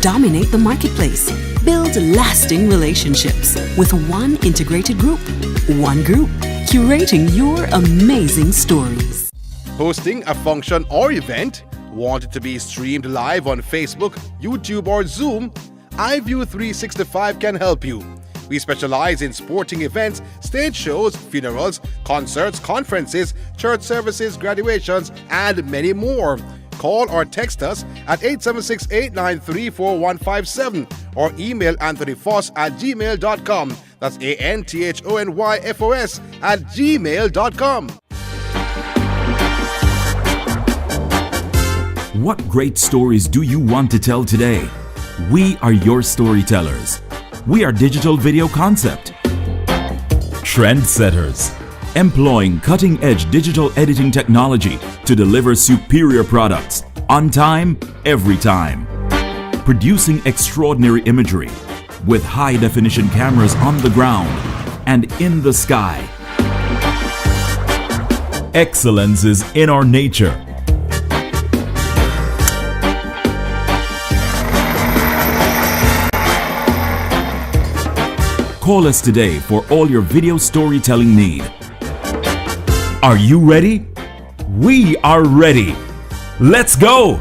dominate the marketplace, build lasting relationships with one integrated group, curating your amazing stories. Hosting a function or event? Want it to be streamed live on Facebook, YouTube, or Zoom? iView 365 can help you. We specialize in sporting events, stage shows, funerals, concerts, conferences, church services, graduations, and many more. Call or text us at 876-893-4157 or email anthonyfoss@gmail.com. That's ANTHONYFOS@gmail.com. What great stories do you want to tell today? We are your storytellers. We are Digital Video Concept. Trendsetters. Employing cutting-edge digital editing technology to deliver superior products on time, every time. Producing extraordinary imagery with high-definition cameras on the ground and in the sky. Excellence is in our nature. Call us today for all your video storytelling need. Are you ready? We are ready. Let's go!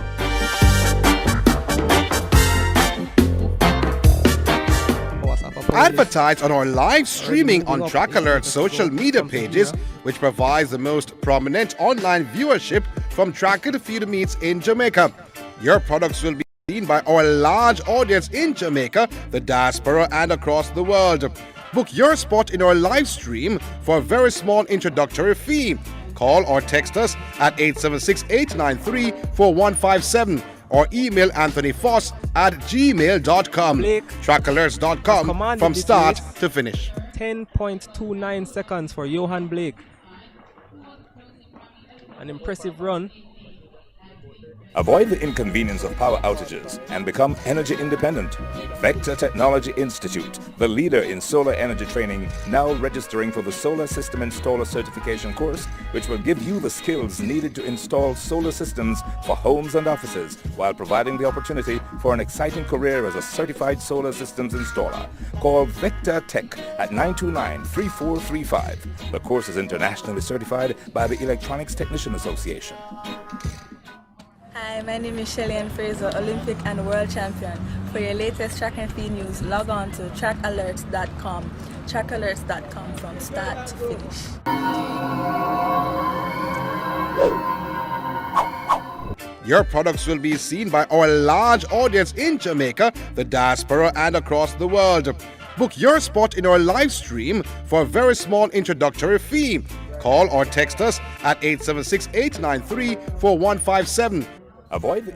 Advertise on our live streaming on Track Alert's social media pages, which provides the most prominent online viewership from track and field meets in Jamaica. Your products will be seen by our large audience in Jamaica, the diaspora, and across the world. Book your spot in our live stream for a very small introductory fee. Call or text us at 876-893-4157 or email anthonyfoss@gmail.com. Trackalerts.com from start to finish. 10.29 seconds for Yohan Blake. An impressive run. Avoid the inconvenience of power outages and become energy independent. Vector Technology Institute, the leader in solar energy training, now registering for the Solar System Installer Certification course, which will give you the skills needed to install solar systems for homes and offices, while providing the opportunity for an exciting career as a certified solar systems installer. Call Vector Tech at 929-3435. The course is internationally certified by the Electronics Technician Association. Hi, my name is Shelly-Ann Fraser, Olympic and World Champion. For your latest track and field news, log on to trackalerts.com. Trackalerts.com from start to finish. Your products will be seen by our large audience in Jamaica, the diaspora, and across the world. Book your spot in our live stream for a very small introductory fee. Call or text us at 876-893-4157. Avoid the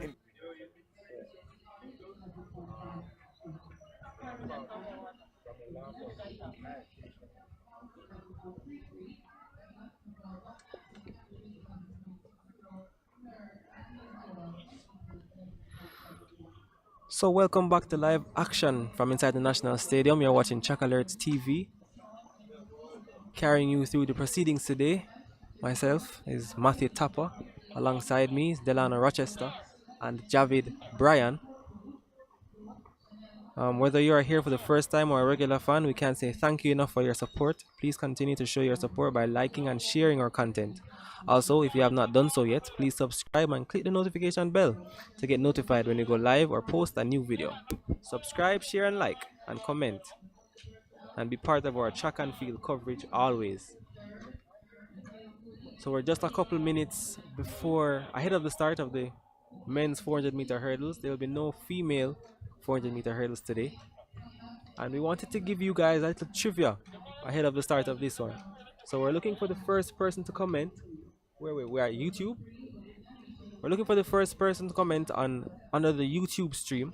So welcome back to live action from inside the National Stadium. You're watching Track Alerts TV. Carrying you through the proceedings today, myself is Matthew Tapper. Alongside me is Delano Rochester and Javid Bryan. Whether you are here for the first time or a regular fan, we can't say thank you enough for your support. Please continue to show your support by liking and sharing our content. Also, if you have not done so yet, please subscribe and click the notification bell to get notified when we go live or post a new video. Subscribe, share and like and comment and be part of our track and field coverage always. So we're just a couple minutes ahead of the start of the men's 400-meter hurdles. There will be no female 400-meter hurdles today. And we wanted to give you guys a little trivia ahead of the start of this one. So we're looking for the first person to comment. We're at YouTube. We're looking for the first person to comment under the YouTube stream.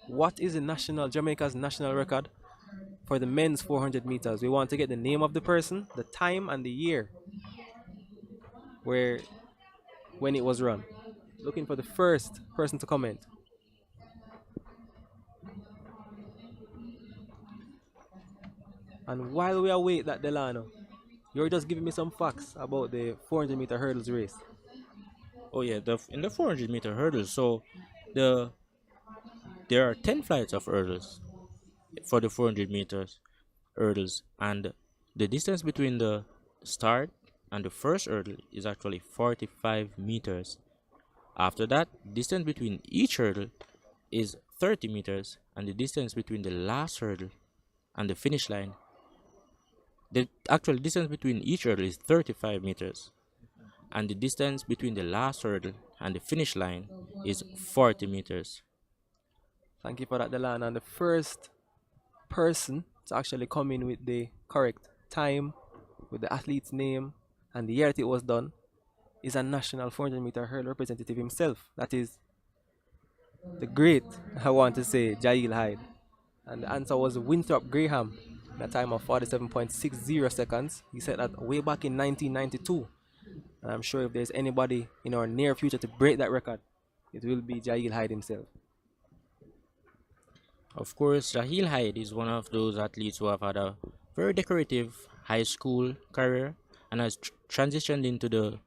What is Jamaica's national record for the men's 400 meters? We want to get the name of the person, the time and the year when it was run. Looking for the first person to comment. And while we await that, Delano, you're just giving me some facts about the 400-meter hurdles race. Oh yeah, in the 400-meter hurdles, so there are 10 flights of hurdles for the 400 meters hurdles, and the distance between the start and the first hurdle is actually 45 meters. After that, distance between each hurdle is 30 meters, and the distance between the last hurdle and the finish line, the actual distance between each hurdle is 35 meters, and the distance between the last hurdle and the finish line is 40 meters. Thank you for that, Delano. And the first person to actually come in with the correct time, with the athlete's name, and the year that it was done is a national 400-meter hurdle representative himself. That is the great, I want to say, Jail Hyde. And the answer was Winthrop Graham, at a time of 47.60 seconds. He said that way back in 1992. And I'm sure if there's anybody in our near future to break that record, it will be Jail Hyde himself. Of course, Jail Hyde is one of those athletes who have had a very decorative high school career and has transitioned into the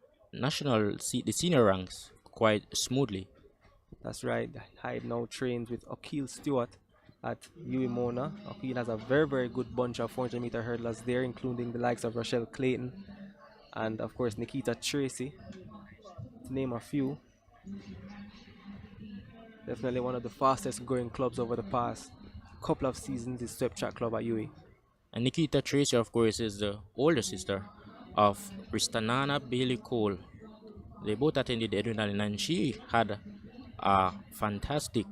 senior ranks quite smoothly. That's right. Hyde now trains with Akil Stewart at UWI Mona. Akil has a very, very good bunch of 400-meter hurdlers there, including the likes of Rochelle Clayton and, of course, Nikita Tracy, to name a few. Definitely one of the fastest growing clubs over the past couple of seasons is Swept Track Club at UWI. And Nikita Tracy, of course, is the older sister of Ristananna Bailey-Cole. They both attended Edwin, and she had a fantastic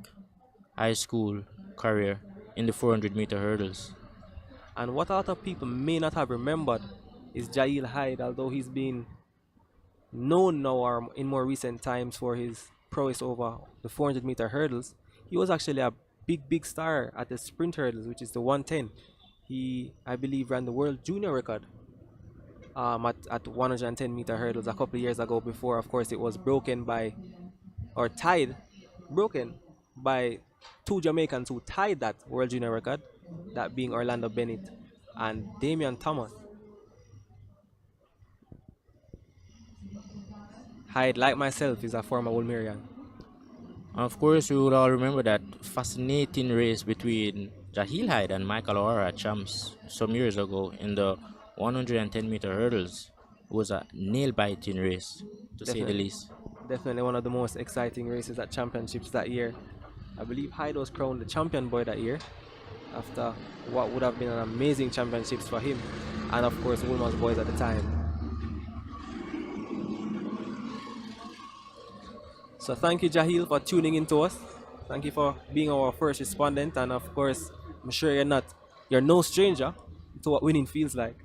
high school career in the 400-meter hurdles. And what a lot of people may not have remembered is Jail Hyde, although he's been known now in more recent times for his prowess over the 400-meter hurdles. He was actually a big star at the sprint hurdles, which is the 110. He, I believe, ran the world junior record at 110-meter hurdles a couple of years ago before, of course, it was broken by two Jamaicans who tied that world junior record, that being Orlando Bennett and Damian Thomas. Hyde, like myself, is a former Wolmerian. Of course, we would all remember that fascinating race between Jail Hyde and Michael O'Hara, champs, some years ago in the 110-meter hurdles. It was a nail-biting race, to say the least. Definitely one of the most exciting races at championships that year. I believe Hyde was crowned the champion boy that year after what would have been an amazing championships for him and, of course, Wolmer's boys at the time. So thank you, Jahil, for tuning in to us. Thank you for being our first respondent, and of course, I'm sure you're no stranger to what winning feels like.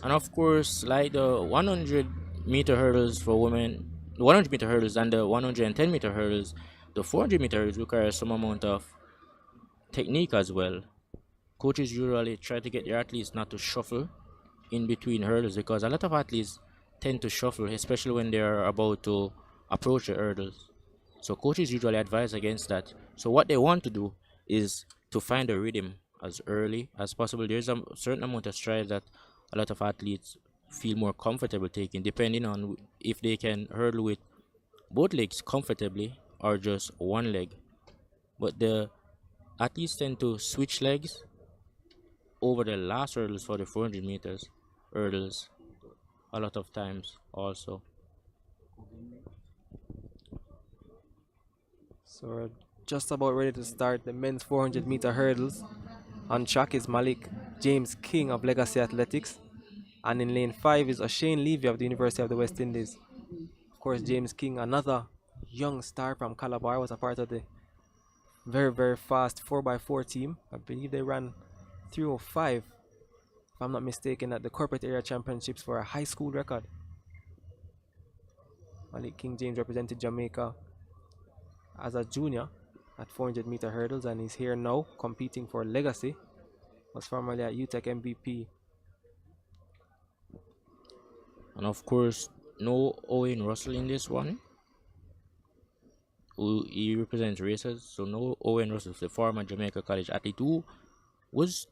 And of course, like the 100-meter hurdles for women, the 100-meter hurdles and the 110-meter hurdles, the 400-meter hurdles require some amount of technique as well. Coaches usually try to get their athletes not to shuffle in between hurdles, because a lot of athletes tend to shuffle, especially when they're about to approach the hurdles. So coaches usually advise against that. So what they want to do is to find a rhythm as early as possible. There's a certain amount of strides that a lot of athletes feel more comfortable taking, depending on if they can hurdle with both legs comfortably or just one leg. But the Athletes tend to switch legs over the last hurdles for the 400 meters hurdles a lot of times also. So we're just about ready to start the men's 400-meter hurdles. On track is Malik James King of Legacy Athletics. And in lane 5 is Oshane Levy of the University of the West Indies. Of course, James King, another young star from Calabar, was a part of the very, very fast 4x4 team. I believe they ran 3:05, if I'm not mistaken, at the corporate area championships for a high school record. Malik King James represented Jamaica as a junior at 400-meter hurdles, and he's here now competing for Legacy. Was formerly at UTEC MVP. And of course, no Owen Russell in this one. He represents racers, so no Owen Russell, the former Jamaica College athlete who is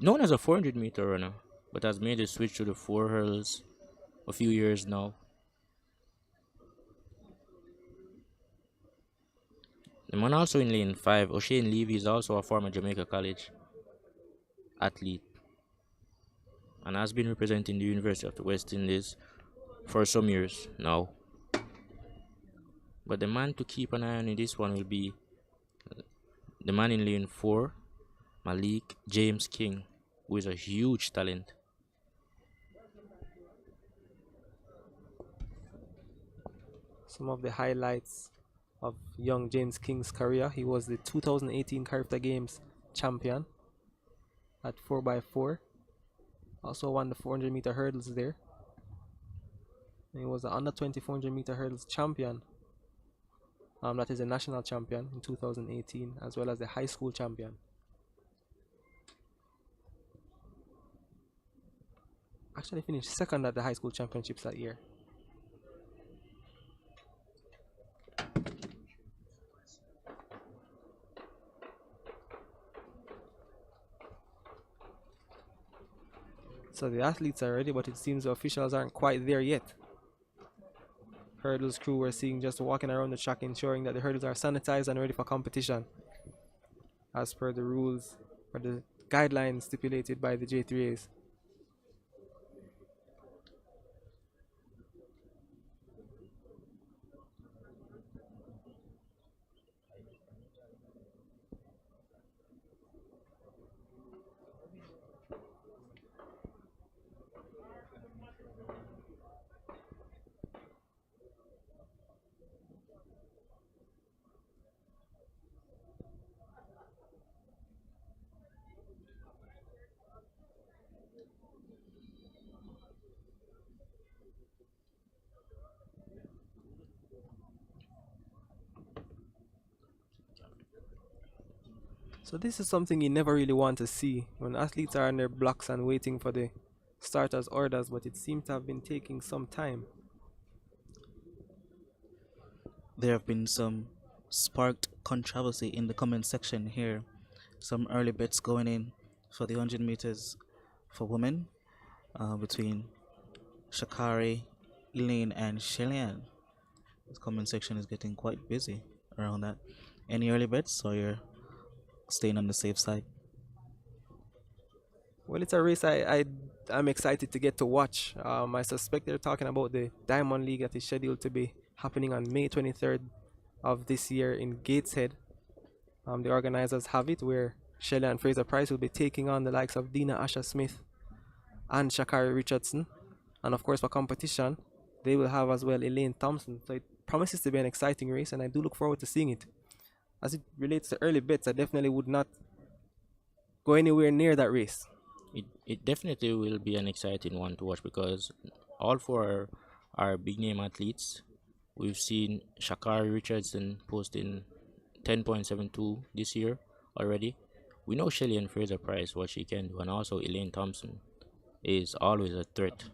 known as a 400-meter runner, but has made a switch to the 4 hurdles a few years now. The man also in lane 5, Oshane Levy, is also a former Jamaica College athlete and has been representing the University of the West Indies for some years now. But the man to keep an eye on in this one will be the man in lane 4, Malik James King, who is a huge talent. Some of the highlights of young James King's career: he was the 2018 Carifta Games champion at 4x4. Also won the 400-meter hurdles there. And he was the under 20 400-meter hurdles champion. That is a national champion in 2018, as well as the high school champion. Actually finished second at the high school championships that year. So the athletes are ready, but it seems the officials aren't quite there yet. Hurdles crew we're seeing just walking around the track, ensuring that the hurdles are sanitized and ready for competition, as per the rules or the guidelines stipulated by the J3As. So this is something you never really want to see when athletes are in their blocks and waiting for the starters' orders, but it seems to have been taking some time. There have been some sparked controversy in the comment section here. Some early bets going in for the 100 meters for women between Shakari, Elaine, and Shelly-Ann. The comment section is getting quite busy around that. Any early bets, or you're staying on the safe side? Well, it's a race I'm excited to get to watch. I suspect they're talking about the Diamond League that is scheduled to be happening on May 23rd of this year in Gateshead. The organizers have it where Shelly-Ann Fraser-Pryce will be taking on the likes of Dina Asha Smith and Shakari Richardson. And of course, for competition, they will have as well Elaine Thompson. So it promises to be an exciting race, and I do look forward to seeing it. As it relates to early bets, I definitely would not go anywhere near that race. It definitely will be an exciting one to watch, because all four are big name athletes. We've seen Shakari Richardson posting 10.72 this year already. We know Shelly-Ann Fraser-Pryce, what she can do, and also Elaine Thompson is always a threat.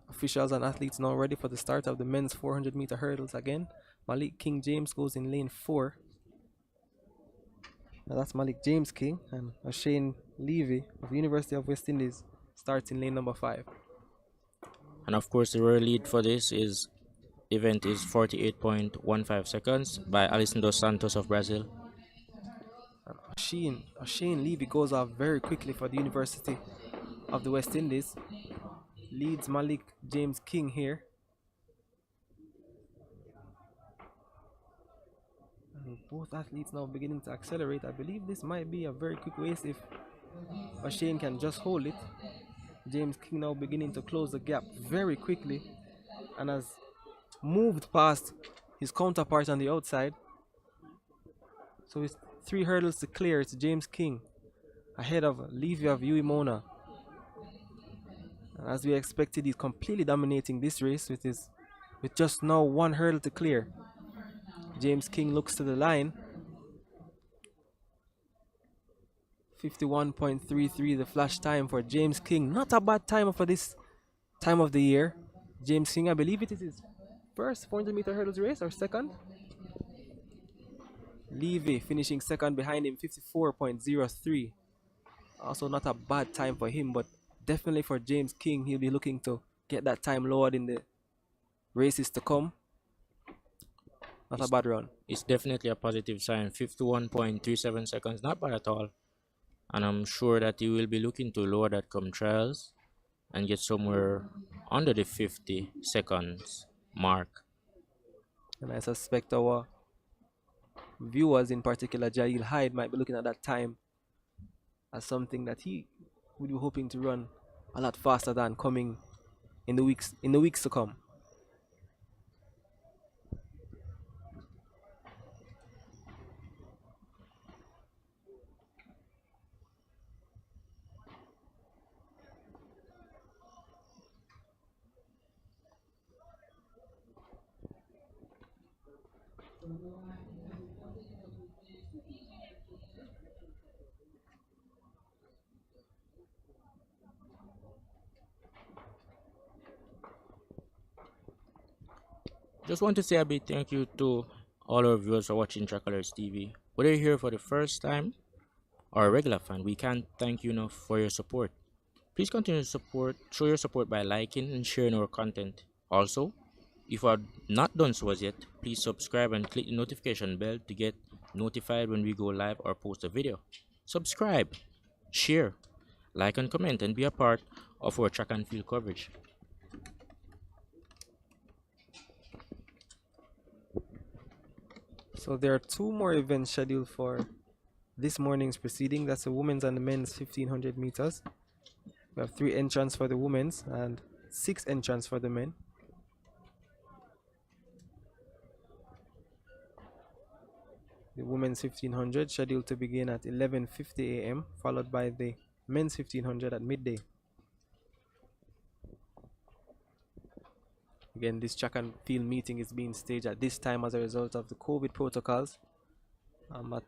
Officials and athletes now ready for the start of the men's 400-meter hurdles again. Malik King James goes in lane 4. Now that's Malik James King and Oshane Levy of the University of West Indies starting lane number 5. And of course, the world lead for this event is 48.15 seconds by Alison dos Santos of Brazil. Oshane Levy goes off very quickly for the University of the West Indies. Leads Malik James King here. And both athletes now beginning to accelerate. I believe this might be a very quick race if Oshane can just hold it. James King now beginning to close the gap very quickly and has moved past his counterpart on the outside. So it's 3 hurdles to clear. It's James King ahead of Levy of Uimona. And as we expected, he's completely dominating this race with just now 1 hurdle to clear. James King looks to the line. 51.33 the flash time for James King. Not a bad time for this time of the year. James King, I believe it is his first 400-meter hurdles race or second. Levy finishing second behind him, 54.03. Also not a bad time for him, but definitely for James King, he'll be looking to get that time lowered in the races to come. Not a bad run. It's definitely a positive sign. 51.37 seconds, not bad at all. And I'm sure that he will be looking to lower that come trials and get somewhere under the 50 seconds mark. And I suspect our viewers, in particular Jail Hyde, might be looking at that time as something that he would be hoping to run a lot faster than coming in the weeks to come. Just want to say a big thank you to all our viewers for watching Track Alerts TV. Whether you're here for the first time or a regular fan, we can't thank you enough for your support. Please continue to show your support by liking and sharing our content. Also, if you have not done so as yet, please subscribe and click the notification bell to get notified when we go live or post a video. Subscribe, share, like and comment, and be a part of our track and field coverage. So there are 2 more events scheduled for this morning's proceeding. That's the women's and the men's 1500 meters. We have 3 entrants for the women's and 6 entrants for the men. The women's 1500 scheduled to begin at 11:50 a.m. followed by the men's 1500 at midday. Again, this track and field meeting is being staged at this time as a result of the COVID protocols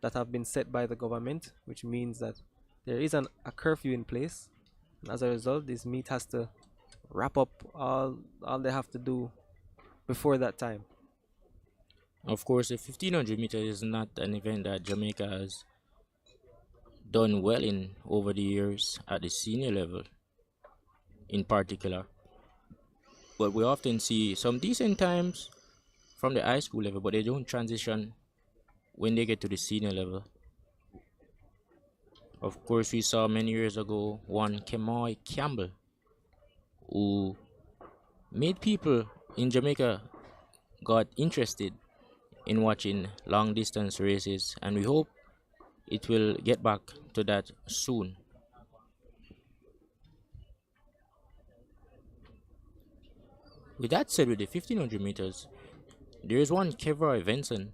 that have been set by the government, which means that there is a curfew in place. And as a result, this meet has to wrap up all they have to do before that time. Of course, the 1500 meter is not an event that Jamaica has done well in over the years at the senior level in particular. But we often see some decent times from the high school level, but they don't transition when they get to the senior level. Of course, we saw many years ago one Kemoy Campbell, who made people in Jamaica got interested in watching long distance races, and we hope it will get back to that soon. With that said, with the 1500 meters, there is one Kevra Venson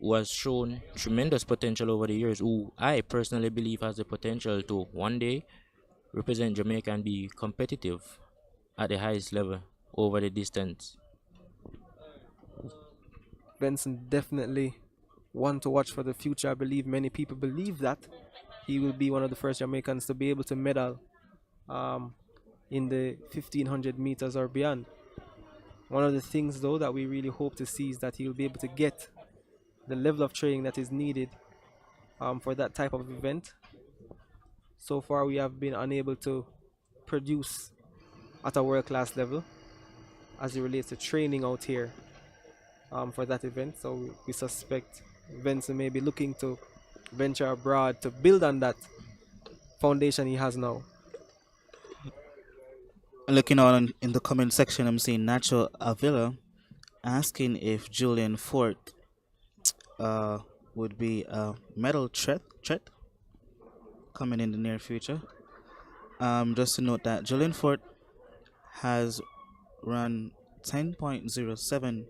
who has shown tremendous potential over the years, who I personally believe has the potential to one day represent Jamaica and be competitive at the highest level over the distance. Benson definitely one to watch for the future. I believe many people believe that he will be one of the first Jamaicans to be able to medal in the 1500 meters or beyond. One of the things though that we really hope to see is that he will be able to get the level of training that is needed for that type of event. So far, we have been unable to produce at a world-class level as it relates to training out here for that event. So we suspect Vincent may be looking to venture abroad to build on that foundation he has now. Looking on in the comment section, I'm seeing Nacho Avila asking if Julian Ford would be a medal threat coming in the near future. Just to note that Julian Ford has run 10.07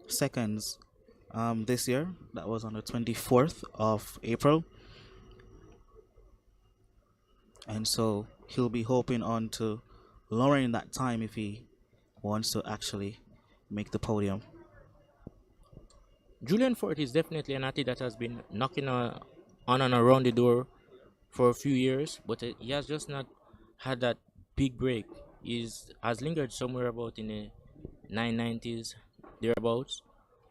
seconds this year. That was on the 24th of April. And so he'll be hoping on to lowering that time if he wants to actually make the podium. Julian Ford is definitely an athlete that has been knocking on and around the door for a few years, but he has just not had that big break. He has lingered somewhere about in the 990s, thereabouts,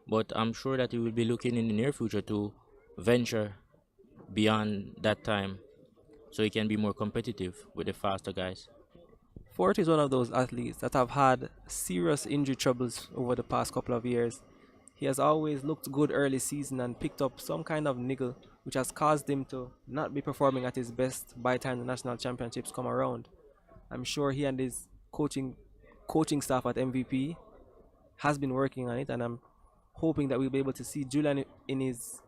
but I'm sure that he will be looking in the near future to venture beyond that time so he can be more competitive with the faster guys. Fort is one of those athletes that have had serious injury troubles over the past couple of years. He has always looked good early season and picked up some kind of niggle, which has caused him to not be performing at his best by the time the national championships come around. I'm sure he and his coaching staff at MVP has been working on it, and I'm hoping that we'll be able to see Julian in his,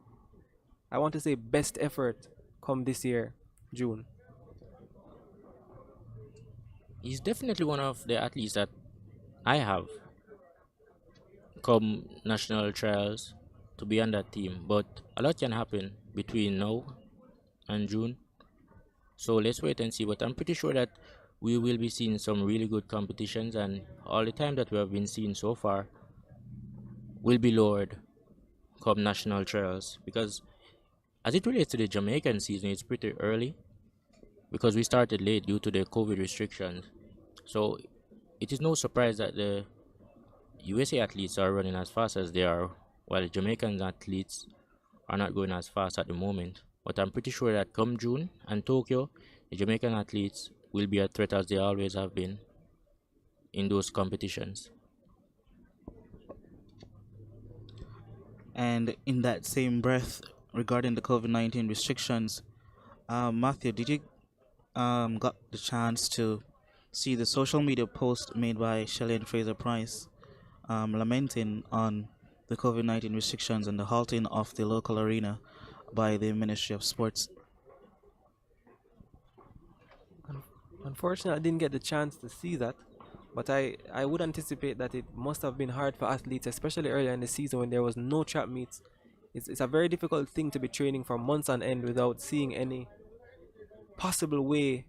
I want to say, best effort come this year, June. He's definitely one of the athletes that I have come national trials to be on that team, but a lot can happen between now and June, so let's wait and see. But I'm pretty sure that we will be seeing some really good competitions, and all the time that we have been seeing so far will be lowered come national trials, because as it relates to the Jamaican season, it's pretty early because we started late due to the COVID restrictions. So it is no surprise that the USA athletes are running as fast as they are, while the Jamaican athletes are not going as fast at the moment. But I'm pretty sure that come June and Tokyo, the Jamaican athletes will be a threat as they always have been in those competitions. And in that same breath, regarding the COVID-19 restrictions, Matthew, did you got the chance to see the social media post made by Shelly-Ann Fraser-Pryce lamenting on the COVID-19 restrictions and the halting of the local arena by the Ministry of Sports? Unfortunately, I didn't get the chance to see that, but I would anticipate that it must have been hard for athletes, especially earlier in the season when there was no track meets. It's a very difficult thing to be training for months on end without seeing any possible way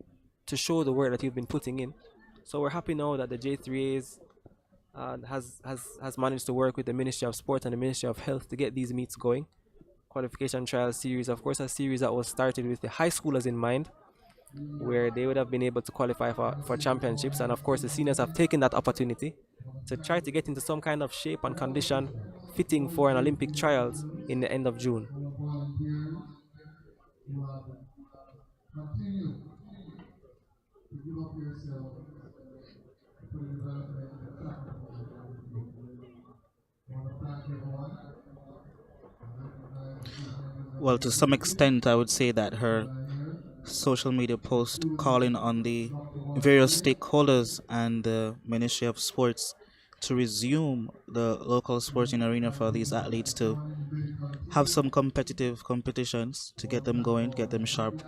to show the work that you've been putting in. So we're happy now that the J3As has managed to work with the Ministry of Sport and the Ministry of Health to get these meets going. Qualification Trials series, of course, a series that was started with the high schoolers in mind, where they would have been able to qualify for championships, and of course the seniors have taken that opportunity to try to get into some kind of shape and condition fitting for an Olympic trials in the end of June. Well, to some extent, I would say that her social media post calling on the various stakeholders and the Ministry of Sports to resume the local sporting arena for these athletes to have some competitive competitions to get them going, get them sharp.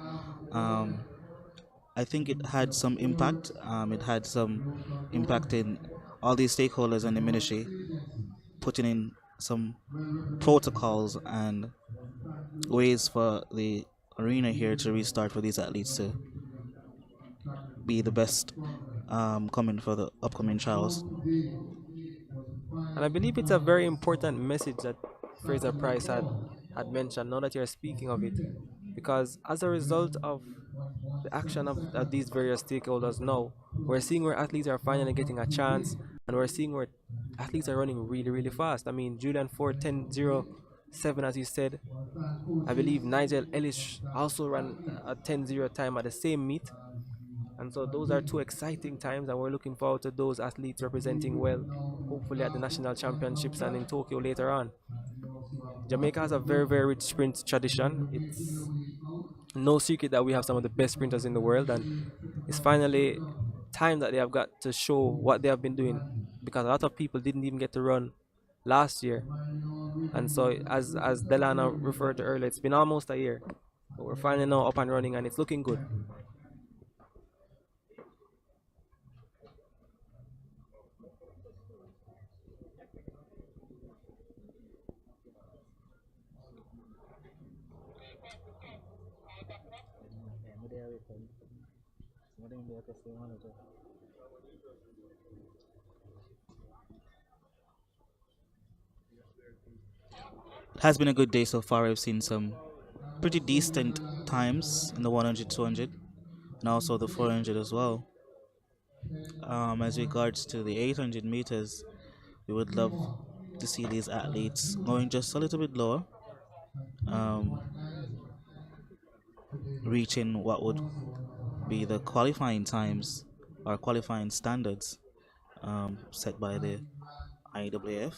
I think it had some impact. It had some impact in all these stakeholders and the ministry putting in some protocols and ways for the arena here to restart for these athletes to be the best coming for the upcoming trials. And I believe it's a very important message that Fraser-Pryce had mentioned, now that you're speaking of it, because as a result of the action of these various stakeholders now, we're seeing where athletes are finally getting a chance, and we're seeing where athletes are running really, really fast. I mean, Julian Ford 10.0 7, as you said. I believe Nigel Ellis also ran a 10:0 time at the same meet. And so those are two exciting times, and we're looking forward to those athletes representing well, hopefully at the national championships and in Tokyo later on. Jamaica has a very, very rich sprint tradition. It's no secret that we have some of the best sprinters in the world, and it's finally time that they have got to show what they have been doing, because a lot of people didn't even get to run last year. And so as Delana referred to earlier, it's been almost a year, but we're finally now up and running, and it's looking good. It has been a good day so far. I've seen some pretty decent times in the 100, 200, and also the 400 as well. As regards to the 800 meters, we would love to see these athletes going just a little bit lower, reaching what would be the qualifying times or qualifying standards set by the IAAF.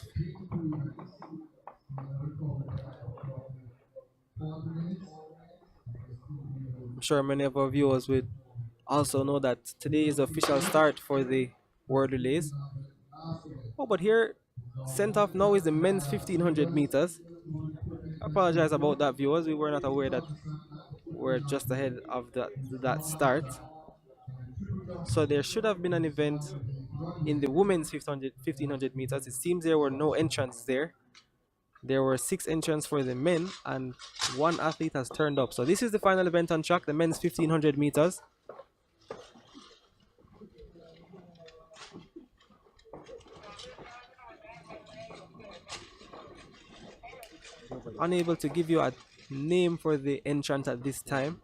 I'm sure many of our viewers would also know that today is the official start for the World Relays. Oh, but here, sent off now is the men's 1500 meters. I apologize about that, viewers. We were not aware that we're just ahead of that start. So there should have been an event in the women's 1500 meters. It seems there were no entrants there. There were 6 entrants for the men, and 1 athlete has turned up. So this is the final event on track, the men's 1500 meters. Unable to give you a name for the entrant at this time.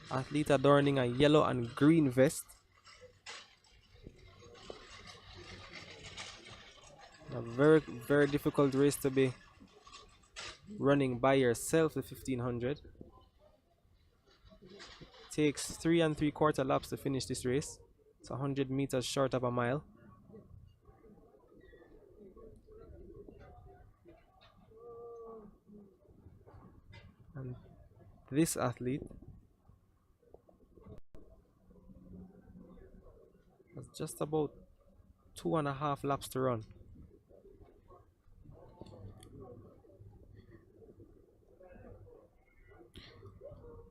Athlete adorning a yellow and green vest. A very, very difficult race to be running by yourself, the 1500. Takes 3 3/4 laps to finish this race. It's 100 meters short of a mile. And this athlete has just about 2.5 laps to run.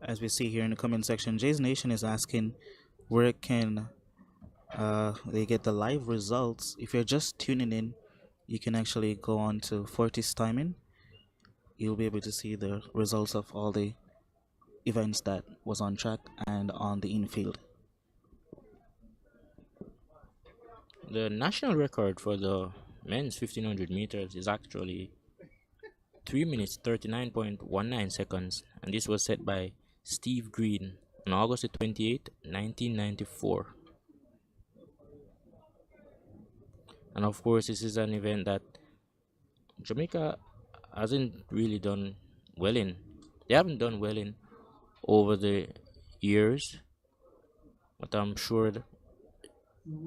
As we see here in the comment section, Jay's Nation is asking where can they get the live results. If you're just tuning in, you can actually go on to Fortis Timing. You'll be able to see the results of all the events that was on track and on the infield. The national record for the men's 1500 meters is actually 3 minutes 39.19 seconds, and this was set by Steve Green on August 28, 1994. And of course, this is an event that Jamaica hasn't really done well in. They haven't done well in over the years, but I'm sure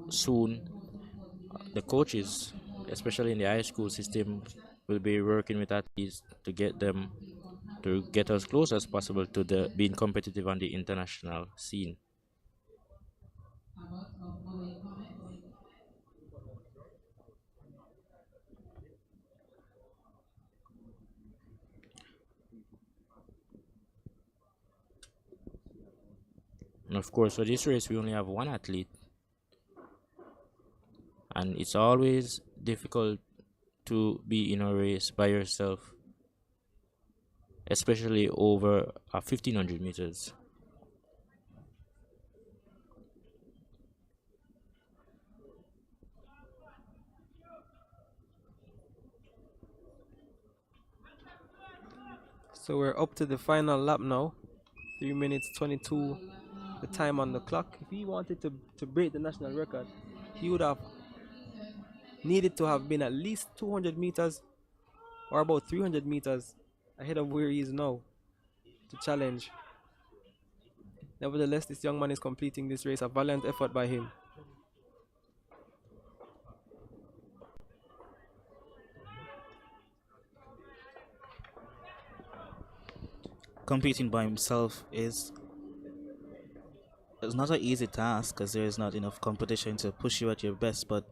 soon the coaches, especially in the high school system, will be working with athletes to get them to get as close as possible to the being competitive on the international scene. And of course, for this race, we only have 1 athlete, and it's always difficult to be in a race by yourself, especially over 1500 meters. So we're up to the final lap now. 3 minutes 22 the time on the clock. If he wanted to break the national record, he would have needed to have been at least 200 meters or about 300 meters ahead of where he is now to challenge. Nevertheless, this young man is completing this race, a valiant effort by him. Competing by himself is it's not an easy task because there is not enough competition to push you at your best, but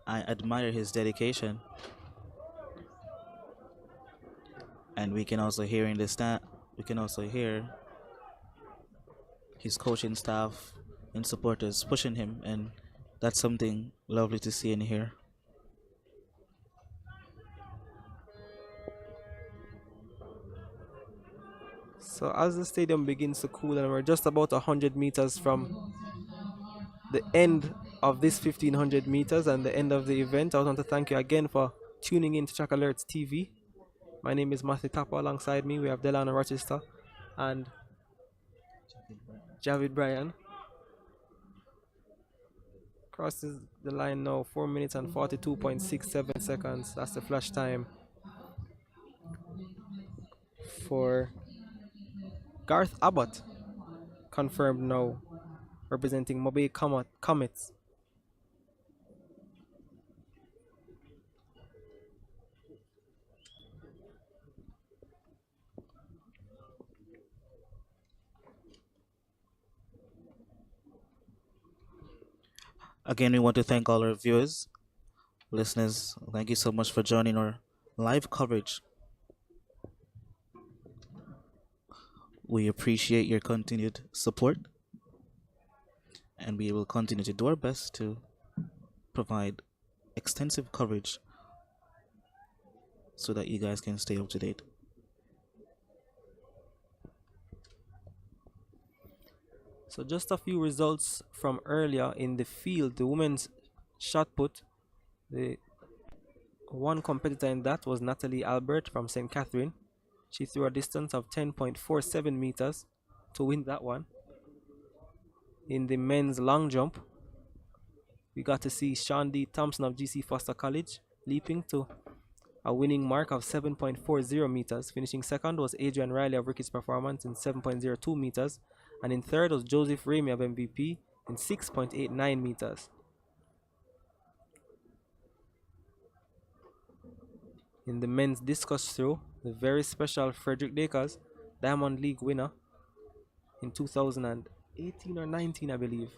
I admire his dedication. And we can also hear in the we can also hear his coaching staff and supporters pushing him, and that's something lovely to see and hear. So as the stadium begins to cool, and we're just about 100 meters from the end of this 1500 meters and the end of the event, I want to thank you again for tuning in to Track Alerts TV. My name is Matthew Tapper. Alongside me we have Delano Rochester and Javid Bryan. Crosses the line now, 4 minutes and 42.67 seconds. That's the flash time for Garth Abbott, confirmed now, representing Mobay Comets. Again, we want to thank all our viewers, listeners. Thank you so much for joining our live coverage. We appreciate your continued support, and we will continue to do our best to provide extensive coverage so that you guys can stay up to date. So just a few results from earlier in the field. The women's shot put, the one competitor in that was Natalie Albert from St. Catherine. She threw a distance of 10.47 meters to win that one. In the men's long jump, we got to see Elaine Thompson of GC Foster College leaping to a winning mark of 7.40 meters. Finishing second was Adrian Riley of Ricketts Performance in 7.02 meters. And in third was Joseph Ramey of MVP in 6.89 meters. In the men's discus throw, the very special Frederick Dakers, Diamond League winner in 2018 or 19, I believe,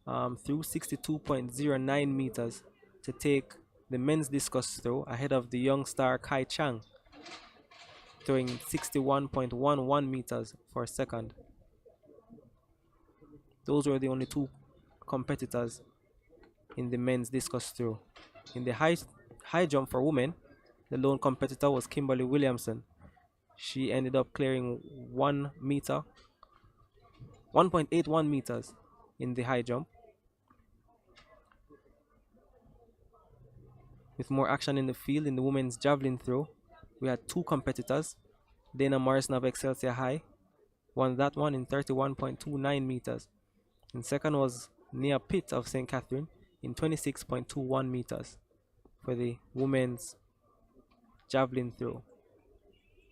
threw 62.09 meters to take the men's discus throw ahead of the young star Kai Chang, throwing 61.11 meters for second. Those were the only two competitors in the men's discus throw. In the high jump for women, the lone competitor was Kimberly Williamson. She ended up clearing 1.81 meters in the high jump. With more action in the field, in the women's javelin throw, we had two competitors. Dana Morrison of Excelsior High won that one in 31.29 meters. And second was Nia Pitt of St. Catherine in 26.21 meters for the women's javelin throw.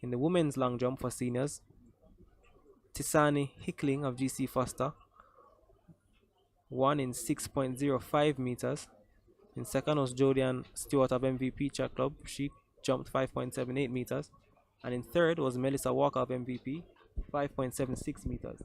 In the women's long jump for seniors, Tisani Hickling of GC Foster won in 6.05 meters. In second was Jodian Stewart of MVP Track Club. She jumped 5.78 meters. And in third was Melissa Walker of MVP, 5.76 meters.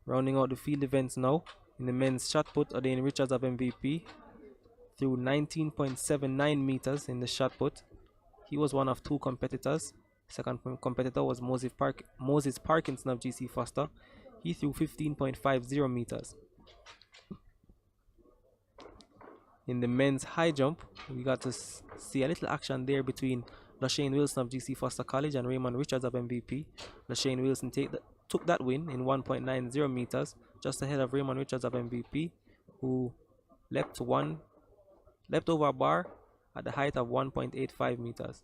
Rounding out the field events now, in the men's shot put, Adain Richards of MVP threw 19.79 meters in the shot put. He was one of two competitors. Second competitor was Moses Parkinson of GC Foster. He threw 15.50 meters. In the men's high jump, we got to see a little action there between Lashane Wilson of GC Foster College and Raymond Richards of MVP. Lashane Wilson took that win in 1.90 meters, just ahead of Raymond Richards of MVP, who leapt over a bar at the height of 1.85 meters.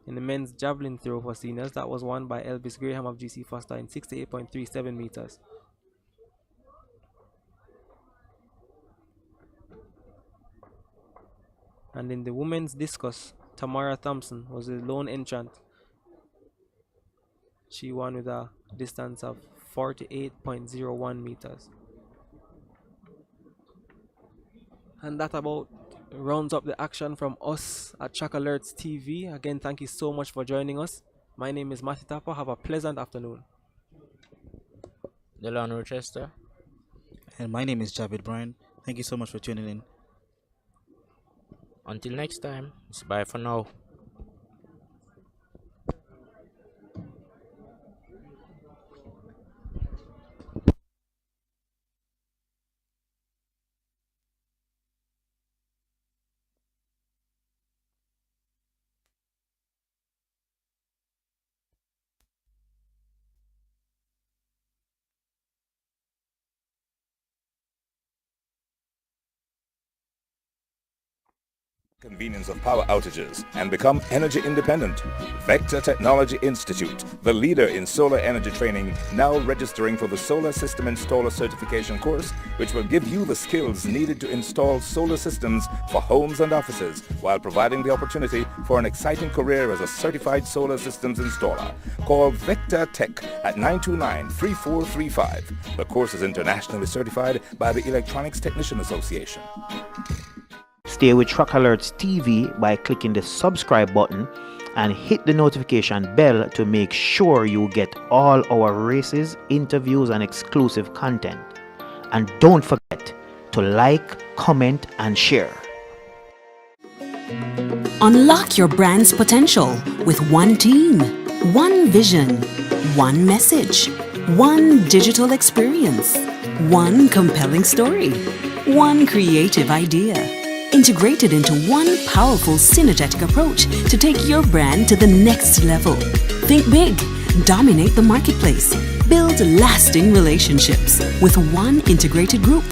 In the men's javelin throw for seniors, that was won by Elvis Graham of GC Foster in 68.37 meters. And in the women's discus, Tamara Thompson was the lone entrant. She won with a distance of 48.01 meters. And that about rounds up the action from us at Track Alerts TV. Again, thank you so much for joining us. My name is Matthew Tapper. Have a pleasant afternoon. Delon Rochester. And my name is Javid Bryan. Thank you so much for tuning in. Until next time, it's bye for now. Convenience of power outages and become energy independent. Vector Technology Institute, the leader in solar energy training, now registering for the Solar System Installer Certification course, which will give you the skills needed to install solar systems for homes and offices, while providing the opportunity for an exciting career as a certified solar systems installer. Call Vector Tech at 929-3435. The course is internationally certified by the Electronics Technician Association. Stay with Track Alerts TV by clicking the subscribe button and hit the notification bell to make sure you get all our races, interviews, and exclusive content. And don't forget to like, comment, and share. Unlock your brand's potential with one team, one vision, one message, one digital experience, one compelling story, one creative idea. Integrated into one powerful synergetic approach to take your brand to the next level. Think big, dominate the marketplace, build lasting relationships with one integrated group.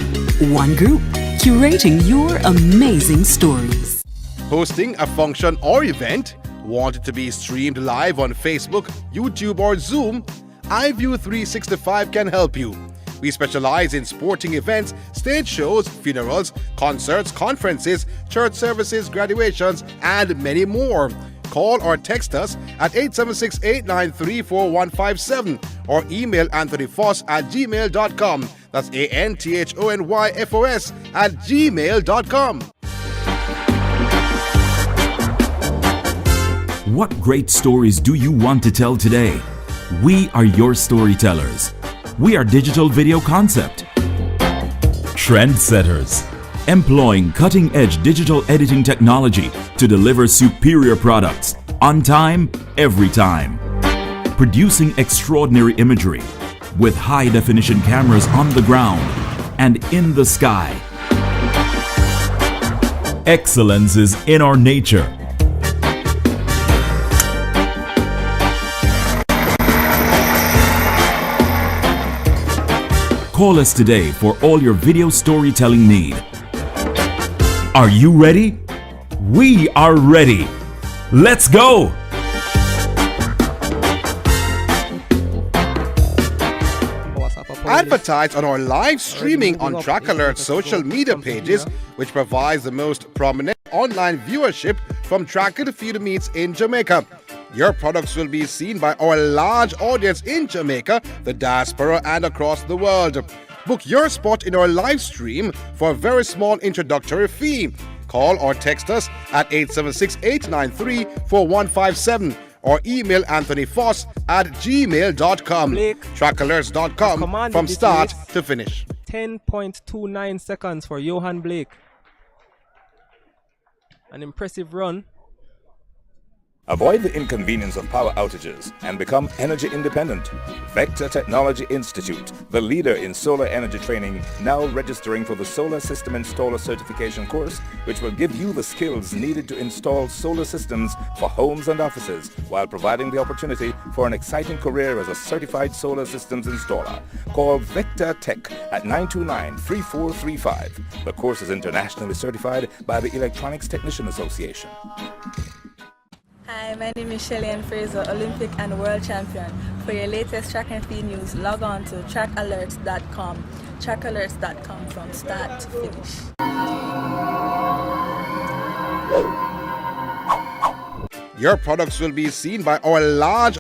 One group, curating your amazing stories. Hosting a function or event? Want it to be streamed live on Facebook, YouTube, or Zoom? iView 365 can help you. We specialize in sporting events, stage shows, funerals, concerts, conferences, church services, graduations, and many more. Call or text us at 876-893-4157 or email anthonyfoss@gmail.com. That's ANTHONYFOS@gmail.com. What great stories do you want to tell today? We are your storytellers. We are Digital Video Concept. Trendsetters. Employing cutting-edge digital editing technology to deliver superior products on time, every time. Producing extraordinary imagery with high-definition cameras on the ground and in the sky. Excellence is in our nature. Call us today for all your video storytelling need. Are you ready? We are ready. Let's go! Advertise on our live streaming on Track Alert's social media pages, which provides the most prominent online viewership from track and field meets in Jamaica. Your products will be seen by our large audience in Jamaica, the diaspora, and across the world. Book your spot in our live stream for a very small introductory fee. Call or text us at 876-893-4157 or email anthonyfoss@gmail.com. Trackalerts.com from start to finish. 10.29 seconds for Yohan Blake. An impressive run. Avoid the inconvenience of power outages and become energy independent. Vector Technology Institute, the leader in solar energy training, now registering for the Solar System Installer Certification course, which will give you the skills needed to install solar systems for homes and offices, while providing the opportunity for an exciting career as a certified solar systems installer. Call Vector Tech at 929-3435. The course is internationally certified by the Electronics Technician Association. Hi, my name is Shelly-Ann Fraser, Olympic and World Champion. For your latest track and field news, log on to trackalerts.com. Trackalerts.com from start to finish. Your products will be seen by our large